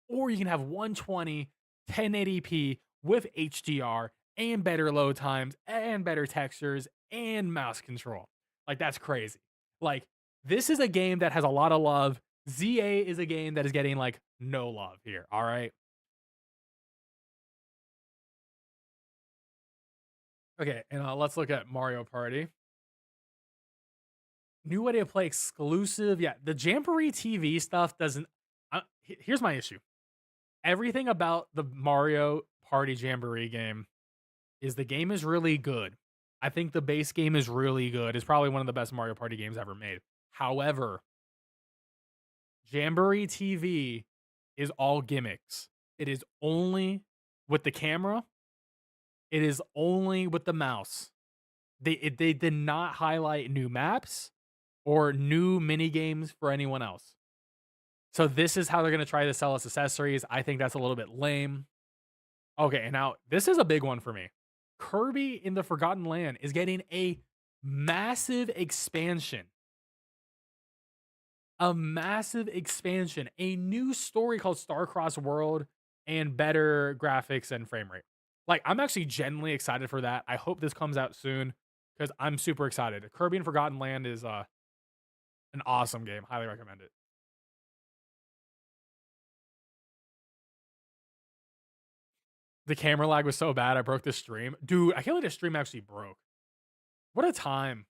or you can have 120, 1080p with HDR and better load times and better textures and mouse control. Like, that's crazy. Like, this is a game that has a lot of love. ZA is a game that is getting like no love here. All right. Okay, and let's look at Mario Party. New way to play exclusive. Yeah, the Jamboree TV stuff doesn't. Here's my issue. Everything about the Mario Party Jamboree game is the game is really good. I think the base game is really good. It's probably one of the best Mario Party games ever made. However, Jamboree TV is all gimmicks. It is only with the camera. It is only with the mouse. They did not highlight new maps or new mini games for anyone else. So this is how they're going to try to sell us accessories. I think that's a little bit lame. Okay, and now this is a big one for me. Kirby in the Forgotten Land is getting a massive expansion. A massive expansion. A new story called Star-Crossed World and better graphics and frame rate. Like, I'm actually genuinely excited for that. I hope this comes out soon because I'm super excited. Kirby and Forgotten Land is an awesome game. Highly recommend it. The camera lag was so bad, I broke the stream. Dude, I can't believe the stream actually broke. What a time.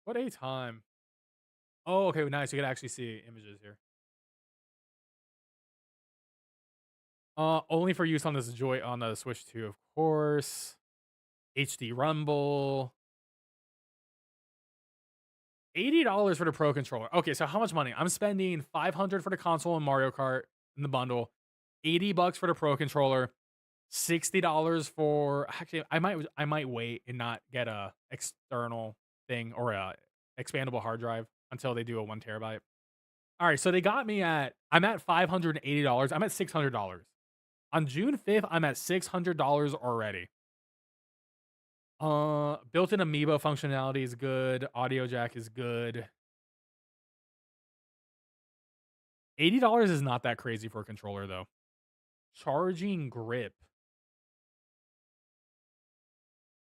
What a time. Oh, okay, nice. You can actually see images here. Only for use on this on the Switch 2, of course. HD Rumble. $80 for the Pro Controller. Okay, so how much money? I'm spending $500 for the console and Mario Kart in the bundle. $80 for the Pro Controller. $60 for actually I might wait and not get a external thing or a expandable hard drive until they do a 1 terabyte. All right, so they got me at I'm at $580. I'm at $600. On June 5th, I'm at $600 already. Built-in amiibo functionality is good. Audio jack is good. $80 is not that crazy for a controller though. Charging grip.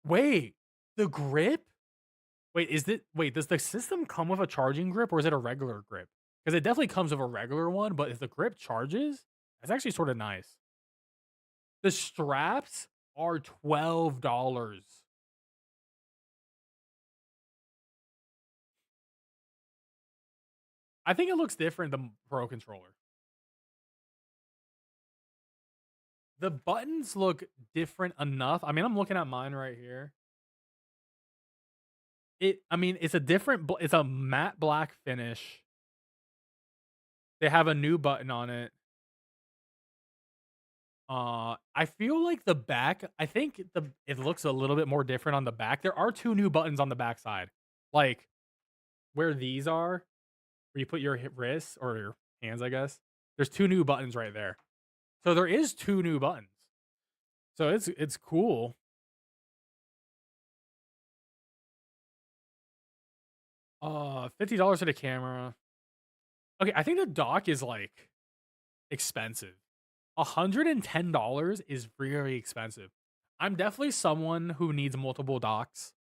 Wait, the grip? Wait, does the system come with a charging grip or is it a regular grip? Because it definitely comes with a regular one, but if the grip charges, that's actually sort of nice. The straps are $12. I think it looks different than Pro Controller. The buttons look different enough. I mean, I'm looking at mine right here. It's a different, it's a matte black finish. They have a new button on it. I feel like the back, I think it looks a little bit more different on the back. There are 2 new buttons on the back side. Like where these are, where you put your wrists or your hands, I guess. There's 2 new buttons right there. So there is 2 new buttons. So it's cool. $50 for the camera. Okay, I think the dock is like expensive. $110 is really expensive. I'm definitely someone who needs multiple docks.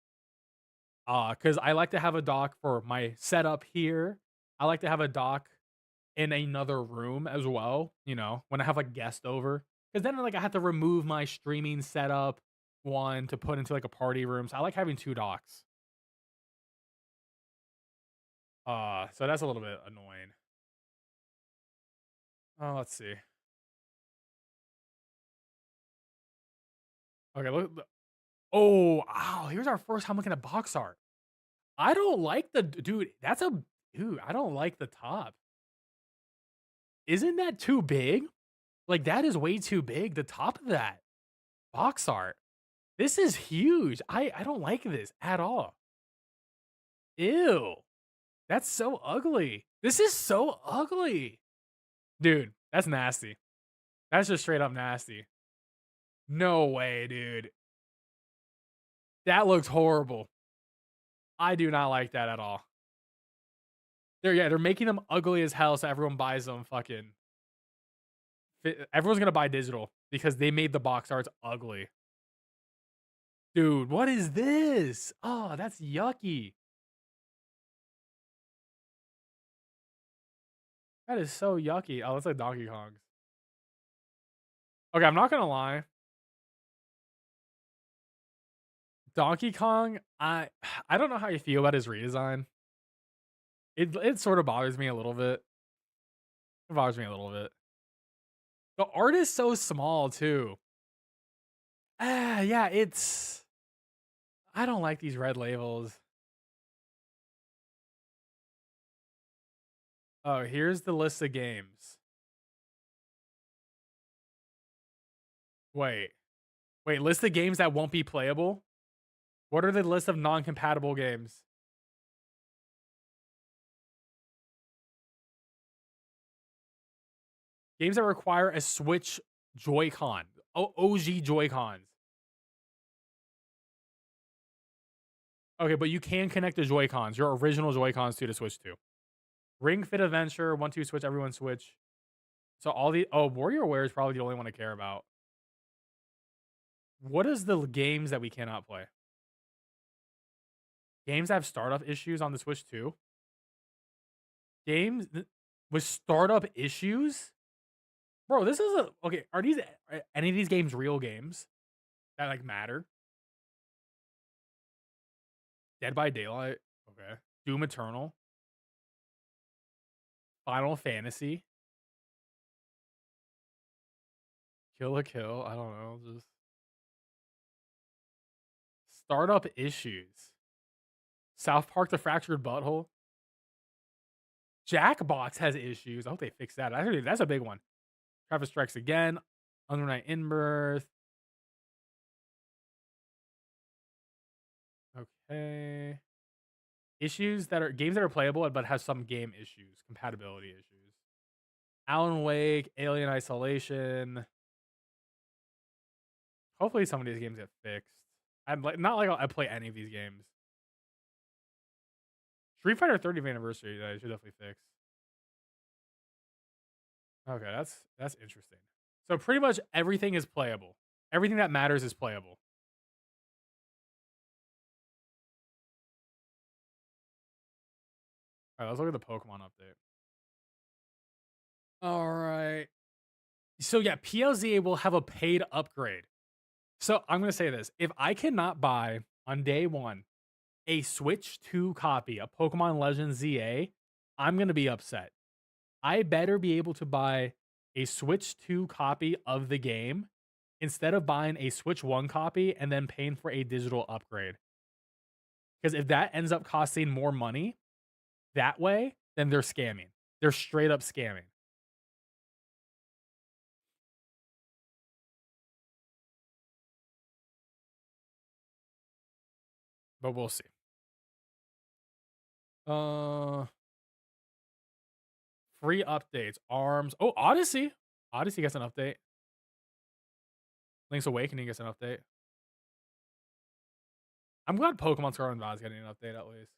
Because I like to have a dock for my setup here. I like to have a dock in another room as well, you know, when I have like guests over. Because then like I have to remove my streaming setup one to put into like a party room. So I like having 2 docks. So that's a little bit annoying. Let's see. Okay, look. Oh, wow. Here's our first time looking at box art. I don't like the dude. I don't like the top. Isn't that too big? Like that is way too big. The top of that box art. This is huge. I don't like this at all. Ew. That's so ugly. This is so ugly. Dude, that's nasty. That's just straight up nasty. No way, dude. That looks horrible. I do not like that at all. They're making them ugly as hell so everyone buys them fucking. Everyone's gonna buy digital because they made the box arts ugly. Dude, what is this? Oh, that's yucky. That is so yucky. Oh, that's like Donkey Kong's. Okay, I'm not gonna lie. Donkey Kong, I don't know how you feel about his redesign. It sort of bothers me a little bit. It bothers me a little bit. The art is so small too. Yeah, it's. I don't like these red labels. Oh, here's the list of games. Wait, list of games that won't be playable? What are the list of non-compatible games? Games that require a Switch Joy-Con. OG Joy-Cons. Okay, but you can connect the Joy-Cons, your original Joy-Cons to the Switch 2. Ring Fit Adventure, 1-2 Switch, everyone Switch. So all the... Oh, Warrior Warriors is probably the only one I care about. What is the games that we cannot play? Games that have startup issues on the Switch 2? Games with startup issues? Bro, this is a... Okay, are any of these games real games that, like, matter? Dead by Daylight? Okay. Doom Eternal? Final Fantasy? Kill la Kill? I don't know, just... Startup issues. South Park The Fractured Butthole? Jackbox has issues. I hope they fix that. That's a big one. Travis Strikes Again. Under Night in Birth. Okay. Issues that are games that are playable but have some game issues, compatibility issues. Alan Wake, Alien Isolation. Hopefully some of these games get fixed. I'm like not like I play any of these games. Street Fighter 30th anniversary that I should definitely fix. Okay, that's interesting. So pretty much everything is playable. Everything that matters is playable. All right, let's look at the Pokemon update. All right. So yeah, PLZA will have a paid upgrade. So I'm going to say this. If I cannot buy on day one a Switch 2 copy of Pokemon Legends ZA, I'm going to be upset. I better be able to buy a Switch 2 copy of the game instead of buying a Switch 1 copy and then paying for a digital upgrade. Because if that ends up costing more money that way, then they're scamming. They're straight up scamming. But we'll see. Free updates. ARMS. Oh, Odyssey. Odyssey gets an update. Link's Awakening gets an update. I'm glad Pokemon Scarlet and Violet is getting an update at least.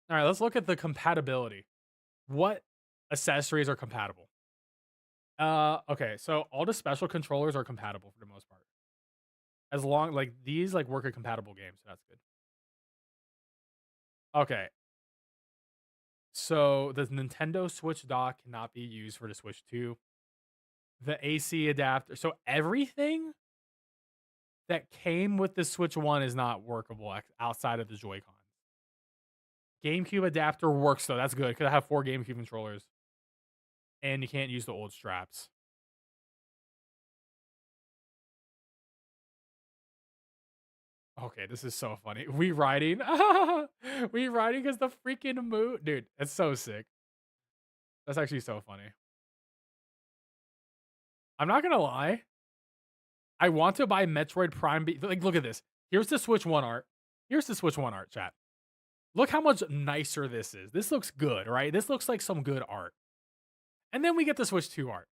All right, let's look at the compatibility. What accessories are compatible? Okay, so all the special controllers are compatible for the most part. As long like these like work at compatible games, so that's good. Okay. So the Nintendo Switch dock cannot be used for the Switch 2. The AC adapter. So everything that came with the Switch 1 is not workable outside of the Joy-Cons. GameCube adapter works though. That's good because I have 4 GameCube controllers. And you can't use the old straps. Okay, this is so funny. We riding. We riding because the freaking moon. Dude, it's so sick. That's actually so funny. I'm not going to lie. I want to buy Metroid Prime. Like, look at this. Here's the Switch 1 art. Here's the Switch 1 art, chat. Look how much nicer this is. This looks good, right? This looks like some good art. And then we get the Switch 2 art.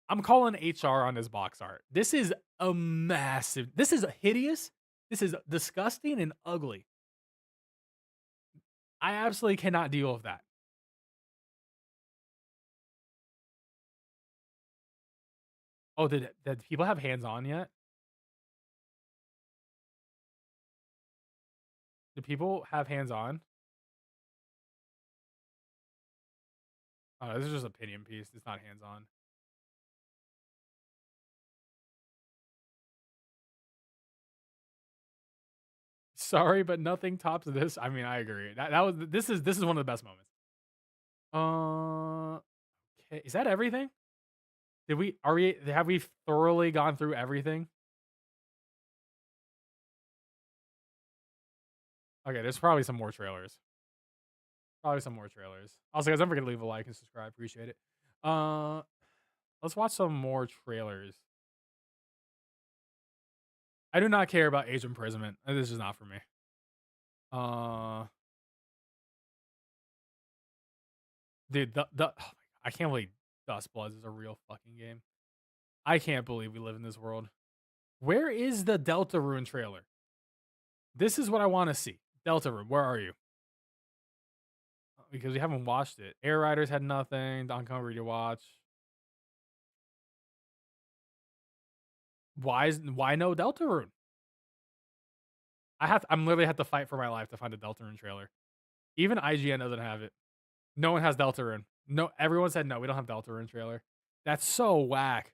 I'm calling HR on this box art. This is a massive... This is hideous. This is disgusting and ugly. I absolutely cannot deal with that. Oh, did people have hands-on yet? Do people have hands-on? Oh, this is just opinion piece. It's not hands-on. Sorry, but nothing tops this. I mean, I agree. That was this is one of the best moments. Okay, is that everything? Have we thoroughly gone through everything? Okay, there's probably some more trailers. Also, guys, don't forget to leave a like and subscribe. Appreciate it. Let's watch some more trailers. I do not care about age imprisonment. This is not for me. Dude, I can't believe Dust Bloods is a real fucking game. I can't believe we live in this world. Where is the Deltarune trailer? This is what I want to see. Deltarune, where are you? Because we haven't watched it. Air Riders had nothing. Donkey Kong to watch. Why no Deltarune? I'm literally have to fight for my life to find a Deltarune trailer. Even IGN doesn't have it. No one has Deltarune. No, everyone said no, we don't have Deltarune trailer. That's so whack.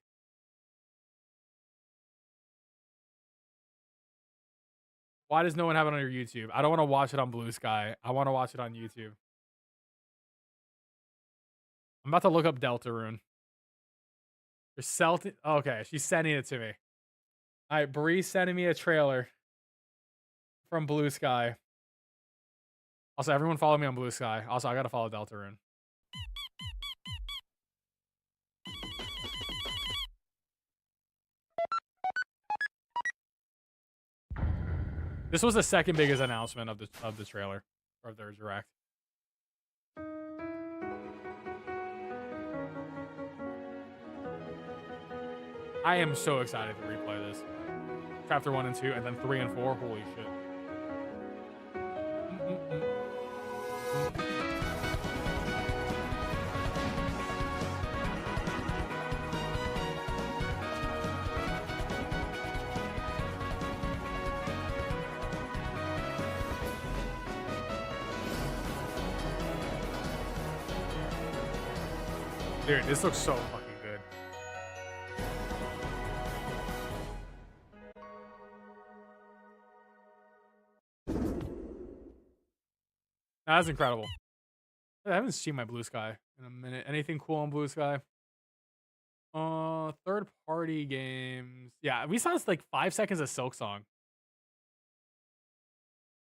Why does no one have it on your YouTube? I don't want to watch it on Blue Sky. I want to watch it on YouTube. I'm about to look up Deltarune. Okay, she's sending it to me. All right, Bree's sending me a trailer from Blue Sky. Also, everyone follow me on Blue Sky. Also, I gotta follow Deltarune. This was the second biggest announcement of the trailer or of their direct. I am so excited to replay this. Chapter 1 and 2, and then 3 and 4. Holy shit. Dude, this looks so fucking good. That's incredible. I haven't seen my Blue Sky in a minute. Anything cool on Blue Sky? Third party games. Yeah, we saw this like 5 seconds of Silk Song.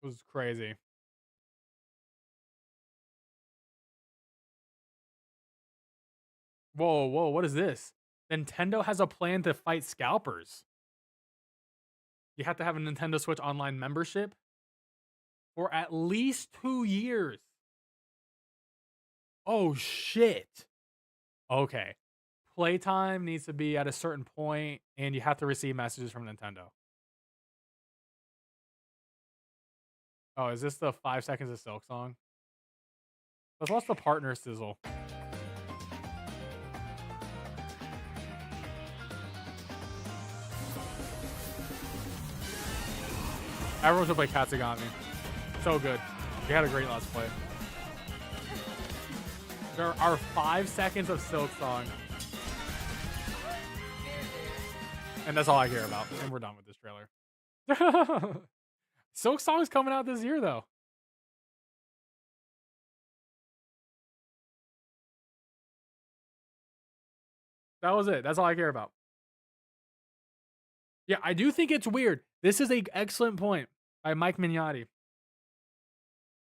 It was crazy. Whoa, what is this? Nintendo has a plan to fight scalpers. You have to have a Nintendo Switch Online membership for at least 2 years. Oh, shit. Okay. Playtime needs to be at a certain point, and you have to receive messages from Nintendo. Oh, is this the 5 seconds of Silk Song? Let's watch the partner sizzle. Everyone should play Katsugami. So good. We had a great Let's Play. There are 5 seconds of Silk Song. And that's all I care about. And we're done with this trailer. Silk Song is coming out this year, though. That was it. That's all I care about. Yeah, I do think it's weird. This is an excellent point by Mike Mignotti.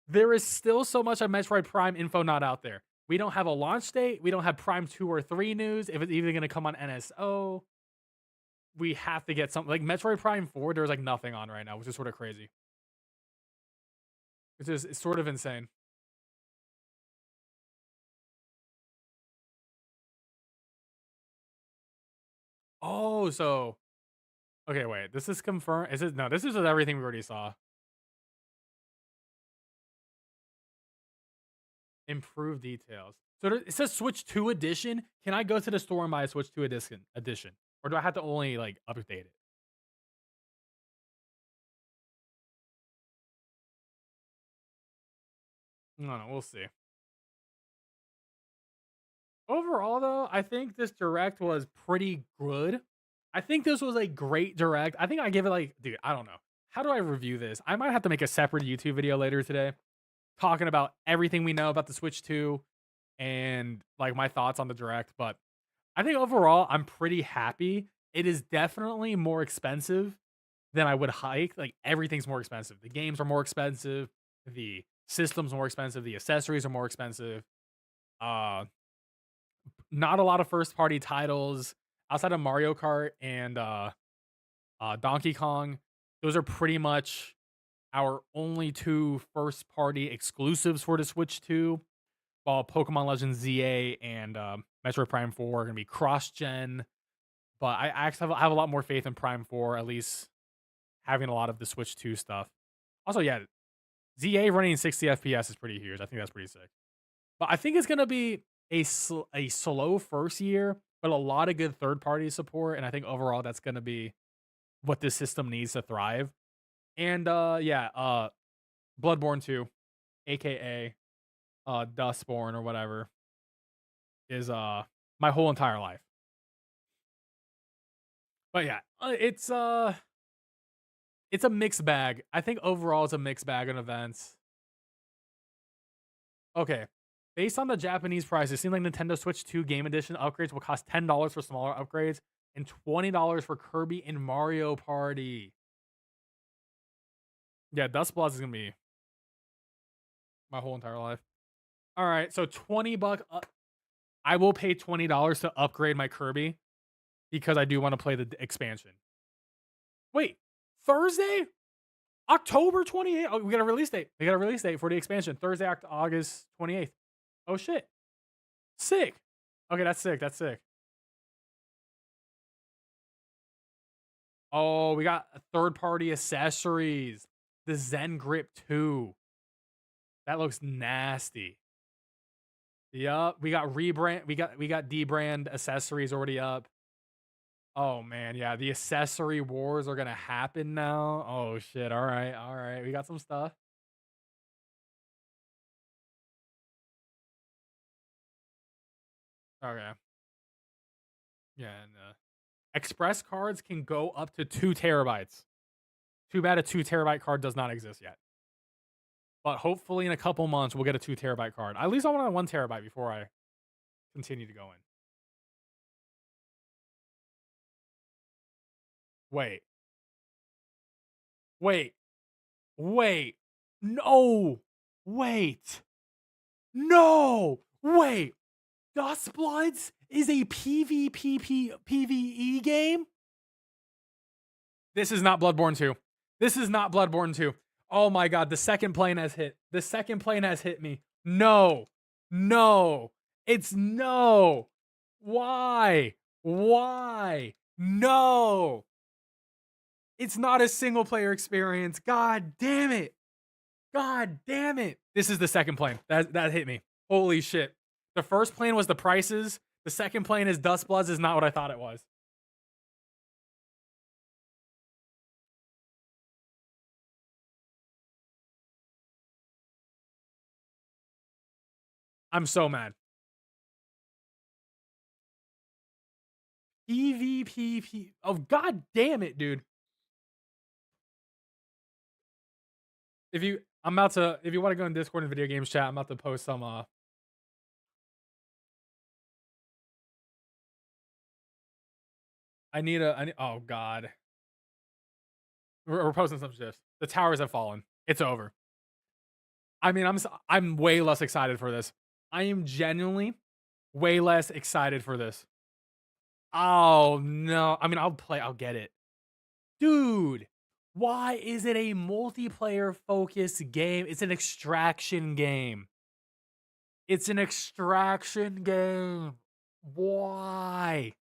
There is still so much of Metroid Prime info not out there. We don't have a launch date. We don't have Prime 2 or 3 news. If it's even going to come on NSO. We have to get something. Like Metroid Prime 4, there's like nothing on right now, which is sort of crazy. It's sort of insane. Oh, so... Okay, wait. This is confirmed. No, this is everything we already saw. Improved details. So it says Switch 2 edition. Can I go to the store and buy a Switch 2 edition? Or do I have to only like update it? No, we'll see. Overall, though, I think this direct was pretty good. I think this was a great direct. I think I give it like, dude, I don't know. how do I review this? I might have to make a separate YouTube video later today talking about everything we know about the Switch 2 and like my thoughts on the Direct, but I think overall I'm pretty happy. It is definitely more expensive than I would hike. Like everything's more expensive. The games are more expensive, the system's more expensive, the accessories are more expensive. Not a lot of first party titles outside of Mario Kart and Donkey Kong. Those are pretty much our only two first party exclusives for the Switch 2. While Pokemon Legends ZA and Metroid Prime 4 are going to be cross-gen. But I actually have a lot more faith in Prime 4, at least having a lot of the Switch 2 stuff. Also, yeah, ZA running 60 FPS is pretty huge. I think that's pretty sick. But I think it's going to be a slow first year, but a lot of good third-party support. And I think overall that's going to be what this system needs to thrive. And Bloodborne 2, a.k.a. Dustborn or whatever, is my whole entire life. But yeah, it's a mixed bag. I think overall it's a mixed bag of events. Okay, based on the Japanese price, it seems like Nintendo Switch 2 Game Edition upgrades will cost $10 for smaller upgrades and $20 for Kirby and Mario Party. Yeah, Dustbloods is gonna be my whole entire life. All right, so $20. I will pay $20 to upgrade my Kirby because I do want to play the expansion. Wait, Thursday, October 28th. Oh, we got a release date. We got a release date for the expansion. Thursday, August 28th. Oh shit, sick. Okay, that's sick. That's sick. Oh, we got third-party accessories. The Zen Grip 2. That looks nasty. Yup, we got rebrand. We got D-brand accessories already up. Oh man, yeah, the accessory wars are gonna happen now. Oh shit! All right, we got some stuff. Okay. Yeah, and Express cards can go up to 2 terabytes. Too bad a 2 terabyte card does not exist yet. But hopefully in a couple months, we'll get a 2 terabyte card. At least I want a 1 terabyte before I continue to go in. Wait. No. Wait. No. Wait. Dustbloods is a PvE game? This is not Bloodborne 2. This is not Bloodborne 2. Oh my god, the second plane has hit. The second plane has hit me. No. No. It's no. Why? No. It's not a single player experience. God damn it. This is the second plane. That hit me. Holy shit. The first plane was the prices. The second plane is Dustbloods is not what I thought it was. I'm so mad. PvP. Oh, god damn it, dude. If you want to go in Discord and video games chat, I'm about to post some oh god. We're posting some shit. The towers have fallen. It's over. I mean, I'm way less excited for this. I am genuinely way less excited for this. Oh no. I mean, I'll get it. Dude, why is it a multiplayer focused game? It's an extraction game. Why?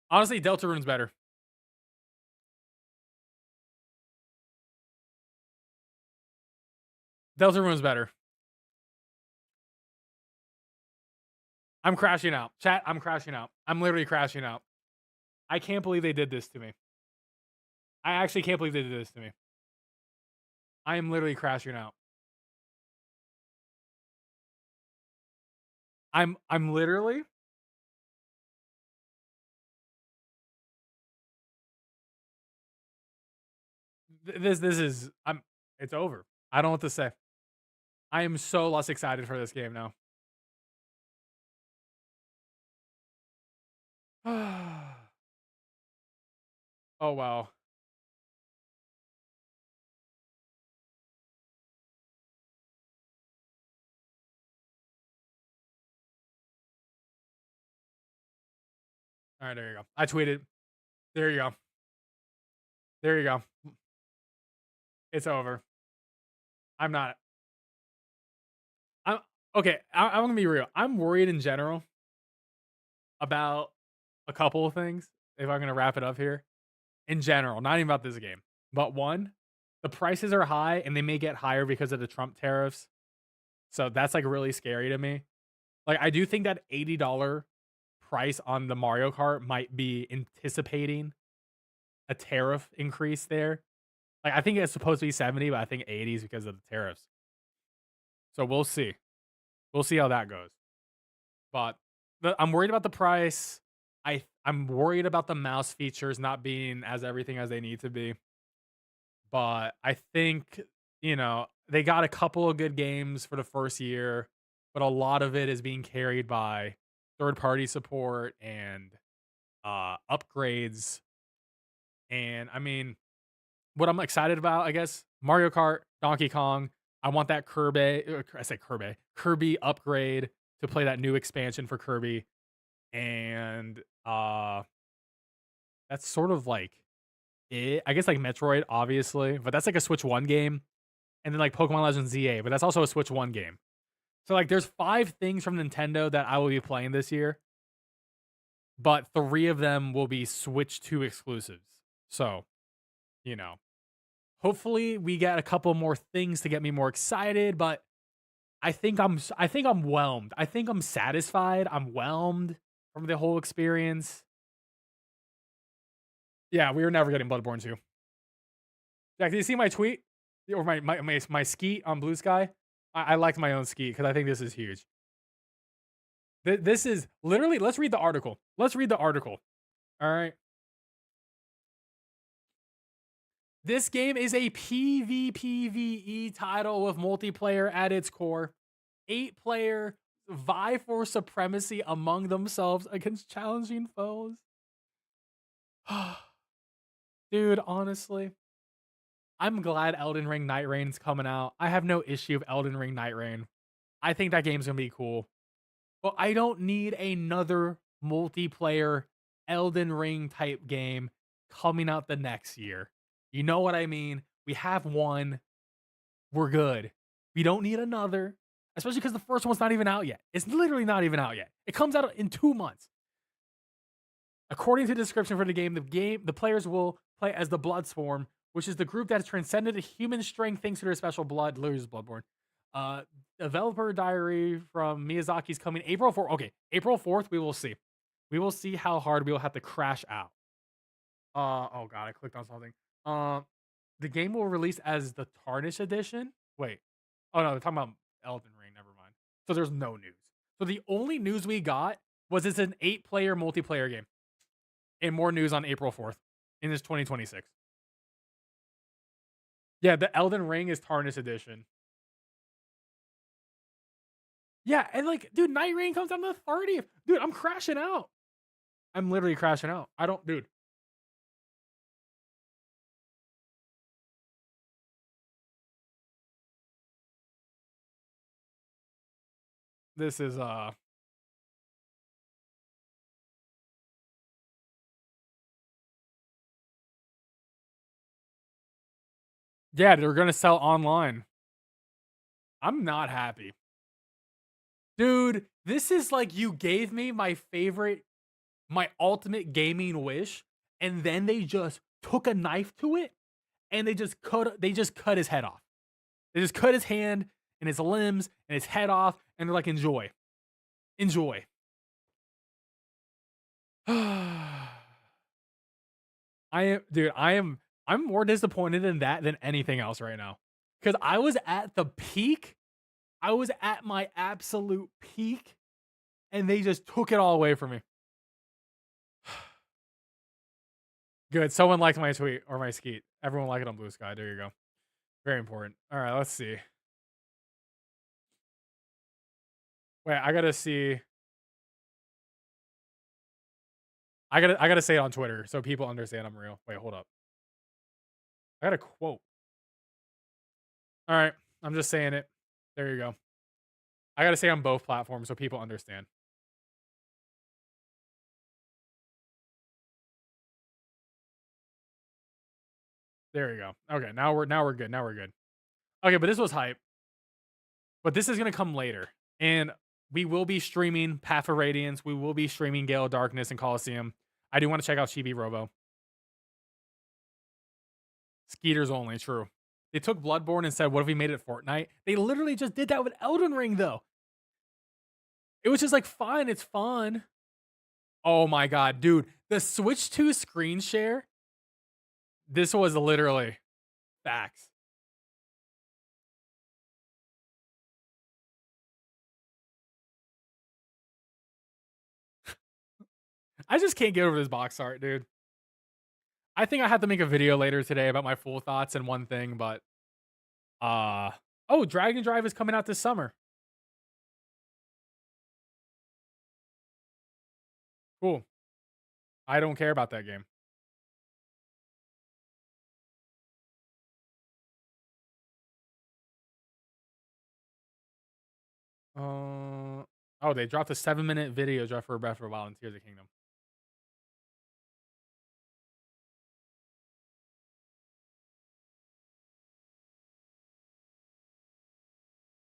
Honestly, Deltarune's better. Deltarune's better. I'm crashing out. Chat, I'm crashing out. I'm literally crashing out. I can't believe they did this to me. I actually can't believe they did this to me. I am literally crashing out. I'm literally this is it's over. I don't know what to say. I am so less excited for this game now. Oh wow. All right, there you go. I tweeted. There you go. There you go. It's over. I'm not. I'm okay. I'm gonna be real. I'm worried in general about a couple of things. If I'm gonna wrap it up here, in general, not even about this game, but one, the prices are high and they may get higher because of the Trump tariffs. So that's like really scary to me. Like I do think that $80 price on the Mario Kart might be anticipating a tariff increase there. Like I think it's supposed to be 70, but I think 80 is because of the tariffs. So we'll see. We'll see how that goes. But I'm worried about the price. I'm worried about the mouse features not being as everything as they need to be. But I think, they got a couple of good games for the first year, but a lot of it is being carried by third-party support and upgrades. And I mean, what I'm excited about, I guess, Mario Kart, Donkey Kong. I want that Kirby upgrade to play that new expansion for Kirby. And that's sort of like it. I guess like Metroid, obviously, but that's like a Switch 1 game. And then like Pokemon Legends ZA, but that's also a Switch 1 game. So like there's 5 things from Nintendo that I will be playing this year. But 3 of them will be Switch 2 exclusives. So, hopefully we get a couple more things to get me more excited, but I think I'm whelmed. I think I'm satisfied. I'm whelmed from the whole experience. Yeah, we were never getting Bloodborne 2. Jack, did you see my tweet? Or my skeet on Blue Sky? I liked my own skeet because I think this is huge. This is literally, let's read the article. All right. This game is a PvPvE title with multiplayer at its core. 8-player vie for supremacy among themselves against challenging foes. Dude, honestly, I'm glad Elden Ring Night Rain's coming out. I have no issue with Elden Ring Night Rain. I think that game's gonna be cool. But I don't need another multiplayer Elden Ring type game coming out the next year. You know what I mean? We have one. We're good. We don't need another. Especially because the first one's not even out yet. It's literally not even out yet. It comes out in 2 months. According to the description for the game, the players will play as the Bloodswarm, which is the group that has transcended the human strength thanks to their special blood. Literally Bloodborne. Developer diary from Miyazaki's coming April 4th. Okay, April 4th, we will see. We will see how hard we will have to crash out. Oh god, I clicked on something. The game will release as the Tarnished Edition. Wait. Oh no, they're talking about Elden Ring. Never mind. So there's no news. So the only news we got was it's an 8-player multiplayer game. And more news on April 4th in this 2026. Yeah, the Elden Ring is Tarnished Edition. Yeah, and like, dude, Night Rain comes out on the 30th. Dude, I'm crashing out. I'm literally crashing out. Dude. This is, yeah, they're gonna sell online. I'm not happy. Dude, this is like you gave me my ultimate gaming wish, and then they just took a knife to it, and they just cut his head off. They just cut his hand and his limbs and his head off, and they're like, enjoy. Enjoy. I am I'm more disappointed in that than anything else right now. Because I was at the peak. I was at my absolute peak. And they just took it all away from me. Good. Someone liked my tweet or my skeet. Everyone liked it on Blue Sky. There you go. Very important. All right, let's see. Wait, I gotta see. I gotta say it on Twitter so people understand I'm real. Wait, hold up. I got a quote. All right, I'm just saying it. There you go. I gotta say on both platforms so people understand. There you go. Okay, now we're good. Now we're good. Okay, but this was hype. But this is gonna come later, and we will be streaming Path of Radiance. We will be streaming Gale of Darkness and Coliseum. I do want to check out Chibi Robo. Skeeters only, true. They took Bloodborne and said, what if we made it Fortnite? They literally just did that with Elden Ring, though. It was just like, fine, it's fun. Oh my god, dude. The Switch 2 screen share, this was literally facts. I just can't get over this box art, dude. I think I have to make a video later today about my full thoughts and one thing, but oh, Dragon Drive is coming out this summer. Cool. I don't care about that game. Oh, they dropped a 7-minute video just for Breath of the Wild and Tears of the Kingdom.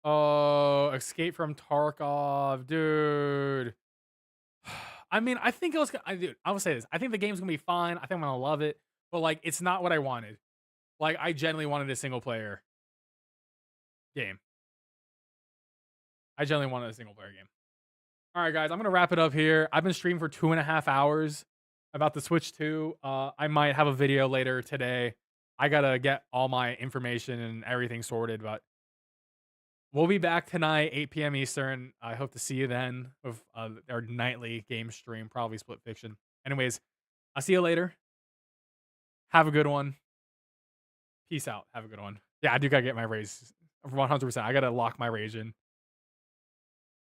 Oh, Escape from Tarkov, dude. I mean, I think I will say this. I think the game's gonna be fine. I think I'm gonna love it, but like, it's not what I wanted. Like, I genuinely wanted a single player game. I genuinely wanted a single player game. All right, guys, I'm gonna wrap it up here. I've been streaming for 2.5 hours about the Switch 2. I might have a video later today. I gotta get all my information and everything sorted, but we'll be back tonight, 8 p.m. Eastern. I hope to see you then with our nightly game stream, probably Split Fiction. Anyways, I'll see you later. Have a good one. Peace out. Have a good one. Yeah, I do gotta get my raise 100%. I gotta lock my rage in.